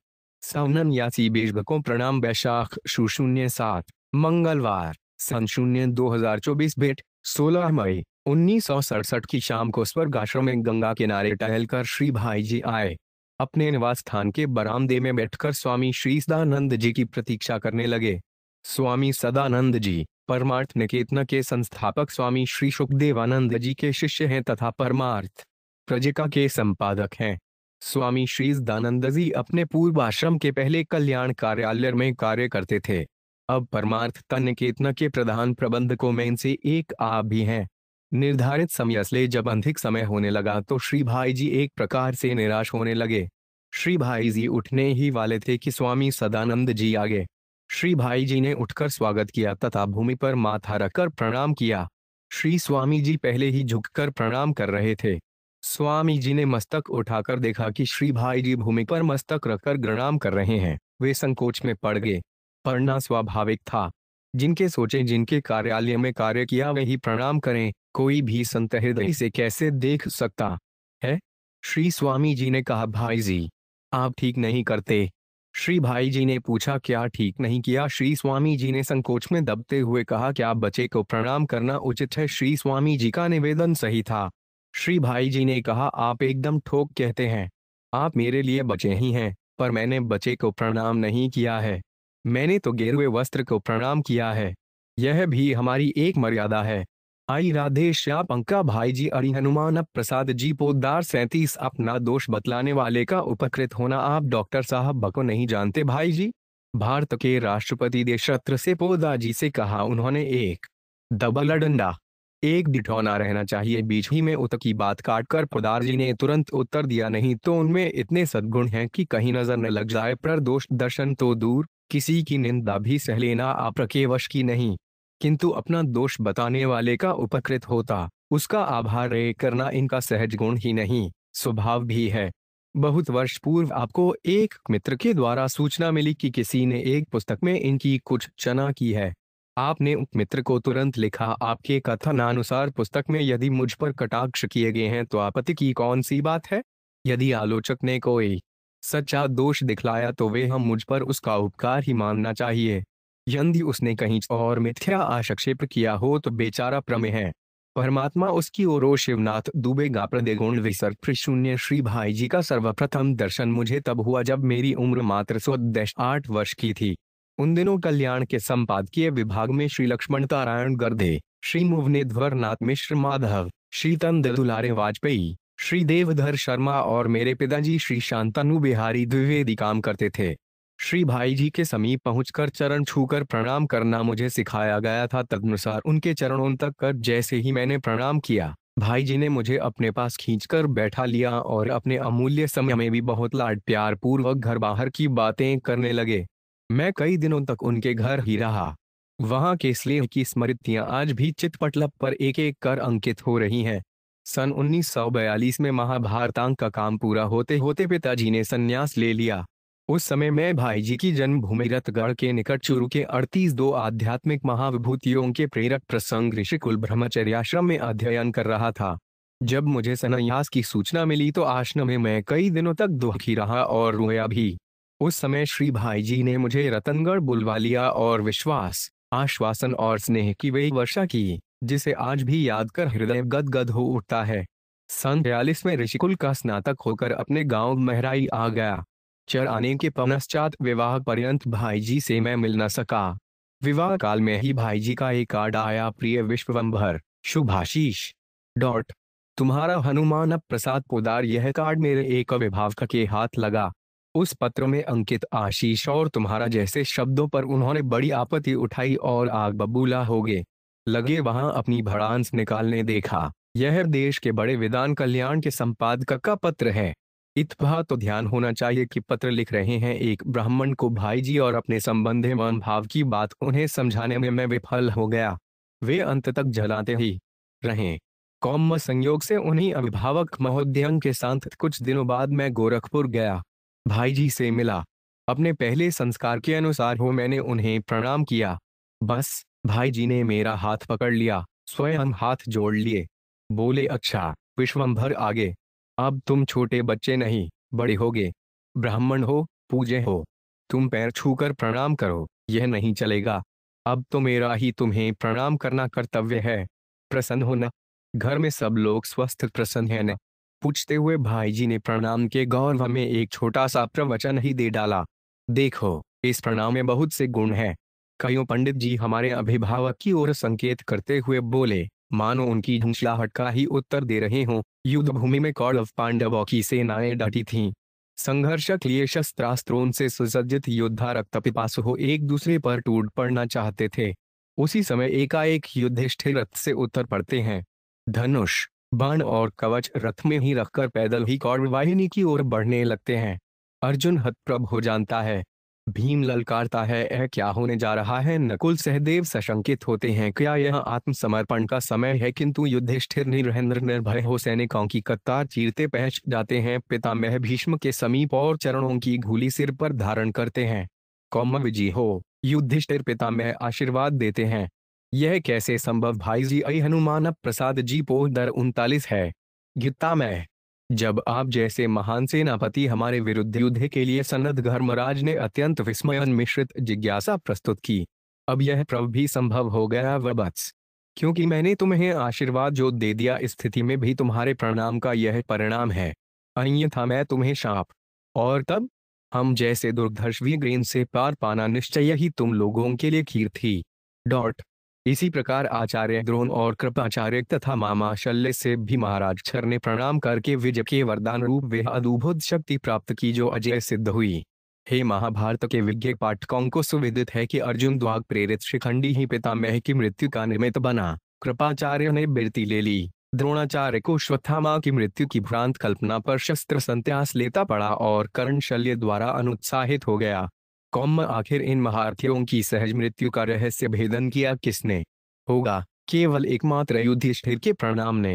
सवनन्यासी बेजग को प्रणाम। वैशाख 007 मंगलवार सन 2024 भेंट 16 मई 1967 की शाम को स्वर्ग आश्रम में गंगा किनारे टहलकर श्री भाई जी आए। अपने निवास स्थान के बरामदे में बैठकर स्वामी श्री सदानंद जी की प्रतीक्षा करने लगे। स्वामी सदानंद जी परमार्थ निकेतन के संस्थापक स्वामी श्री सुखदेवानंद जी के शिष्य हैं तथा परमार्थ प्रजिका के संपादक हैं। स्वामी श्री सदानंद जी अपने पूर्व आश्रम के पहले कल्याण कार्यालय में कार्य करते थे। अब परमार्थ निकेतन के प्रधान प्रबंधकों में इनसे एक आप भी हैं। निर्धारित समय से जब अधिक समय होने लगा तो श्री भाई जी एक प्रकार से निराश होने लगे। श्री भाई जी उठने ही वाले थे कि स्वामी सदानंद जी आ गए। श्री भाई जी ने उठकर स्वागत किया तथा भूमि पर माथा रखकर प्रणाम किया। श्री स्वामी जी पहले ही झुककर प्रणाम कर रहे थे। स्वामी जी ने मस्तक उठाकर देखा कि श्री भाई जी भूमि पर मस्तक रखकर प्रणाम कर रहे हैं। वे संकोच में पड़ गए। पढ़ना स्वाभाविक था। जिनके सोचे जिनके कार्यालय में कार्य किया वही प्रणाम करें, कोई भी संत हृदय से कैसे देख सकता है। श्री स्वामी जी ने कहा, भाई जी आप ठीक नहीं करते। श्री भाई जी ने पूछा, क्या ठीक नहीं किया। श्री स्वामी जी ने संकोच में दबते हुए कहा, क्या बच्चे को प्रणाम करना उचित है। श्री स्वामी जी का निवेदन सही था। श्री भाई जी ने कहा, आप एकदम ठोक कहते हैं। आप मेरे लिए बच्चे ही हैं, पर मैंने बच्चे को प्रणाम नहीं किया है। मैंने तो गेरुए वस्त्र को प्रणाम किया है। यह भी हमारी एक मर्यादा है। आई राधे श्याम। पंका भाई जी अरि हनुमान प्रसाद जी पोद्दार 37। अपना दोष बतलाने वाले का उपकृत होना। आप डॉक्टर साहब को नहीं जानते भाई जी। भारत के राष्ट्रपति देशरत्र से पोद्दार जी से कहा उन्होंने, एक डबल डंडा एक डिठौना रहना चाहिए। बीच ही में उत की बात काटकर पोद्दार जी ने तुरंत उत्तर दिया, नहीं तो उनमें इतने सद्गुण हैं कि कहीं नजर न लग जाए। पर दोष दर्शन तो दूर, किसी की निंदा भी सह लेना आपके वश की नहीं, किंतु अपना दोष बताने वाले का उपकृत होता, उसका आभार करना इनका सहज गुण ही नहीं, स्वभाव भी है। बहुत वर्ष पूर्व आपको एक मित्र के द्वारा सूचना मिली कि किसी ने एक पुस्तक में इनकी कुछ चना की है। आपने उस मित्र को तुरंत लिखा, आपके कथनानुसार पुस्तक में यदि मुझ पर कटाक्ष किए गए हैं तो आपत्ति की कौन सी बात है। यदि आलोचक ने कोई सच्चा दोष दिखलाया तो वे हम मुझ पर उसका उपकार ही मानना चाहिए। यदि उसने कहीं और मिथ्या आक्षेप किया हो तो बेचारा प्रमेय है। परमात्मा उसकी ओर। शिवनाथ दुबे गा गुण विसर्ग शून्य। श्री भाई जी का सर्वप्रथम दर्शन मुझे तब हुआ जब मेरी उम्र मात्र 8 वर्ष की थी। उन दिनों कल्याण के संपादकीय विभाग में श्री लक्ष्मण नारायण गर्दे, श्री मुवनेध्वर नाथ मिश्र माधव, श्री तंद दुलारे वाजपेयी, श्री देवधर शर्मा और मेरे पिताजी श्री शांतनु बिहारी द्विवेदी काम करते थे। श्री भाई जी के समीप पहुंचकर चरण छूकर प्रणाम करना मुझे सिखाया गया था। तदनुसार उनके चरणों तक कर जैसे ही मैंने प्रणाम किया, भाई जी ने मुझे अपने पास खींचकर बैठा लिया और अपने अमूल्य समय में भी बहुत लाड प्यार पूर्वक घर बाहर की बातें करने लगे। मैं कई दिनों तक उनके घर ही रहा। वहां के स्नेह की स्मृतियां आज भी चितपटल पर एक एक कर अंकित हो रही हैं। सन 1942 में महाभारतांक का काम पूरा होते होते पिताजी ने संन्यास ले लिया। उस समय मैं भाई जी की जन्मभूमि रतगढ़ के निकट चूरू के 38 आध्यात्मिक महाविभूतियों के प्रेरक प्रसंग ऋषिकुल ब्रह्मचर्याश्रम में अध्ययन कर रहा था। जब मुझे संन्यास की सूचना मिली तो आश्रम में मैं कई दिनों तक दुखी रहा और रोया भी। उस समय श्री भाई जी ने मुझे रतनगढ़ बुलवा लिया और विश्वास, आश्वासन और स्नेह की वही वर्षा की जिसे आज भी याद कर हृदय गदगद हो उठता है। सन 43 में ऋषिकुल का स्नातक होकर अपने गांव महराई आ गया। चर आने के पश्चात विवाह पर्यंत भाई जी से मैं मिल न सका। विवाह काल में ही भाई जी का एक कार्ड आया, प्रिय विश्वम्भर शुभाशीष तुम्हारा हनुमान प्रसाद पोद्दार। यह कार्ड मेरे एक अभिभावक के हाथ लगा। उस पत्र में अंकित आशीष और तुम्हारा जैसे शब्दों पर उन्होंने बड़ी आपत्ति उठाई और आग बबूला हो गए लगे वहां अपनी भड़ांस निकालने देखा। यह देश के बड़े विद्वान कल्याण के संपादक का पत्र है। इतना तो ध्यान होना चाहिए कि पत्र लिख रहे हैं एक ब्राह्मण को भाई जी और अपने संबंधी मन भाव की बात उन्हें समझाने में मैं विफल हो गया। वे अंत तक जलाते ही रहे। कौम संयोग से उन्हीं अभिभावक महोदयों के साथ कुछ दिनों बाद मैं गोरखपुर गया। भाई जी से मिला। अपने पहले संस्कार के अनुसार हो मैंने उन्हें प्रणाम किया। बस भाई जी ने मेरा हाथ पकड़ लिया, स्वयं हाथ जोड़ लिए, बोले, अच्छा विश्वम्भर आगे, अब तुम छोटे बच्चे नहीं बड़े होगे, ब्राह्मण हो, पूज्य हो, तुम पैर छूकर प्रणाम करो, यह नहीं चलेगा। अब तो मेरा ही तुम्हें प्रणाम करना कर्तव्य है। प्रसन्न हो न। घर में सब लोग स्वस्थ प्रसन्न हैं न? पूछते हुए भाई जी ने प्रणाम के गौरव में एक छोटा सा प्रवचन ही दे डाला। देखो, इस प्रणाम में बहुत से गुण हैं। कईयों पंडित जी हमारे अभिभावक की ओर संकेत करते हुए बोले, मानो उनकी झुंझलाहट का ही उत्तर दे रहे हों। युद्ध भूमि में कौरव पांडवों की सेनाएं डटी थीं। संघर्ष के लिए शस्त्रास्त्रों से सुसज्जित योद्धा रक्त पिपासु हो एक दूसरे पर टूट पड़ना चाहते थे। उसी समय एकाएक युधिष्ठिर रथ से उतर पड़ते हैं। धनुष, बाण और कवच रथ में ही रखकर पैदल ही कौरव वाहिनी की ओर बढ़ने लगते हैं। अर्जुन हतप्रभ हो जानता है। भीम ललकारता है, यह क्या होने जा रहा है? नकुल सहदेव सशंकित होते हैं, क्या यह आत्मसमर्पण का समय है? किंतु युधिष्ठिर निरहेंद्र निर्भय हो सैनिकों की कतार चीरते पहुंच जाते हैं। पितामह भीष्म के समीप और चरणों की धूलि सिर पर धारण करते हैं। कौम विजयी हो, युधिष्ठिर पितामह आशीर्वाद देते हैं। यह कैसे संभव भाई जी? हनुमान प्रसाद जी पोदर 39 है। गीता में जब आप जैसे महान सेनापति हमारे विरुद्ध युद्ध के लिए सन्नद्ध धर्मराज ने अत्यंत विस्मय मिश्रित जिज्ञासा प्रस्तुत की। अब यह प्रभ भी संभव हो गया वत्स, क्योंकि मैंने तुम्हें आशीर्वाद जो दे दिया, इस स्थिति में भी तुम्हारे प्रणाम का यह परिणाम है, अन्यथा मैं तुम्हें शाप। और तब हम जैसे दुर्धर्ष वीर से पार पाना निश्चय ही तुम लोगों के लिए खीर थी। इसी प्रकार आचार्य द्रोण और कृपाचार्य तथा मामा शल्य से भी महाराज क्षर ने प्रणाम करके विजय के वरदान रूप वे अद्भुत शक्ति प्राप्त की जो अजय सिद्ध हुई। हे महाभारत के विज्ञ पाठकों को सुविदित है कि अर्जुन द्वारा प्रेरित शिखंडी ही पितामह की मृत्यु का निमित्त बना। कृपाचार्य ने बिरती ले ली। द्रोणाचार्य को श्वत्थामा की मृत्यु की भ्रांत कल्पना पर शस्त्र संन्यास लेता पड़ा और कर्ण शल्य द्वारा अनुत्साहित हो गया। कौम आखिर इन महारथियों की सहज मृत्यु का रहस्य भेदन किया किसने? होगा केवल एकमात्र युधिष्ठिर के प्रणाम ने।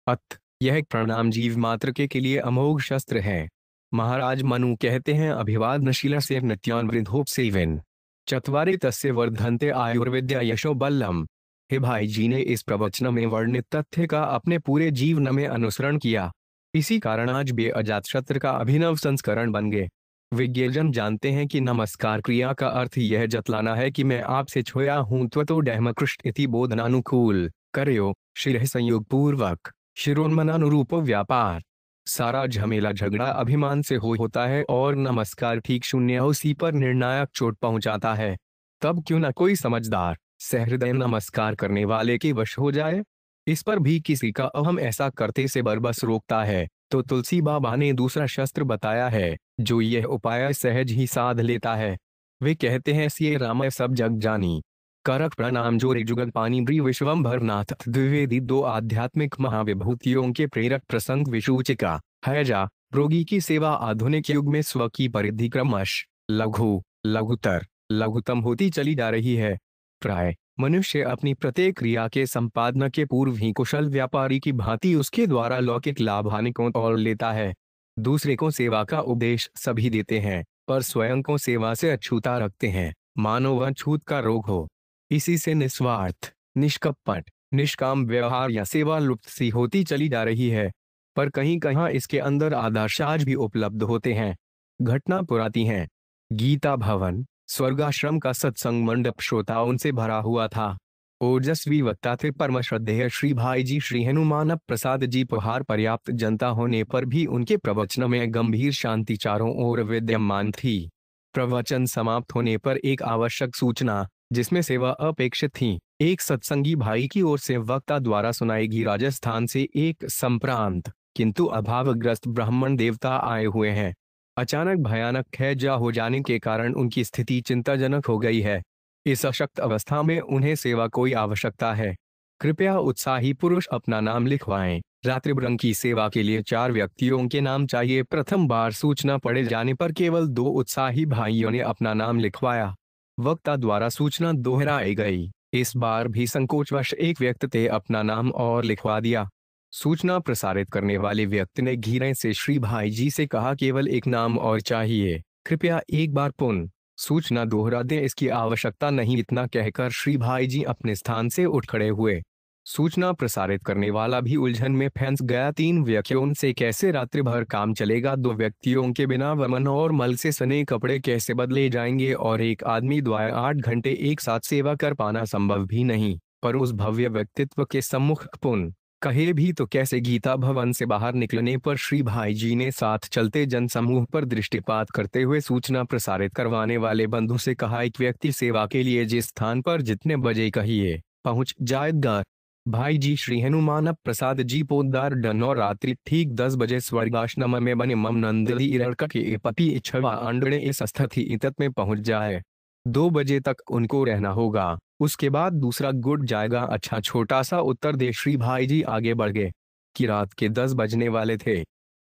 अत यह प्रणाम जीव मात्र के लिए अमोघ शस्त्र है। महाराज मनु कहते हैं, अभिवादनशील से नित्यान वृद्धोप सेवन चत्वारि तस्य वर्धन्ते आयुर्विद्या यशो बलम। हे भाई जी ने इस प्रवचन में वर्णित तथ्य का अपने पूरे जीवन में अनुसरण किया। इसी कारण आज वे अजातशत्रु का अभिनव संस्करण बन गए। विज्ञजन जानते हैं कि नमस्कार क्रिया का अर्थ यह जतलाना है कि मैं आपसे छोया हूं। त्वतो डहमकृष्ट इति बोधनानुकूल करयो शिरः संयोग पूर्वक शिरोन्मनानुरूप व्यापार। सारा झमेला झगड़ा अभिमान से होता है और नमस्कार ठीक शून्य उसी पर निर्णायक चोट पहुंचाता है। तब क्यों न कोई समझदार सहृदय नमस्कार करने वाले के वश हो जाए। इस पर भी किसी का अहम ऐसा करते से बरबस रोकता है तो तुलसी बाबा ने दूसरा शस्त्र बताया है जो यह उपाय सहज ही साध लेता है। वे कहते हैं, सिए राम सब जग जानी करक प्रणाम जोरे जुगल पानी ब्री विश्वम्भर नाथ द्विवेदी। दो आध्यात्मिक महाविभूतियों के प्रेरक प्रसंग विसूचिका हैजा। रोगी की सेवा आधुनिक युग में स्व की परिधि क्रमश लघु लघुतर लघुतम होती चली जा रही है। प्राय मनुष्य अपनी प्रत्येक क्रिया के संपादन के पूर्व ही कुशल व्यापारी की भांति उसके द्वारा लौकिक लाभ हानि को तौल लेता है। दूसरे को सेवा का उपदेश सभी देते हैं पर स्वयं को सेवा से अछूता रखते हैं, मानो वह छूत का रोग हो। इसी से निस्वार्थ निष्कपट निष्काम व्यवहार या सेवा लुप्त सी होती चली जा रही है। पर कहीं कहीं इसके अंदर आदर्श आज भी उपलब्ध होते हैं। घटना पुराती है। गीता भवन स्वर्गाश्रम का सत्संग मंडप श्रोताओं से भरा हुआ था। ओजस्वी वक्ता थे परम श्रद्धेय श्री भाई जी श्री हनुमान प्रसाद जी। पुहार पर्याप्त जनता होने पर भी उनके प्रवचन में गंभीर शांति चारों ओर विद्यमान थी। प्रवचन समाप्त होने पर एक आवश्यक सूचना जिसमें सेवा अपेक्षित थी एक सत्संगी भाई की ओर से वक्ता द्वारा सुनाएगी। राजस्थान से एक संप्रांत किंतु अभावग्रस्त ब्राह्मण देवता आए हुए हैं। अचानक भयानक हैजा हो जाने के कारण उनकी स्थिति चिंताजनक हो गई है। इस अशक्त अवस्था में उन्हें सेवा कोई आवश्यकता है। कृपया उत्साही पुरुष अपना नाम लिखवाएं। रात्रिभ्रंग की सेवा के लिए 4 व्यक्तियों के नाम चाहिए। प्रथम बार सूचना पड़े जाने पर केवल 2 उत्साही भाइयों ने अपना नाम लिखवाया। वक्ता द्वारा सूचना दोहराई गई। इस बार भी संकोचवश एक व्यक्ति ने अपना नाम और लिखवा दिया। सूचना प्रसारित करने वाले व्यक्ति ने धीरे से श्री भाई जी से कहा, केवल एक नाम और चाहिए, कृपया एक बार पुनः सूचना दोहरा दें, इसकी आवश्यकता नहीं। इतना कहकर श्री भाई जी अपने स्थान से उठ खड़े हुए। सूचना प्रसारित करने वाला भी उलझन में फंस गया। 3 व्यक्तियों से कैसे रात्रि भर काम चलेगा? 2 व्यक्तियों के बिना वमन और मल से सने कपड़े कैसे बदले जाएंगे? और एक आदमी द्वारा 8 घंटे एक साथ सेवा कर पाना संभव भी नहीं। पर उस भव्य व्यक्तित्व के सम्मुख पुनः कहे भी तो कैसे। गीता भवन से बाहर निकलने पर श्री भाई जी ने साथ चलते जनसमूह पर दृष्टिपात करते हुए सूचना प्रसारित करवाने वाले बंधु से कहा, एक व्यक्ति सेवा के लिए जिस स्थान पर जितने बजे कहिए पहुंच जाएगा। भाई जी श्री हनुमान प्रसाद जी पोद्दार डनौर रात्रि ठीक 10 बजे स्वर्गाश्रम में बने मम नंदली इरड़का के पति इच्छवा अंडणे इस स्थिति इतत में पहुंच जाए। 2 बजे तक उनको रहना होगा, उसके बाद दूसरा गुट जाएगा। अच्छा छोटा सा उत्तर दे। श्री भाई जी आगे बढ़ गए कि रात के 10 बजने वाले थे।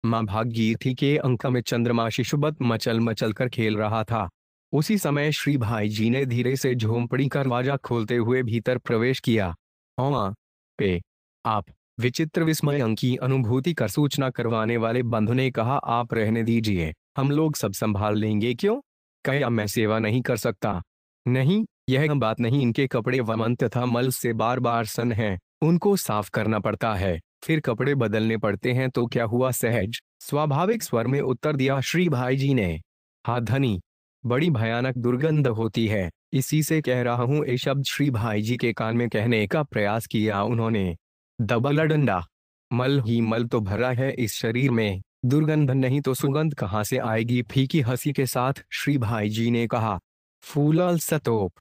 माँ भागीरथी के अंक में चंद्रमा शिशुबत मचल मचल कर खेल रहा था। उसी समय श्री भाई जी ने धीरे से झोंपड़ी का दरवाजा खोलते हुए भीतर प्रवेश किया। हाँ पे आप विचित्र विस्मय की अनुभूति कर सूचना करवाने वाले बंधु ने कहा, आप रहने दीजिए, हम लोग सब संभाल लेंगे। क्यों? क्या मैं सेवा नहीं कर सकता? नहीं, यह बात नहीं। इनके कपड़े वमन तथा मल से बार बार सन हैं, उनको साफ करना पड़ता है, फिर कपड़े बदलने पड़ते हैं। तो क्या हुआ? सहज स्वाभाविक स्वर में उत्तर दिया श्री भाई जी ने। हाँ धनी, बड़ी भयानक दुर्गंध होती है, इसी से कह रहा हूँ। ये शब्द श्री भाई जी के कान में कहने का प्रयास किया उन्होंने। दबला डंडा, मल ही मल तो भरा है इस शरीर में, दुर्गंध नहीं तो सुगंध कहाँ से आएगी? फीकी हंसी के साथ श्री भाई जी ने कहा। फूलल सतोप।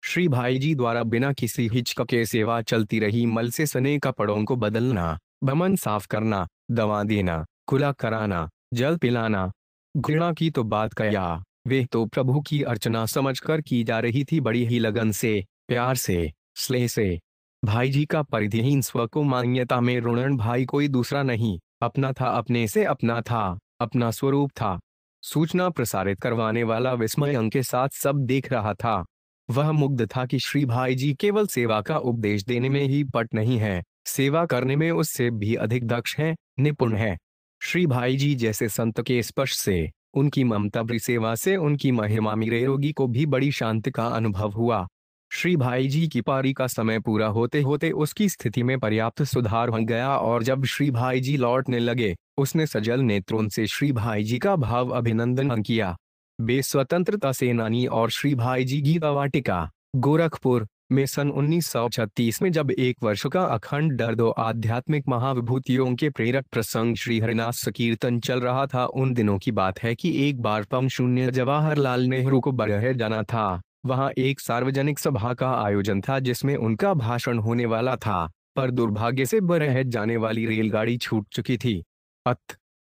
श्री भाई जी द्वारा बिना किसी हिचक के सेवा चलती रही। मल से सने कपड़ों को बदलना, बमन साफ करना, दवा देना, कुला कराना, जल पिलाना। घृणा की तो बात क्या, वे तो प्रभु की अर्चना समझकर की जा रही थी, बड़ी ही लगन से, प्यार से, स्नेह से। भाई जी का परिधिहीन स्व को मान्यता में रुणन भाई कोई दूसरा नहीं, अपना था, अपने से अपना था, अपना स्वरूप था। सूचना प्रसारित करवाने वाला विस्मय अंक के साथ सब देख रहा था। वह मुग्ध था कि श्री भाई जी केवल सेवा का उपदेश देने में ही पट नहीं है, सेवा करने में उससे भी अधिक दक्ष है, निपुण है। श्री भाई जी जैसे संत के स्पर्श से, उनकी ममता भरी सेवा से, उनकी महिमा मेरे रोगी को भी बड़ी शांति का अनुभव हुआ। श्री भाई जी की पारी का समय पूरा होते होते उसकी स्थिति में पर्याप्त सुधार हो गया और जब श्री भाई जी लौटने लगे, उसने सजल नेत्रों से श्री भाई जी का भाव अभिनंदन किया। वे स्वतंत्रता सेनानी और श्री भाई जी गीता वाटिका, गोरखपुर में सन 1936 में जब 1 वर्ष का अखंड दर्द और आध्यात्मिक महाविभूतियों के प्रेरक प्रसंग श्री हरिनाथ संकीर्तन चल रहा था। उन दिनों की बात है कि एक बार पम शून्य जवाहरलाल नेहरू को बरह जाना था। वहां एक सार्वजनिक सभा का आयोजन था जिसमें उनका भाषण होने वाला था, पर दुर्भाग्य से बरह जाने वाली रेलगाड़ी छूट चुकी थी।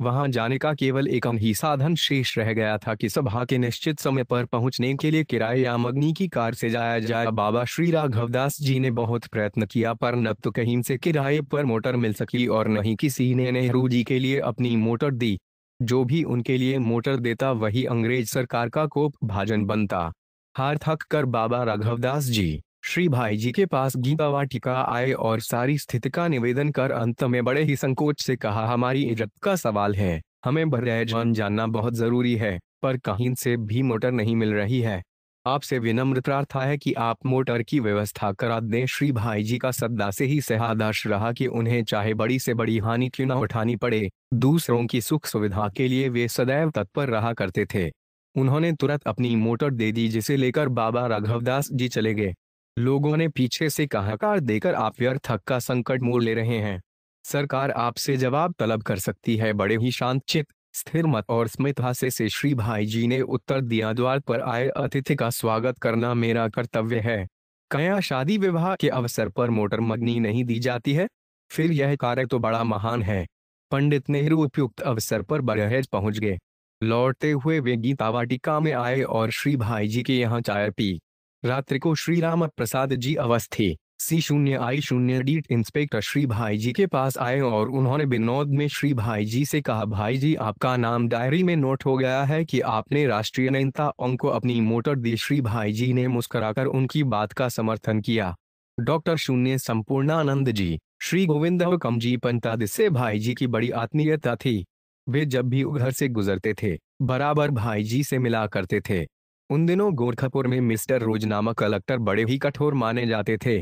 वहां जाने का केवल एक ही साधन शेष रह गया था कि सभा के निश्चित समय पर पहुंचने के लिए किराए या मगनी की कार से जाया जाए। बाबा श्री राघवदास जी ने बहुत प्रयत्न किया, पर न तो कहीं से किराए पर मोटर मिल सकी और न ही किसी ने नेहरू जी के लिए अपनी मोटर दी। जो भी उनके लिए मोटर देता वही अंग्रेज सरकार का कोप भाजन बनता। हार थक कर बाबा राघवदास जी श्री भाई जी के पास गीता वाटिका आए और सारी स्थिति का निवेदन कर अंत में बड़े ही संकोच से कहा, हमारी इज्जत का सवाल है, हमें बरहजान जानना बहुत जरूरी है, पर कहीं से भी मोटर नहीं मिल रही है। आपसे विनम्र प्रार्थना है कि आप मोटर की व्यवस्था करा दें। श्री भाई जी का सदा से ही सहादर्श रहा कि उन्हें चाहे बड़ी से बड़ी हानि क्यों न उठानी पड़े, दूसरों की सुख सुविधा के लिए वे सदैव तत्पर रहा करते थे। उन्होंने तुरंत अपनी मोटर दे दी, जिसे लेकर बाबा राघवदास जी चले गए। लोगों ने पीछे से हाहाकार देकर, आप व्यर्थ का संकट मोल ले रहे हैं, सरकार आपसे जवाब तलब कर सकती है। बड़े ही शांत चित्त, स्थिर मत और स्मित हास्य से श्री भाई जी ने उत्तर दिया, द्वार पर आए अतिथि का स्वागत करना मेरा कर्तव्य है। क्या शादी विवाह के अवसर पर मोटर मगनी नहीं दी जाती है? फिर यह कार्य तो बड़ा महान है। पंडित नेहरू उपयुक्त अवसर पर बरहेज पहुंच गए। लौटते हुए वे गीता वाटिका में आए और श्री भाई जी के यहाँ चाय पी। रात्रि को श्री राम प्रसाद जी अवस्थी C0I0 इंस्पेक्टर श्री भाई जी के पास आए और उन्होंने विनोद में श्री भाई जी से कहा, भाई जी आपका नाम डायरी में नोट हो गया है कि आपने राष्ट्रीय नेताओं को अपनी मोटर दी। श्री भाई जी ने मुस्कुराकर उनकी बात का समर्थन किया। डॉक्टर शून्य संपूर्णानंद जी, श्री गोविंद हुकम जी पंताद से भाई जी की बड़ी आत्मीयता थी। वे जब भी घर से गुजरते थे बराबर भाई जी से मिला करते थे। उन दिनों गोरखपुर में मिस्टर रोज नामक कलेक्टर बड़े ही कठोर माने जाते थे,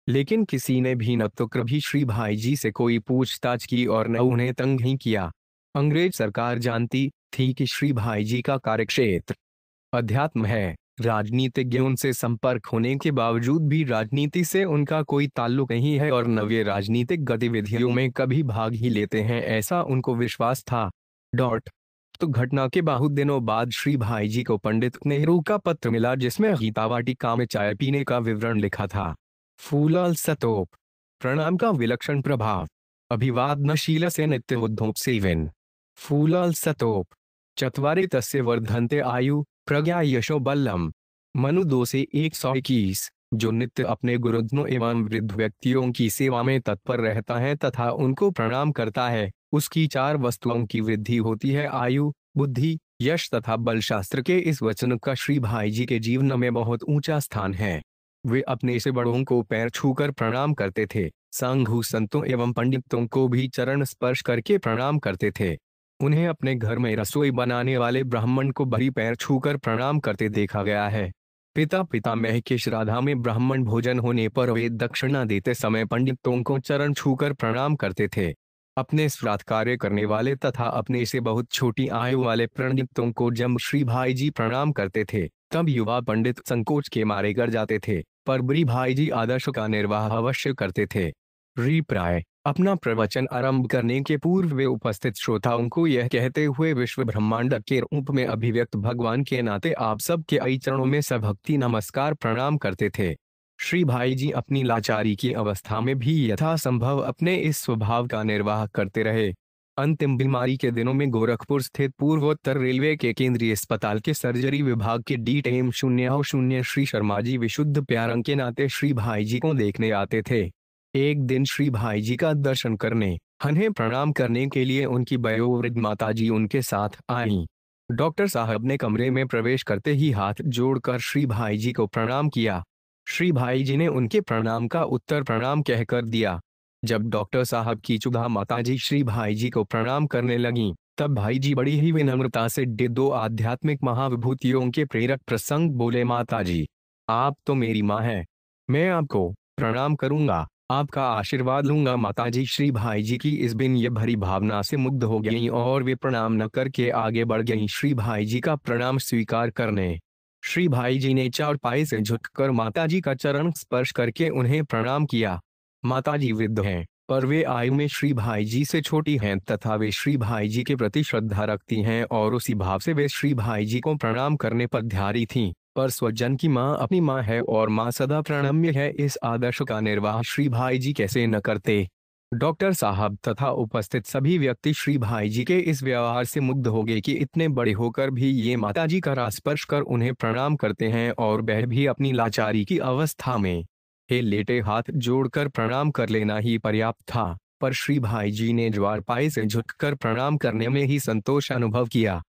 लेकिन किसी ने भी न तो कभी श्री भाई जी से कोई पूछताछ की और न उन्हें तंग ही किया। अंग्रेज सरकार जानती थी कि श्री भाई जी का कार्यक्षेत्र अध्यात्म है, राजनीतिज्ञ उनसे संपर्क होने के बावजूद भी राजनीति से उनका कोई ताल्लुक नहीं है और न वे राजनीतिक गतिविधियों में कभी भाग ही लेते हैं, ऐसा उनको विश्वास था। डॉट तो घटना के बहुत दिनों बाद श्री भाई जी को पंडित नेहरू का पत्र मिला जिसमें गीता वाटिका में चाय पीने का विवरण लिखा था। फूलाल सतोप प्रणाम का विलक्षण प्रभाव। अभिवादनशील से नित्य उद्धोप सेवन। फूलाल सतोप चत्वारि तस्य वर्धन्ते आयु प्रज्ञा यशो बलम। मनु 2 से 121। जो नित्य अपने गुरुजनों एवं वृद्ध व्यक्तियों की सेवा में तत्पर रहता है तथा उनको प्रणाम करता है, उसकी 4 वस्तुओं की वृद्धि होती है, आयु, बुद्धि, यश तथा बल। शास्त्र के इस वचन का श्री भाई जी के जीवन में बहुत ऊंचा स्थान है। वे अपने से बड़ों को पैर छूकर प्रणाम करते थे। साधु संतों एवं पंडितों को भी चरण स्पर्श करके प्रणाम करते थे। उन्हें अपने घर में रसोई बनाने वाले ब्राह्मण को बड़ी पैर छूकर प्रणाम करते देखा गया है। पिता पितामह के श्राद्ध में ब्राह्मण भोजन होने पर वे दक्षिणा देते समय पंडितों को चरण छूकर प्रणाम करते थे। अपने श्राद्ध कार्य करने वाले तथा अपने से बहुत छोटी आयु वाले पंडितों को जब श्री भाई जी प्रणाम करते थे तब युवा पंडित संकोच के मारे गर जाते थे, पर बड़ी भाई जी आदर्श का निर्वाह अवश्य करते थे। रिप्राय अपना प्रवचन आरंभ करने के पूर्व वे उपस्थित श्रोताओं को यह कहते हुए विश्व ब्रह्मांड के रूप में अभिव्यक्त भगवान के नाते आप सब के आई चरणों में सभक्ति नमस्कार प्रणाम करते थे। श्री भाई जी अपनी लाचारी की अवस्था में भी यथासंभव अपने इस स्वभाव का निर्वाह करते रहे। अंतिम बीमारी के दिनों में गोरखपुर स्थित पूर्वोत्तर रेलवे के केंद्रीय अस्पताल के सर्जरी विभाग के DTM 0 श्री शर्मा जी विशुद्ध प्यारंग के नाते श्री भाई जी को देखने आते थे। एक दिन श्री भाई जी का दर्शन करने, उन्हें प्रणाम करने के लिए उनकी वयोवृद्ध माता जी उनके साथ आईं। डॉक्टर साहब ने कमरे में प्रवेश करते ही हाथ जोड़कर श्री भाई जी को प्रणाम किया। श्री भाई जी ने उनके प्रणाम का उत्तर प्रणाम कहकर दिया। जब डॉक्टर साहब की चुधा माता जी श्री भाई जी को प्रणाम करने लगीं, तब भाई जी बड़ी ही विनम्रता से 2 आध्यात्मिक महाविभूतियों के प्रेरक प्रसंग बोले, माता जी आप तो मेरी माँ हैं, मैं आपको प्रणाम करूंगा, आपका आशीर्वाद लूंगा। माता जी श्री भाई जी की इस विनय भरी भावना से मुग्ध हो गईं और वे प्रणाम न करके आगे बढ़ गईं श्री भाई जी का प्रणाम स्वीकार करने। श्री भाई जी ने चारपाई से झुककर माता जी का चरण स्पर्श करके उन्हें प्रणाम किया। माता जी वृद्ध हैं, पर वे आयु में श्री भाई जी से छोटी हैं तथा वे श्री भाई जी के प्रति श्रद्धा रखती हैं और उसी भाव से वे श्री भाई जी को प्रणाम करने पर ध्यारी थीं। पर स्वजन की माँ अपनी माँ है और माँ सदा प्रणम्य है, इस आदर्श का निर्वाह श्री भाई जी कैसे न करते। डॉक्टर साहब तथा उपस्थित सभी व्यक्ति श्री भाई जी के इस व्यवहार से मुग्ध हो गए कि इतने बड़े होकर भी ये माता जी का स्पर्श कर उन्हें प्रणाम करते हैं और वह भी अपनी लाचारी की अवस्था में। हे लेटे हाथ जोड़कर प्रणाम कर लेना ही पर्याप्त था, पर श्री भाई जी ने ज्वारपाई से झुककर प्रणाम करने में ही संतोष अनुभव किया।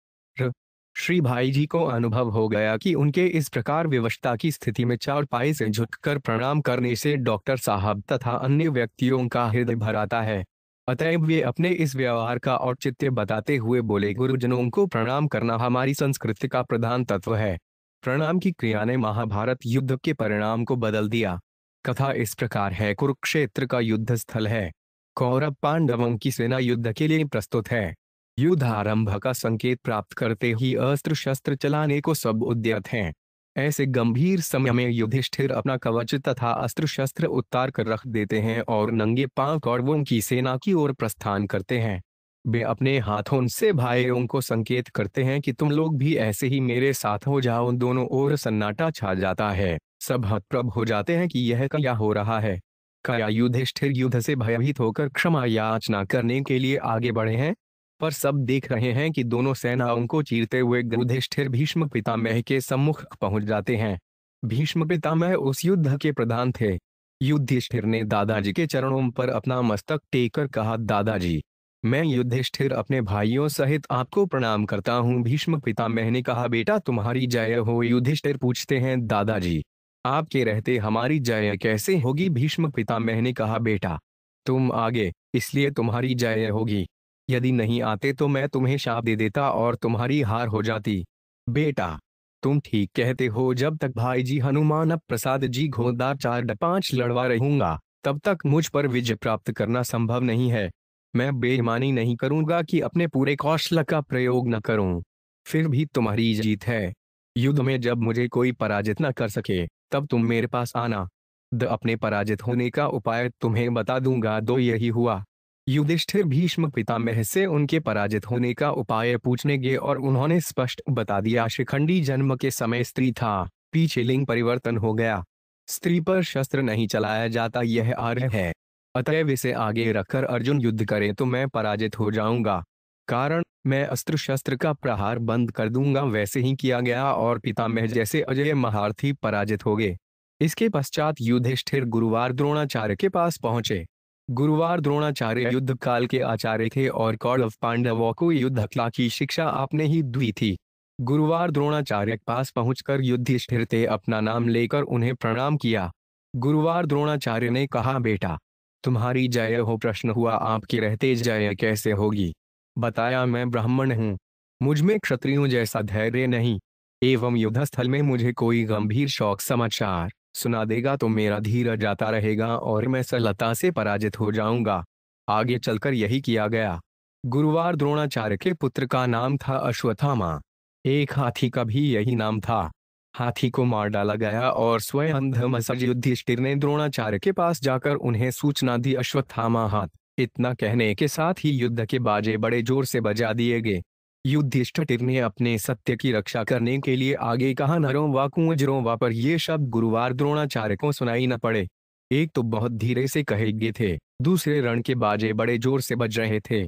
श्री भाई जी को अनुभव हो गया कि उनके इस प्रकार विवशता की स्थिति में चारपाई से झुककर प्रणाम करने से डॉक्टर साहब तथा अन्य व्यक्तियों का हृदय भर आता है। अतएव वे अपने इस व्यवहार का औचित्य बताते हुए बोले, गुरुजनों को प्रणाम करना हमारी संस्कृति का प्रधान तत्व है। प्रणाम की क्रिया ने महाभारत युद्ध के परिणाम को बदल दिया। कथा इस प्रकार है, कुरुक्षेत्र का युद्ध स्थल है। कौरव पांडवों की सेना युद्ध के लिए प्रस्तुत है। युद्ध आरंभ का संकेत प्राप्त करते ही अस्त्र शस्त्र चलाने को सब उद्यत हैं। ऐसे गंभीर समय में युधिष्ठिर अपना कवच तथा अस्त्र शस्त्र उतार कर रख देते हैं और नंगे पांव कौरवों की सेना की ओर प्रस्थान करते हैं। वे अपने हाथों से भाइयों को संकेत करते हैं कि तुम लोग भी ऐसे ही मेरे साथ हो जाओ। दोनों ओर सन्नाटा छा जाता है। सब हतप्रभ हो जाते हैं कि यह क्या हो रहा है। क्या युधिष्ठिर युद्ध से भयभीत होकर क्षमा याचना करने के लिए आगे बढ़े हैं? पर सब देख रहे हैं कि दोनों सेनाओं को चीरते हुए युधिष्ठिर भीष्म पितामह के सम्मुख पहुंच जाते हैं। भीष्म पितामह उस युद्ध के प्रधान थे। युधिष्ठिर ने दादाजी के चरणों पर अपना मस्तक टेककर कहा, दादाजी मैं युधिष्ठिर अपने भाइयों सहित आपको प्रणाम करता हूँ। भीष्म पितामह ने कहा, बेटा तुम्हारी जय हो। युधिष्ठिर पूछते हैं, दादाजी आपके रहते हमारी जय कैसे होगी? भीष्म पितामह ने कहा, बेटा तुम आगे इसलिए तुम्हारी जय होगी, यदि नहीं आते तो मैं तुम्हें शाप दे देता और तुम्हारी हार हो जाती। बेटा तुम ठीक कहते हो, जब तक भाई जी हनुमान प्रसाद जी घोड़दार 4-5 लड़वा रहूंगा तब तक मुझ पर विजय प्राप्त करना संभव नहीं है। मैं बेईमानी नहीं करूंगा कि अपने पूरे कौशल का प्रयोग न करूं, फिर भी तुम्हारी जीत है। युद्ध में जब मुझे कोई पराजित न कर सके, तब तुम मेरे पास आना। अपने पराजित होने का उपाय तुम्हें बता दूंगा। दो यही हुआ। युधिष्ठिर भीष्म पितामह से उनके पराजित होने का उपाय पूछने गए और उन्होंने स्पष्ट बता दिया। शिखंडी जन्म के समय स्त्री था, पीछे लिंग परिवर्तन हो गया। स्त्री पर शस्त्र नहीं चलाया जाता, यह आर्य है। अतएव इसे आगे रखकर अर्जुन युद्ध करे तो मैं पराजित हो जाऊंगा। कारण, मैं अस्त्र शस्त्र का प्रहार बंद कर दूंगा। वैसे ही किया गया और पितामह जैसे अजय महारथी पराजित हो गए। इसके पश्चात युधिष्ठिर गुरुवार द्रोणाचार्य के पास पहुंचे। गुरुवार द्रोणाचार्य युद्ध काल के आचार्य थे और कौरव पांडवों को युद्ध कला की शिक्षा आपने ही दी थी। गुरुवार द्रोणाचार्य के पास पहुंचकर युधिष्ठिर ने अपना नाम लेकर उन्हें प्रणाम किया। गुरुवार द्रोणाचार्य ने कहा, बेटा तुम्हारी जय हो। प्रश्न हुआ, आपके रहते जय कैसे होगी? बताया, मैं ब्राह्मण हूँ, मुझ में क्षत्रियों जैसा धैर्य नहीं, एवं युद्धस्थल में मुझे कोई गंभीर शौक समाचार सुना देगा तो मेरा धीरज जाता रहेगा और मैं सरलता से पराजित हो जाऊंगा। आगे चलकर यही किया गया। गुरुवार द्रोणाचार्य के पुत्र का नाम था अश्वत्थामा। एक हाथी का भी यही नाम था। हाथी को मार डाला गया और स्वयं धर्मसज युधिष्ठिर ने द्रोणाचार्य के पास जाकर उन्हें सूचना दी, अश्वत्थामा हाथ। इतना कहने के साथ ही युद्ध के बाजे बड़े जोर से बजा दिए गए। युधिष्ठिर ने अपने सत्य की रक्षा करने के लिए आगे कहा, नरों वा कुंजरों वा, पर ये शब्द गुरुवार द्रोणाचार्य को सुनाई न पड़े। एक तो बहुत धीरे से कहे गए थे, दूसरे रण के बाजे बड़े जोर से बज रहे थे।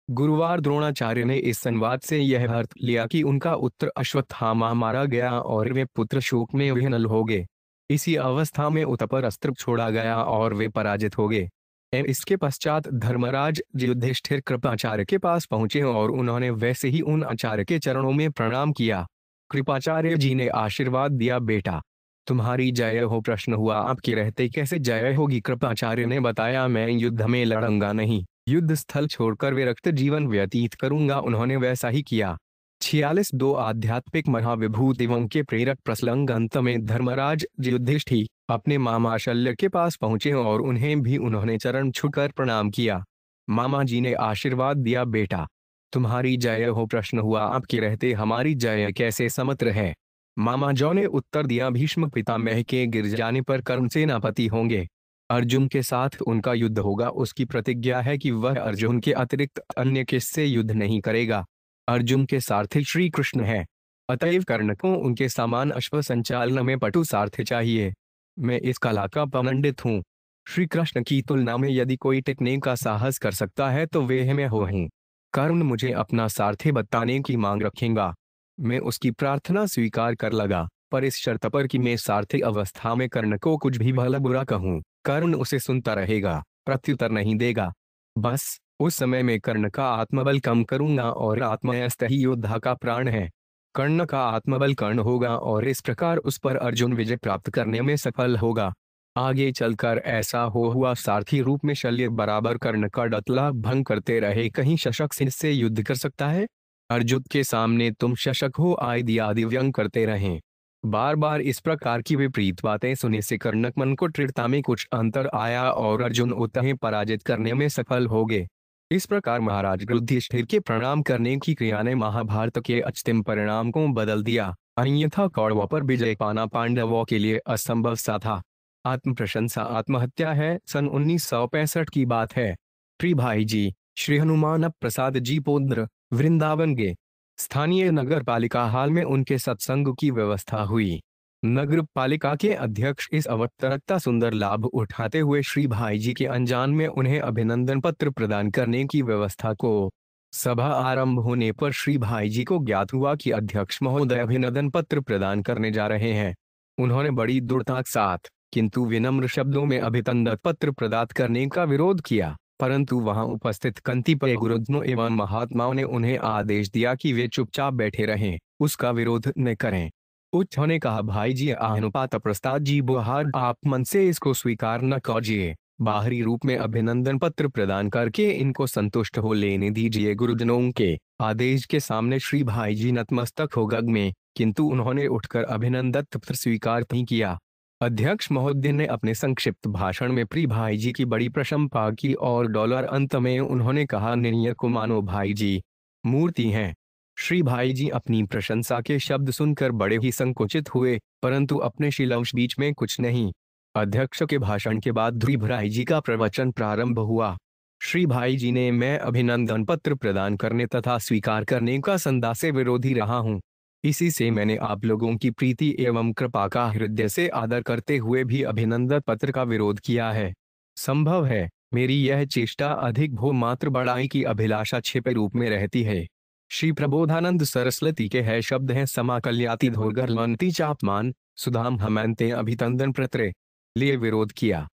गुरुवार द्रोणाचार्य ने इस संवाद से यह अर्थ लिया कि उनका उत्तर अश्वत्थामा मारा गया और वे पुत्र शोक में विह्वल हो गए। इसी अवस्था में उत पर अस्त्र छोड़ा गया और वे पराजित हो गए। इसके पश्चात धर्मराज युधिष्ठिर कृपाचार्य के पास पहुंचे और उन्होंने वैसे ही उन आचार्य के चरणों में प्रणाम किया। कृपाचार्य जी ने आशीर्वाद दिया, बेटा तुम्हारी जय हो। प्रश्न हुआ, आपके रहते कैसे जय होगी? कृपाचार्य ने बताया, मैं युद्ध में लड़ूंगा नहीं, युद्ध स्थल छोड़कर विरक्त जीवन व्यतीत करूंगा। उन्होंने वैसा ही किया। 46 दो आध्यात्मिक महाविभूतियों के प्रेरक प्रसंग। अंत में धर्मराज युधिष्ठिर अपने मामा शल्य के पास पहुंचे और उन्हें भी उन्होंने चरण छूकर प्रणाम किया। मामा जी ने आशीर्वाद दिया, बेटा तुम्हारी जय हो। प्रश्न हुआ, आपके रहते हमारी जय कैसे समत्र है? मामा जी ने उत्तर दिया, भीष्म पितामह के गिर जाने पर कर्ण सेनापति होंगे, अर्जुन के साथ उनका युद्ध होगा। उसकी प्रतिज्ञा है कि वह अर्जुन के अतिरिक्त अन्य किससे युद्ध नहीं करेगा। अर्जुन के सारथी श्री कृष्ण है, अतएव कर्ण को उनके समान अश्व संचालन में पटु सारथी चाहिए। मैं इस कला का पंडित हूँ। श्री कृष्ण की तुलना में यदि कोई टिकने का साहस कर सकता है तो वे मैं हूँ। कर्ण मुझे अपना सारथी बताने की मांग रखेगा। मैं उसकी प्रार्थना स्वीकार कर लगा, पर इस शर्त पर कि मैं सारथी अवस्था में कर्ण को कुछ भी भला बुरा कहूँ। कर्ण उसे सुनता रहेगा, प्रत्युत्तर नहीं देगा। बस उस समय में कर्ण का आत्मबल कम करूंगा और आत्मयस्त ही योद्धा का प्राण है। कर्ण का आत्मबल कर्ण होगा और इस प्रकार उस पर अर्जुन विजय प्राप्त करने में सफल होगा। आगे चलकर ऐसा हुआ। सारथी रूप में शल्य बराबर कर्ण का डतला भंग करते रहे। कहीं शशक से युद्ध कर सकता है? अर्जुन के सामने तुम शशक हो आदि व्यंग करते रहें। बार बार इस प्रकार की विपरीत बातें सुनने से कर्णक मन को दृढ़ता में कुछ अंतर आया और अर्जुन उन्हें पराजित करने में सफल हो गए। इस प्रकार महाराज युधिष्ठिर के प्रणाम करने की क्रिया ने महाभारत के अंतिम परिणाम को बदल दिया। अन्यथा कौरवों पर विजय पाना पांडवों के लिए असंभव सा था। आत्म प्रशंसा आत्महत्या है। सन 1965 की बात है। प्रिय भाई जी, श्री हनुमान प्रसाद जी पोद्र वृंदावन गए। स्थानीय नगर पालिका हाल में उनके सत्संग की व्यवस्था हुई। नगर पालिका के अध्यक्ष इस अवसर सुंदर लाभ उठाते हुए श्री भाई जी के अनजान में उन्हें अभिनंदन पत्र प्रदान करने की व्यवस्था को। सभा आरंभ होने पर श्री भाई जी को ज्ञात हुआ कि अध्यक्ष महोदय अभिनंदन पत्र प्रदान करने जा रहे हैं। उन्होंने बड़ी दृढ़ता के साथ किंतु विनम्र शब्दों में अभिनंदन पत्र प्रदान करने का विरोध किया, परंतु वहां उपस्थित कतिपय गुरुजनों एवं महात्माओं ने उन्हें आदेश दिया कि वे चुपचाप बैठे रहें, उसका विरोध न करें। उन्होंने कहा, भाई जी अनुपात प्रस्ताद जी बुहार, आप मन से इसको स्वीकार न कीजिए, बाहरी रूप में अभिनंदन पत्र प्रदान करके इनको संतुष्ट हो लेने दीजिए। गुरुजनों के आदेश के सामने श्री भाई जी नतमस्तक हो गए में, किंतु उन्होंने उठकर अभिनंदन पत्र स्वीकार नहीं किया। अध्यक्ष महोदय ने अपने संक्षिप्त भाषण में प्रिय भाई जी की बड़ी प्रशंसा की और अंत में उन्होंने कहा, निर्णय को मानो भाई जी मूर्ति हैं, श्री भाई जी अपनी प्रशंसा के शब्द सुनकर बड़े ही संकुचित हुए, परंतु अपने शिलांश बीच में कुछ नहीं। अध्यक्ष के भाषण के बाद ध्रुवराय जी का प्रवचन प्रारंभ हुआ। श्री भाई जी ने मैं अभिनंदन पत्र प्रदान करने तथा स्वीकार करने का सदा से विरोधी रहा हूँ। इसी से मैंने आप लोगों की प्रीति एवं कृपा का हृदय से आदर करते हुए भी अभिनंदन पत्र का विरोध किया है। संभव है मेरी यह चेष्टा अधिक भो मात्र बड़ाई की अभिलाषा छिपे रूप में रहती है। श्री प्रबोधानंद सरस्वती के है शब्द हैं समाकल्याति धोरगर लंति चापमान सुधाम हमंते अभितंदन प्रत्रे लिए विरोध किया।